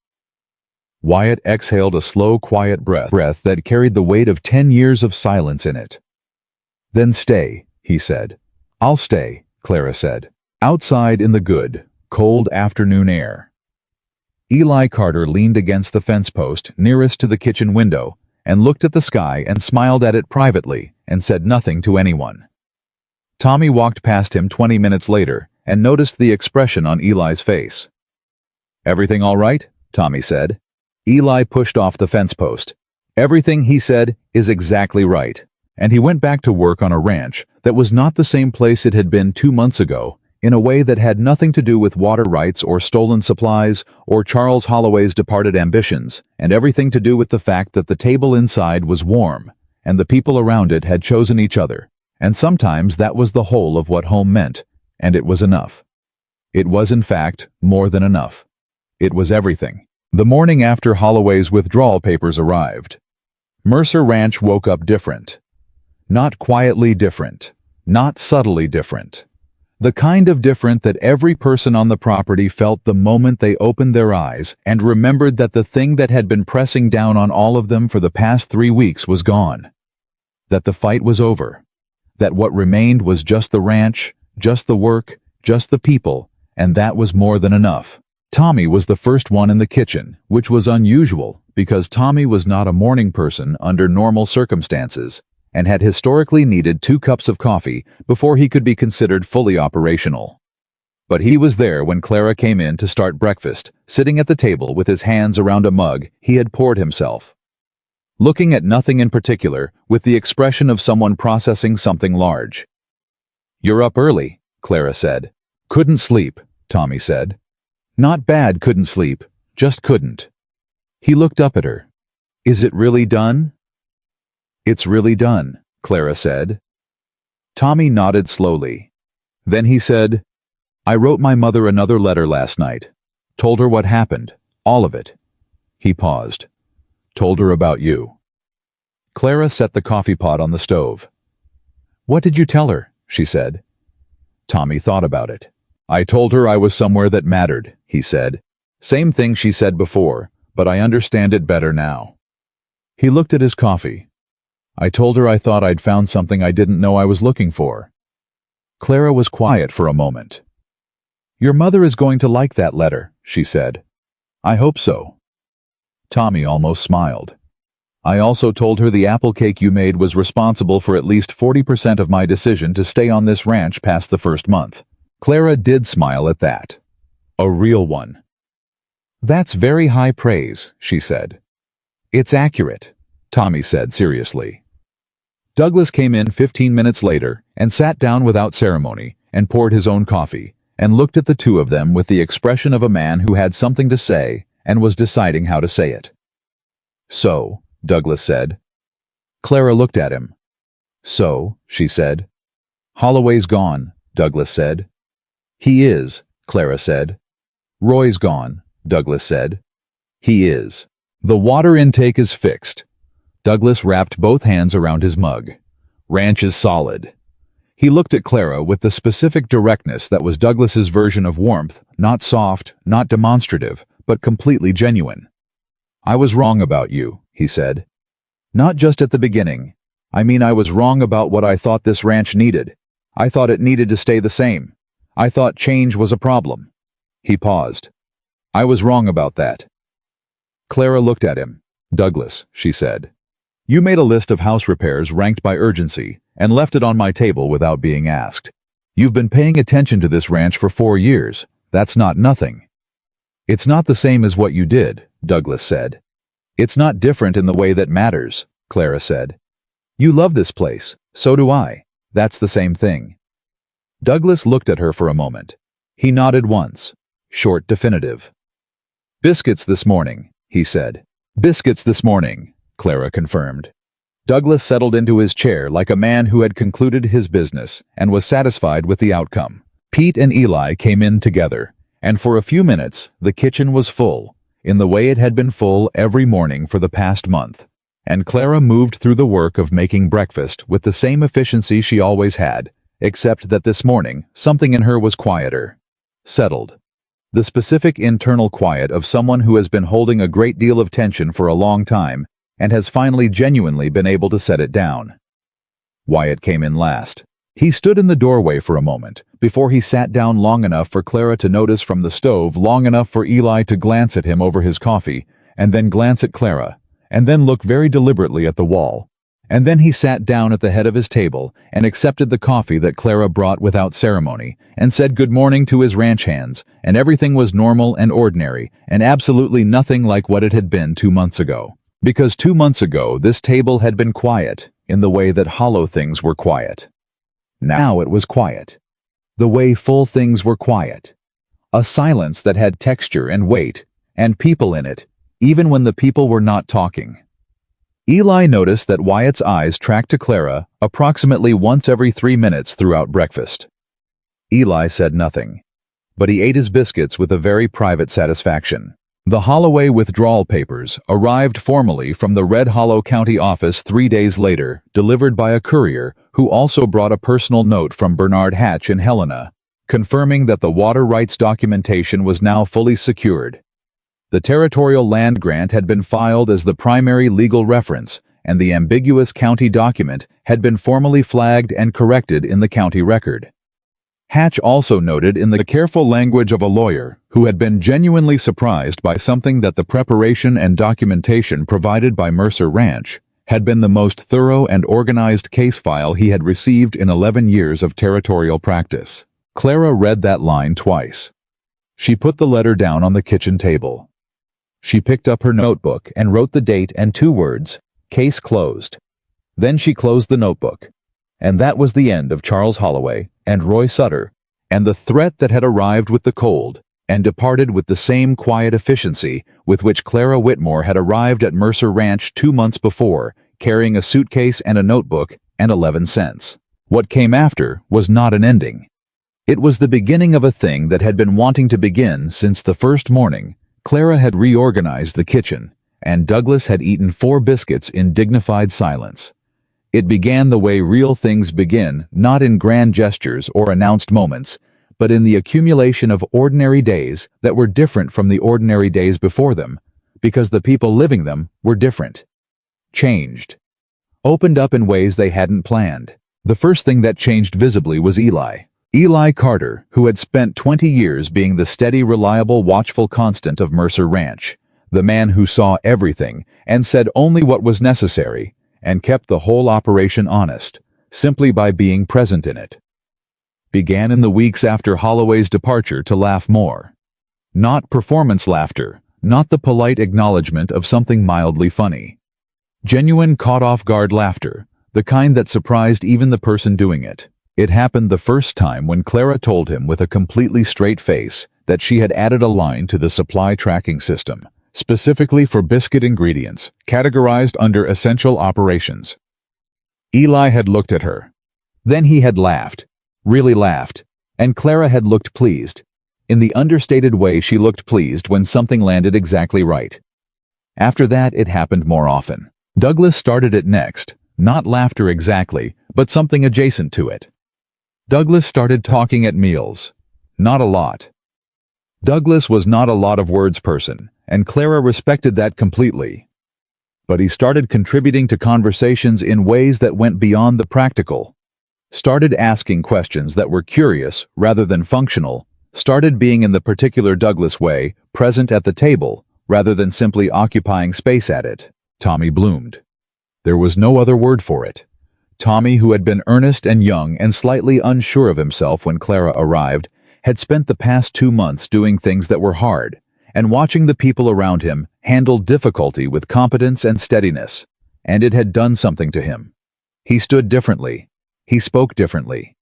S1: Wyatt exhaled a slow, quiet breath that carried the weight of 10 years of silence in it. "Then stay," he said. "I'll stay," Clara said. Outside in the good, cold afternoon air. Eli Carter leaned against the fence post nearest to the kitchen window and looked at the sky and smiled at it privately and said nothing to anyone. Tommy walked past him 20 minutes later and noticed the expression on Eli's face. "Everything all right?" Tommy said. Eli pushed off the fence post. "Everything," he said, "is exactly right." And he went back to work on a ranch that was not the same place it had been 2 months ago, in a way that had nothing to do with water rights or stolen supplies or Charles Holloway's departed ambitions, and everything to do with the fact that the table inside was warm, and the people around it had chosen each other, and sometimes that was the whole of what home meant, and it was enough. It was, in fact, more than enough. It was everything. The morning after Holloway's withdrawal papers arrived, Mercer Ranch woke up different. Not quietly different. Not subtly different. The kind of different that every person on the property felt the moment they opened their eyes and remembered that the thing that had been pressing down on all of them for the past 3 weeks was gone. That the fight was over. That what remained was just the ranch, just the work, just the people, and that was more than enough. Tommy was the first one in the kitchen, which was unusual because Tommy was not a morning person under normal circumstances, and had historically needed 2 cups of coffee before he could be considered fully operational. But he was there when Clara came in to start breakfast, sitting at the table with his hands around a mug he had poured himself. Looking at nothing in particular, with the expression of someone processing something large. "You're up early," Clara said. "Couldn't sleep," Tommy said. "Not bad couldn't sleep, just couldn't." He looked up at her. "Is it really done?" "It's really done," Clara said. Tommy nodded slowly. Then he said, "I wrote my mother another letter last night. Told her what happened, all of it." He paused. "Told her about you." Clara set the coffee pot on the stove. "What did you tell her?" she said. Tommy thought about it. "I told her I was somewhere that mattered," he said. "Same thing she said before, but I understand it better now." He looked at his coffee. "I told her I thought I'd found something I didn't know I was looking for." Clara was quiet for a moment. "Your mother is going to like that letter," she said. "I hope so." Tommy almost smiled. "I also told her the apple cake you made was responsible for at least 40% of my decision to stay on this ranch past the first month." Clara did smile at that. A real one. "That's very high praise," she said. "It's accurate," Tommy said seriously. Douglas came in 15 minutes later and sat down without ceremony and poured his own coffee and looked at the two of them with the expression of a man who had something to say and was deciding how to say it. "So," Douglas said. Clara looked at him. "So," she said. "Holloway's gone," Douglas said. "He is," Clara said. "Roy's gone," Douglas said. "He is. The water intake is fixed." Douglas wrapped both hands around his mug. "Ranch is solid." He looked at Clara with the specific directness that was Douglas's version of warmth, not soft, not demonstrative, but completely genuine. "I was wrong about you," he said. "Not just at the beginning. I mean, I was wrong about what I thought this ranch needed. I thought it needed to stay the same. I thought change was a problem." He paused. "I was wrong about that." Clara looked at him. "Douglas," she said, "you made a list of house repairs ranked by urgency and left it on my table without being asked. You've been paying attention to this ranch for 4 years. That's not nothing." "It's not the same as what you did," Douglas said. "It's not different in the way that matters," Clara said. "You love this place. So do I. That's the same thing." Douglas looked at her for a moment. He nodded once. Short, definitive. "Biscuits this morning," he said. "Biscuits this morning," Clara confirmed. Douglas settled into his chair like a man who had concluded his business and was satisfied with the outcome. Pete and Eli came in together, and for a few minutes the kitchen was full, in the way it had been full every morning for the past month, and Clara moved through the work of making breakfast with the same efficiency she always had, except that this morning something in her was quieter. Settled. The specific internal quiet of someone who has been holding a great deal of tension for a long time and has finally genuinely been able to set it down. Wyatt came in last. He stood in the doorway for a moment, before he sat down long enough for Clara to notice from the stove, long enough for Eli to glance at him over his coffee, and then glance at Clara, and then look very deliberately at the wall. And then he sat down at the head of his table and accepted the coffee that Clara brought without ceremony, and said good morning to his ranch hands, and everything was normal and ordinary, and absolutely nothing like what it had been 2 months ago. Because 2 months ago this table had been quiet, in the way that hollow things were quiet. Now it was quiet. The way full things were quiet. A silence that had texture and weight, and people in it, even when the people were not talking. Eli noticed that Wyatt's eyes tracked to Clara approximately once every 3 minutes throughout breakfast. Eli said nothing, but he ate his biscuits with a very private satisfaction. The Holloway withdrawal papers arrived formally from the Red Hollow County office 3 days later, delivered by a courier who also brought a personal note from Bernard Hatch in Helena, confirming that the water rights documentation was now fully secured. The territorial land grant had been filed as the primary legal reference, and the ambiguous county document had been formally flagged and corrected in the county record. Hatch also noted in the careful language of a lawyer who had been genuinely surprised by something that the preparation and documentation provided by Mercer Ranch had been the most thorough and organized case file he had received in 11 years of territorial practice. Clara read that line twice. She put the letter down on the kitchen table. She picked up her notebook and wrote the date and 2 words, "Case closed." Then she closed the notebook. And that was the end of Charles Holloway and Roy Sutter, and the threat that had arrived with the cold and departed with the same quiet efficiency with which Clara Whitmore had arrived at Mercer Ranch 2 months before, carrying a suitcase and a notebook and 11 cents. What came after was not an ending. It was the beginning of a thing that had been wanting to begin since the first morning. Clara had reorganized the kitchen, and Douglas had eaten 4 biscuits in dignified silence. It began the way real things begin, not in grand gestures or announced moments, but in the accumulation of ordinary days that were different from the ordinary days before them, because the people living them were different. Changed. Opened up in ways they hadn't planned. The first thing that changed visibly was Eli. Eli Carter, who had spent 20 years being the steady, reliable, watchful constant of Mercer Ranch, the man who saw everything and said only what was necessary, and kept the whole operation honest, simply by being present in it. Began in the weeks after Holloway's departure to laugh more. Not performance laughter, not the polite acknowledgement of something mildly funny. Genuine caught-off-guard laughter, the kind that surprised even the person doing it. It happened the first time when Clara told him with a completely straight face that she had added a line to the supply tracking system, specifically for biscuit ingredients, categorized under essential operations. Eli had looked at her. Then he had laughed, really laughed, and Clara had looked pleased, in the understated way she looked pleased when something landed exactly right. After that, it happened more often. Douglas started it next, not laughter exactly, but something adjacent to it. Douglas started talking at meals. Not a lot. Douglas was not a lot of words person, and Clara respected that completely. But he started contributing to conversations in ways that went beyond the practical. Started asking questions that were curious rather than functional. Started being in the particular Douglas way, present at the table, rather than simply occupying space at it. Tommy bloomed. There was no other word for it. Tommy, who had been earnest and young and slightly unsure of himself when Clara arrived, had spent the past 2 months doing things that were hard, and watching the people around him handle difficulty with competence and steadiness, and it had done something to him. He stood differently. He spoke differently.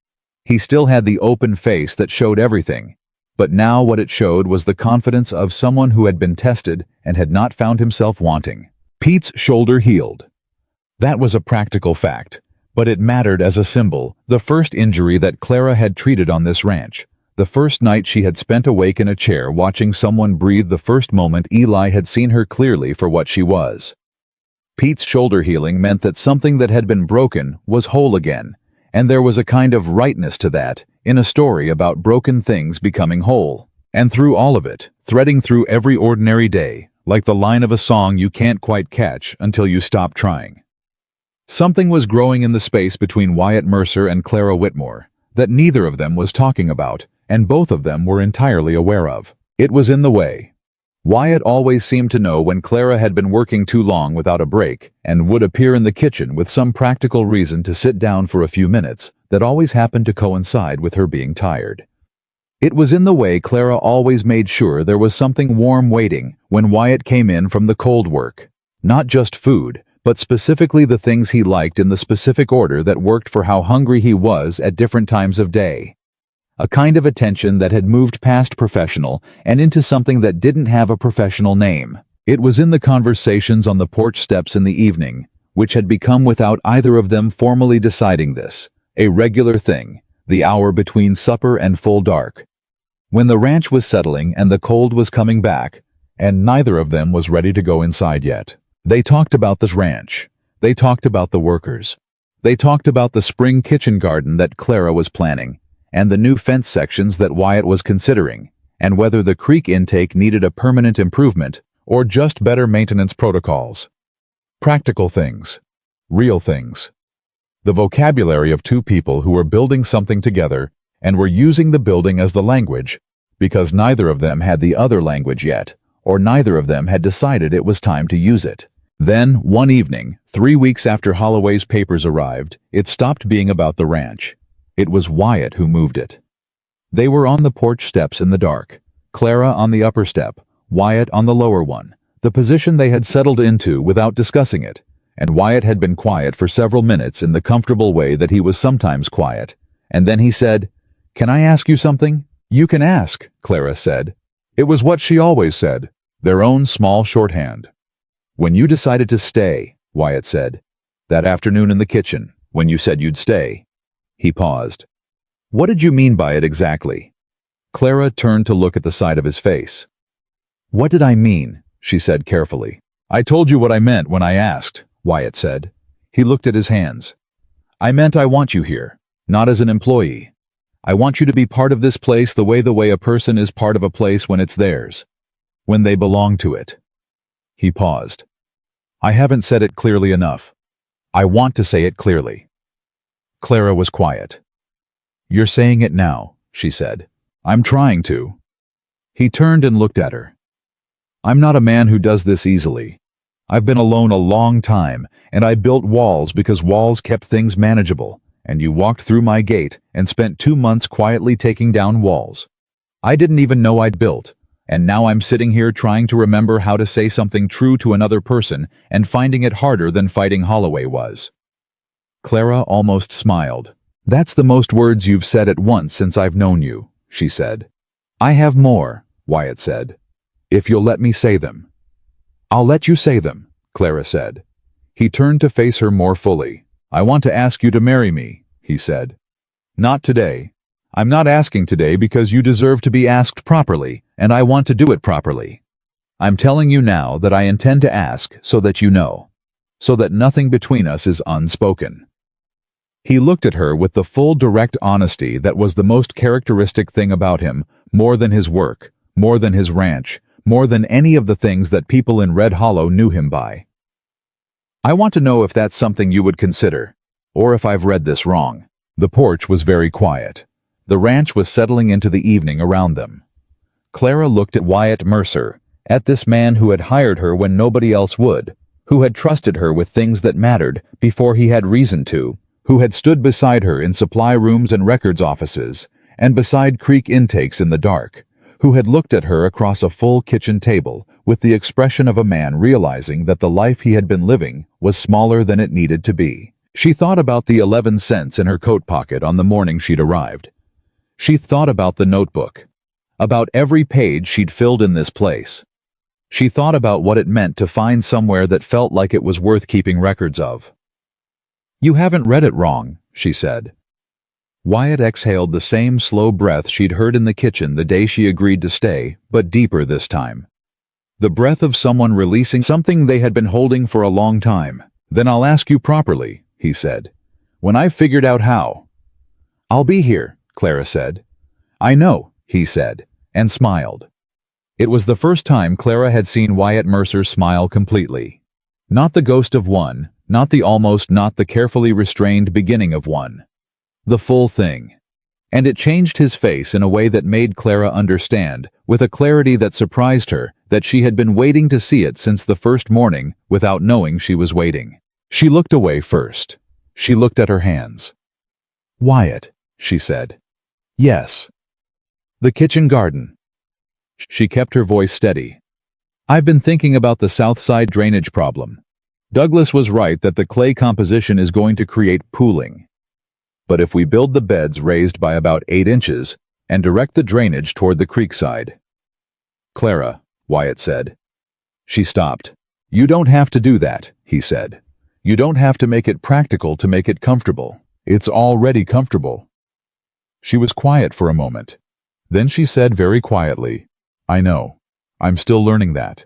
S1: He still had the open face that showed everything, but now what it showed was the confidence of someone who had been tested and had not found himself wanting. Pete's shoulder healed. That was a practical fact, but it mattered as a symbol, the first injury that Clara had treated on this ranch. The first night she had spent awake in a chair watching someone breathe, the first moment Eli had seen her clearly for what she was. Pete's shoulder healing meant that something that had been broken was whole again, and there was a kind of rightness to that, in a story about broken things becoming whole. And through all of it, threading through every ordinary day, like the line of a song you can't quite catch until you stop trying. Something was growing in the space between Wyatt Mercer and Clara Whitmore that neither of them was talking about, and both of them were entirely aware of. It was in the way. Wyatt always seemed to know when Clara had been working too long without a break, and would appear in the kitchen with some practical reason to sit down for a few minutes that always happened to coincide with her being tired. It was in the way Clara always made sure there was something warm waiting when Wyatt came in from the cold work. Not just food, but specifically the things he liked in the specific order that worked for how hungry he was at different times of day. a kind of attention that had moved past professional and into something that didn't have a professional name. It was in the conversations on the porch steps in the evening, which had become, without either of them formally deciding this, a regular thing, the hour between supper and full dark. When the ranch was settling and the cold was coming back, and neither of them was ready to go inside yet. They talked about this ranch. They talked about the workers. They talked about the spring kitchen garden that Clara was planning, and the new fence sections that Wyatt was considering, and whether the creek intake needed a permanent improvement or just better maintenance protocols. Practical things. Real things. The vocabulary of two people who were building something together and were using the building as the language, because neither of them had the other language yet, or neither of them had decided it was time to use it. Then, one evening, 3 weeks after Holloway's papers arrived, it stopped being about the ranch. It was Wyatt who moved it. They were on the porch steps in the dark, Clara on the upper step, Wyatt on the lower one, the position they had settled into without discussing it, and Wyatt had been quiet for several minutes in the comfortable way that he was sometimes quiet, and then he said, "Can I ask you something?" "You can ask," Clara said. It was what she always said, their own small shorthand. "When you decided to stay," Wyatt said, "that afternoon in the kitchen, when you said you'd stay." He paused. "What did you mean by it exactly?" Clara turned to look at the side of his face. "What did I mean?" she said carefully. "I told you what I meant when I asked," Wyatt said. He looked at his hands. "I meant I want you here, not as an employee. I want you to be part of this place the way a person is part of a place when it's theirs, when they belong to it." He paused. "I haven't said it clearly enough. I want to say it clearly." Clara was quiet. "You're saying it now," she said. "I'm trying to." He turned and looked at her. "I'm not a man who does this easily. I've been alone a long time, and I built walls because walls kept things manageable, and you walked through my gate and spent 2 months quietly taking down walls. I didn't even know I'd built, and now I'm sitting here trying to remember how to say something true to another person and finding it harder than fighting Holloway was." Clara almost smiled. "That's the most words you've said at once since I've known you," she said. "I have more," Wyatt said, "if you'll let me say them." "I'll let you say them," Clara said. He turned to face her more fully. "I want to ask you to marry me," he said. "Not today. I'm not asking today because you deserve to be asked properly, and I want to do it properly. I'm telling you now that I intend to ask so that you know, so that nothing between us is unspoken." He looked at her with the full direct honesty that was the most characteristic thing about him, more than his work, more than his ranch, more than any of the things that people in Red Hollow knew him by. "I want to know if that's something you would consider, or if I've read this wrong." The porch was very quiet. The ranch was settling into the evening around them. Clara looked at Wyatt Mercer, at this man who had hired her when nobody else would, who had trusted her with things that mattered before he had reason to, who had stood beside her in supply rooms and records offices, and beside creek intakes in the dark, who had looked at her across a full kitchen table with the expression of a man realizing that the life he had been living was smaller than it needed to be. She thought about the 11 cents in her coat pocket on the morning she'd arrived. She thought about the notebook, about every page she'd filled in this place. She thought about what it meant to find somewhere that felt like it was worth keeping records of. "You haven't read it wrong," she said. Wyatt exhaled the same slow breath she'd heard in the kitchen the day she agreed to stay, but deeper this time. The breath of someone releasing something they had been holding for a long time. "Then I'll ask you properly," he said. "When I've figured out how." "I'll be here," Clara said. "I know," he said, and smiled. It was the first time Clara had seen Wyatt Mercer smile completely. Not the ghost of one, not the carefully restrained beginning of one. The full thing. And it changed his face in a way that made Clara understand, with a clarity that surprised her, that she had been waiting to see it since the first morning without knowing she was waiting. She looked away first. She looked at her hands. "Wyatt," she said. "Yes." "The kitchen garden." She kept her voice steady. "I've been thinking about the south side drainage problem. Douglas was right that the clay composition is going to create pooling. But if we build the beds raised by about 8 inches, and direct the drainage toward the creekside. Clara, Wyatt said. She stopped. You don't have to do that, he said. You don't have to make it practical to make it comfortable. It's already comfortable. She was quiet for a moment. Then she said very quietly, I know. I'm still learning that.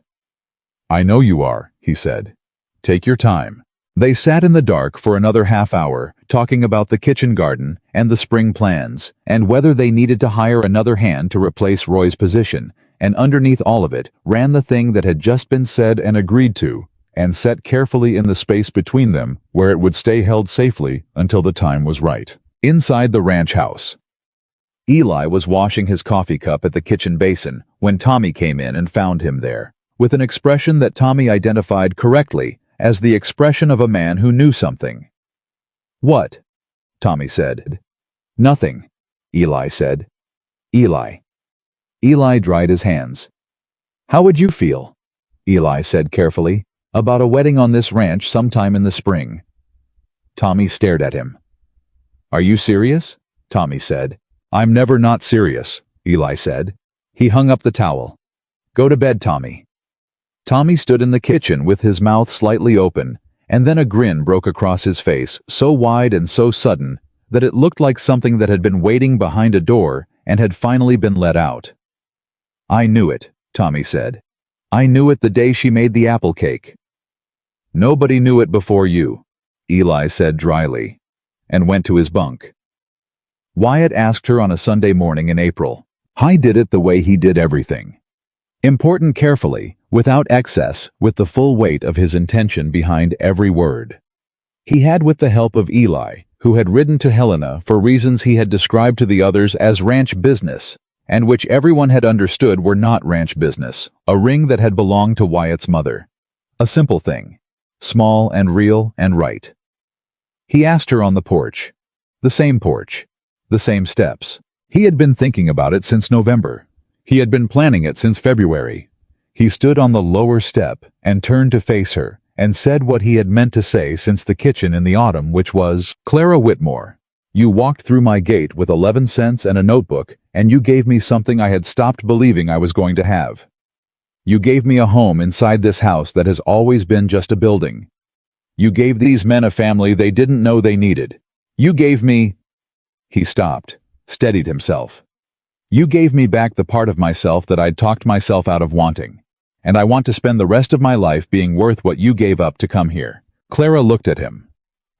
S1: I know you are, he said. Take your time. They sat in the dark for another half hour, talking about the kitchen garden and the spring plans, and whether they needed to hire another hand to replace Roy's position, and underneath all of it ran the thing that had just been said and agreed to, and set carefully in the space between them where it would stay held safely until the time was right. Inside the ranch house. Eli was washing his coffee cup at the kitchen basin when Tommy came in and found him there, with an expression that Tommy identified correctly as the expression of a man who knew something. What? Tommy said. Nothing, Eli said. Eli. Eli dried his hands. How would you feel, Eli said carefully, about a wedding on this ranch sometime in the spring? Tommy stared at him. Are you serious? Tommy said. I'm never not serious, Eli said. He hung up the towel. Go to bed, Tommy. Tommy stood in the kitchen with his mouth slightly open, and then a grin broke across his face, so wide and so sudden that it looked like something that had been waiting behind a door and had finally been let out. I knew it, Tommy said. I knew it the day she made the apple cake. Nobody knew it before you, Eli said dryly, and went to his bunk. Wyatt asked her on a Sunday morning in April. I did it the way he did everything. Important carefully, without excess, with the full weight of his intention behind every word. He had, with the help of Eli, who had ridden to Helena for reasons he had described to the others as ranch business, and which everyone had understood were not ranch business, a ring that had belonged to Wyatt's mother. A simple thing, small and real and right. He asked her on the porch. The same porch. The same steps. He had been thinking about it since November. He had been planning it since February. He stood on the lower step and turned to face her and said what he had meant to say since the kitchen in the autumn, which was, Clara Whitmore, you walked through my gate with 11 cents and a notebook, and you gave me something I had stopped believing I was going to have. You gave me a home inside this house that has always been just a building. You gave these men a family they didn't know they needed. You gave me... He stopped, steadied himself. You gave me back the part of myself that I'd talked myself out of wanting. And I want to spend the rest of my life being worth what you gave up to come here. Clara looked at him.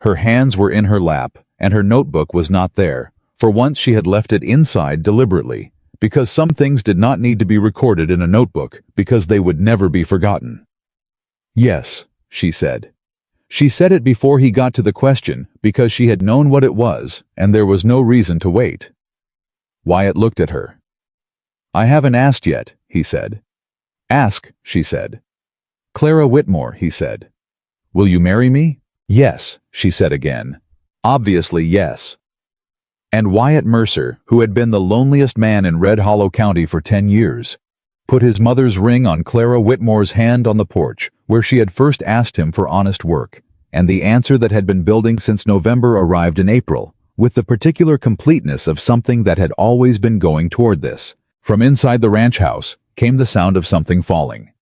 S1: Her hands were in her lap, and her notebook was not there. For once she had left it inside deliberately, because some things did not need to be recorded in a notebook, because they would never be forgotten. Yes, she said. She said it before he got to the question, because she had known what it was, and there was no reason to wait. Wyatt looked at her. I haven't asked yet, he said. Ask, she said. Clara Whitmore, he said. Will you marry me? Yes, she said again. Obviously yes. And Wyatt Mercer, who had been the loneliest man in Red Hollow County for 10 years, put his mother's ring on Clara Whitmore's hand on the porch, where she had first asked him for honest work, and the answer that had been building since November arrived in April, with the particular completeness of something that had always been going toward this. From inside the ranch house came the sound of something falling.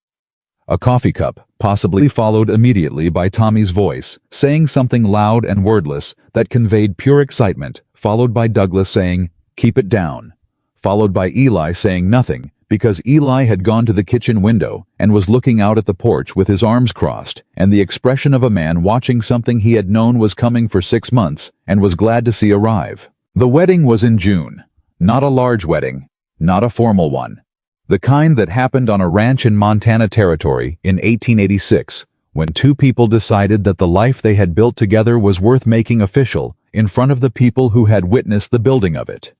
S1: A coffee cup, possibly followed immediately by Tommy's voice, saying something loud and wordless that conveyed pure excitement, followed by Douglas saying, "Keep it down," followed by Eli saying nothing, because Eli had gone to the kitchen window and was looking out at the porch with his arms crossed and the expression of a man watching something he had known was coming for 6 months and was glad to see arrive. The wedding was in June. Not a large wedding, not a formal one. The kind that happened on a ranch in Montana Territory in 1886, when two people decided that the life they had built together was worth making official in front of the people who had witnessed the building of it.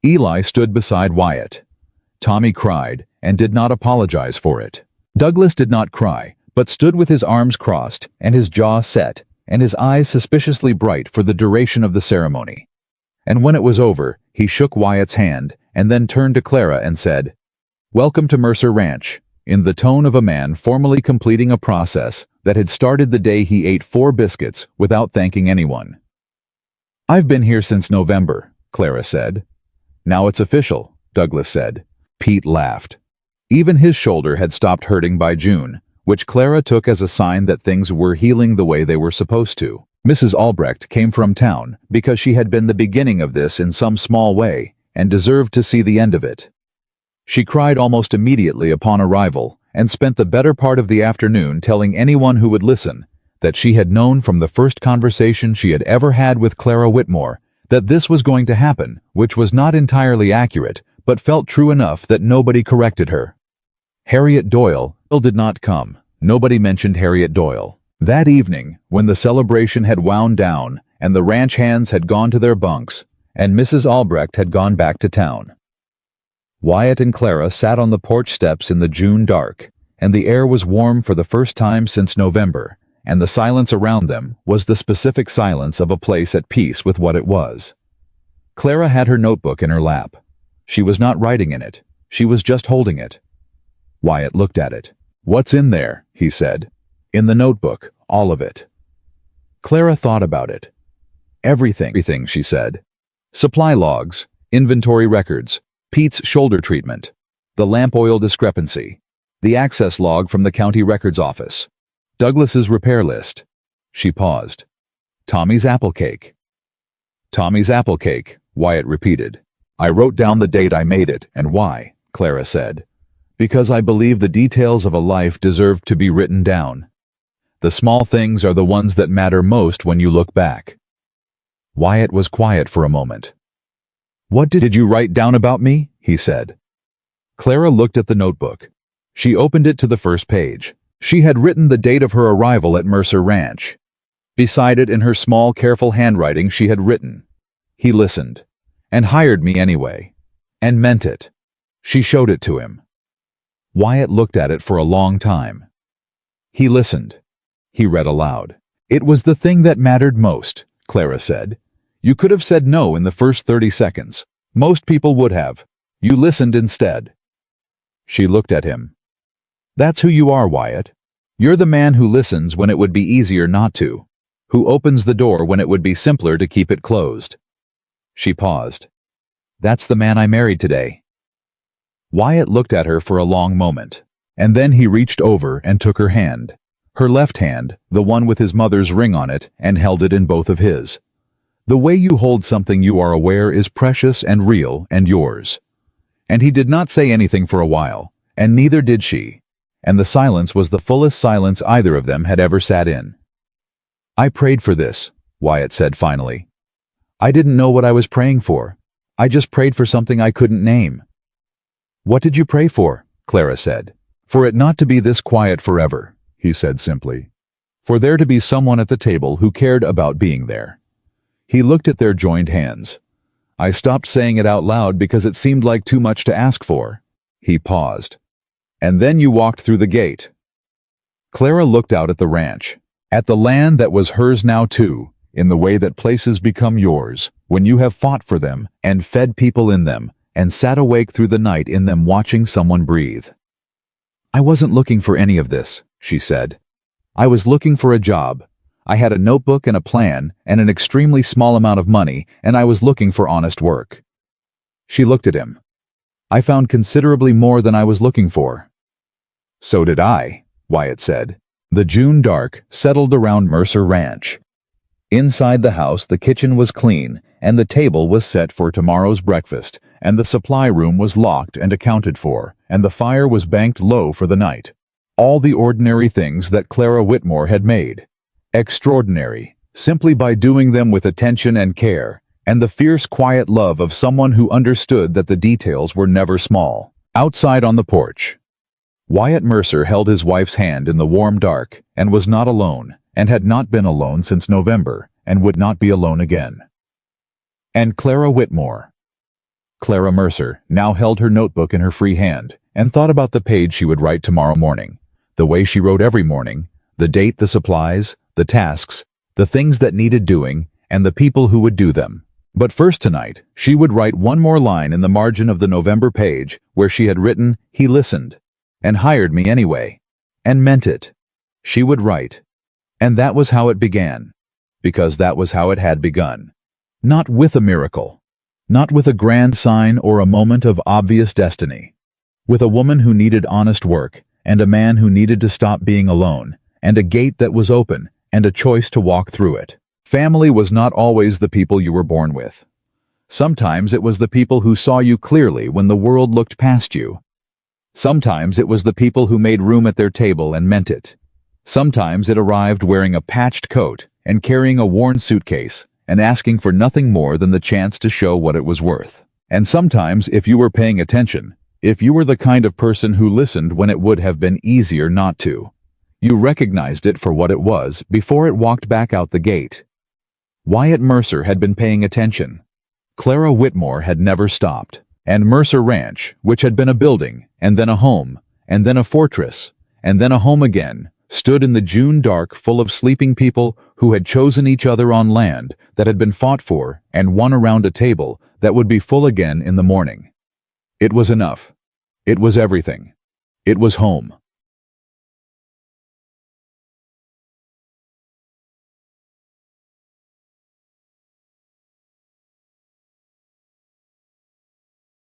S1: Eli stood beside Wyatt. Tommy cried and did not apologize for it. Douglas did not cry, but stood with his arms crossed and his jaw set and his eyes suspiciously bright for the duration of the ceremony. And when it was over, he shook Wyatt's hand and then turned to Clara and said, "Welcome to Mercer Ranch," in the tone of a man formally completing a process that had started the day he ate 4 biscuits without thanking anyone. "I've been here since November," Clara said. Now it's official, Douglas said. Pete laughed. Even his shoulder had stopped hurting by June, which Clara took as a sign that things were healing the way they were supposed to. Mrs. Albrecht came from town because she had been the beginning of this in some small way and deserved to see the end of it. She cried almost immediately upon arrival and spent the better part of the afternoon telling anyone who would listen that she had known from the first conversation she had ever had with Clara Whitmore that this was going to happen, which was not entirely accurate, but felt true enough that nobody corrected her. Harriet Doyle did not come. Nobody mentioned Harriet Doyle. That evening, when the celebration had wound down and the ranch hands had gone to their bunks and Mrs. Albrecht had gone back to town, Wyatt and Clara sat on the porch steps in the June dark, and the air was warm for the first time since November, and the silence around them was the specific silence of a place at peace with what it was. Clara had her notebook in her lap. She was not writing in it. She was just holding it. Wyatt looked at it. "What's in there?" he said. "In the notebook, all of it." Clara thought about it. Everything, she said. Supply logs, inventory records, Pete's shoulder treatment, the lamp oil discrepancy, the access log from the county records office, Douglas's repair list. She paused. Tommy's apple cake. Tommy's apple cake, Wyatt repeated. "I wrote down the date I made it and why," Clara said. "Because I believe the details of a life deserve to be written down. The small things are the ones that matter most when you look back." Wyatt was quiet for a moment. "What did you write down about me?" he said. Clara looked at the notebook. She opened it to the first page. She had written the date of her arrival at Mercer Ranch. Beside it in her small, careful handwriting she had written, "He listened, and hired me anyway, and meant it." She showed it to him. Wyatt looked at it for a long time. "He listened," he read aloud. "It was the thing that mattered most," Clara said. "You could have said no in the first 30 seconds. Most people would have. You listened instead." She looked at him. "That's who you are, Wyatt. You're the man who listens when it would be easier not to, who opens the door when it would be simpler to keep it closed." She paused. "That's the man I married today." Wyatt looked at her for a long moment, and then he reached over and took her hand, her left hand, the one with his mother's ring on it, and held it in both of his. "The way you hold something you are aware is precious and real and yours." And he did not say anything for a while, and neither did she, and the silence was the fullest silence either of them had ever sat in. "I prayed for this," Wyatt said finally. "I didn't know what I was praying for. I just prayed for something I couldn't name." "What did you pray for?" Clara said. "For it not to be this quiet forever," he said simply. "For there to be someone at the table who cared about being there." He looked at their joined hands. "I stopped saying it out loud because it seemed like too much to ask for." He paused. "And then you walked through the gate." Clara looked out at the ranch, at the land that was hers now too, in the way that places become yours, when you have fought for them and fed people in them and sat awake through the night in them watching someone breathe. "I wasn't looking for any of this," she said. "I was looking for a job. I had a notebook and a plan and an extremely small amount of money, and I was looking for honest work." She looked at him. "I found considerably more than I was looking for." "So did I," Wyatt said. The June dark settled around Mercer Ranch. Inside the house the kitchen was clean, and the table was set for tomorrow's breakfast, and the supply room was locked and accounted for, and the fire was banked low for the night. All the ordinary things that Clara Whitmore had made. Extraordinary, simply by doing them with attention and care, and the fierce quiet love of someone who understood that the details were never small. Outside on the porch, Wyatt Mercer held his wife's hand in the warm dark, and was not alone, and had not been alone since November, and would not be alone again. And Clara Whitmore. Clara Mercer now held her notebook in her free hand, and thought about the page she would write tomorrow morning, the way she wrote every morning, the date, the supplies, the tasks, the things that needed doing, and the people who would do them. But first tonight, she would write one more line in the margin of the November page where she had written, "He listened, and hired me anyway, and meant it." She would write. And that was how it began, because that was how it had begun. Not with a miracle, Not with a grand sign or a moment of obvious destiny. With a woman who needed honest work, and a man who needed to stop being alone, and a gate that was open, and a choice to walk through it. Family was not always the people you were born with. Sometimes it was the people who saw you clearly when the world looked past you. Sometimes it was the people who made room at their table and meant it. Sometimes it arrived wearing a patched coat and carrying a worn suitcase and asking for nothing more than the chance to show what it was worth. And sometimes, if you were paying attention, if you were the kind of person who listened when it would have been easier not to, you recognized it for what it was before it walked back out the gate. Wyatt Mercer had been paying attention. Clara Whitmore had never stopped. And Mercer Ranch, which had been a building, and then a home, and then a fortress, and then a home again, stood in the June dark full of sleeping people who had chosen each other on land that had been fought for and won around a table that would be full again in the morning. It was enough. It was everything. It was home.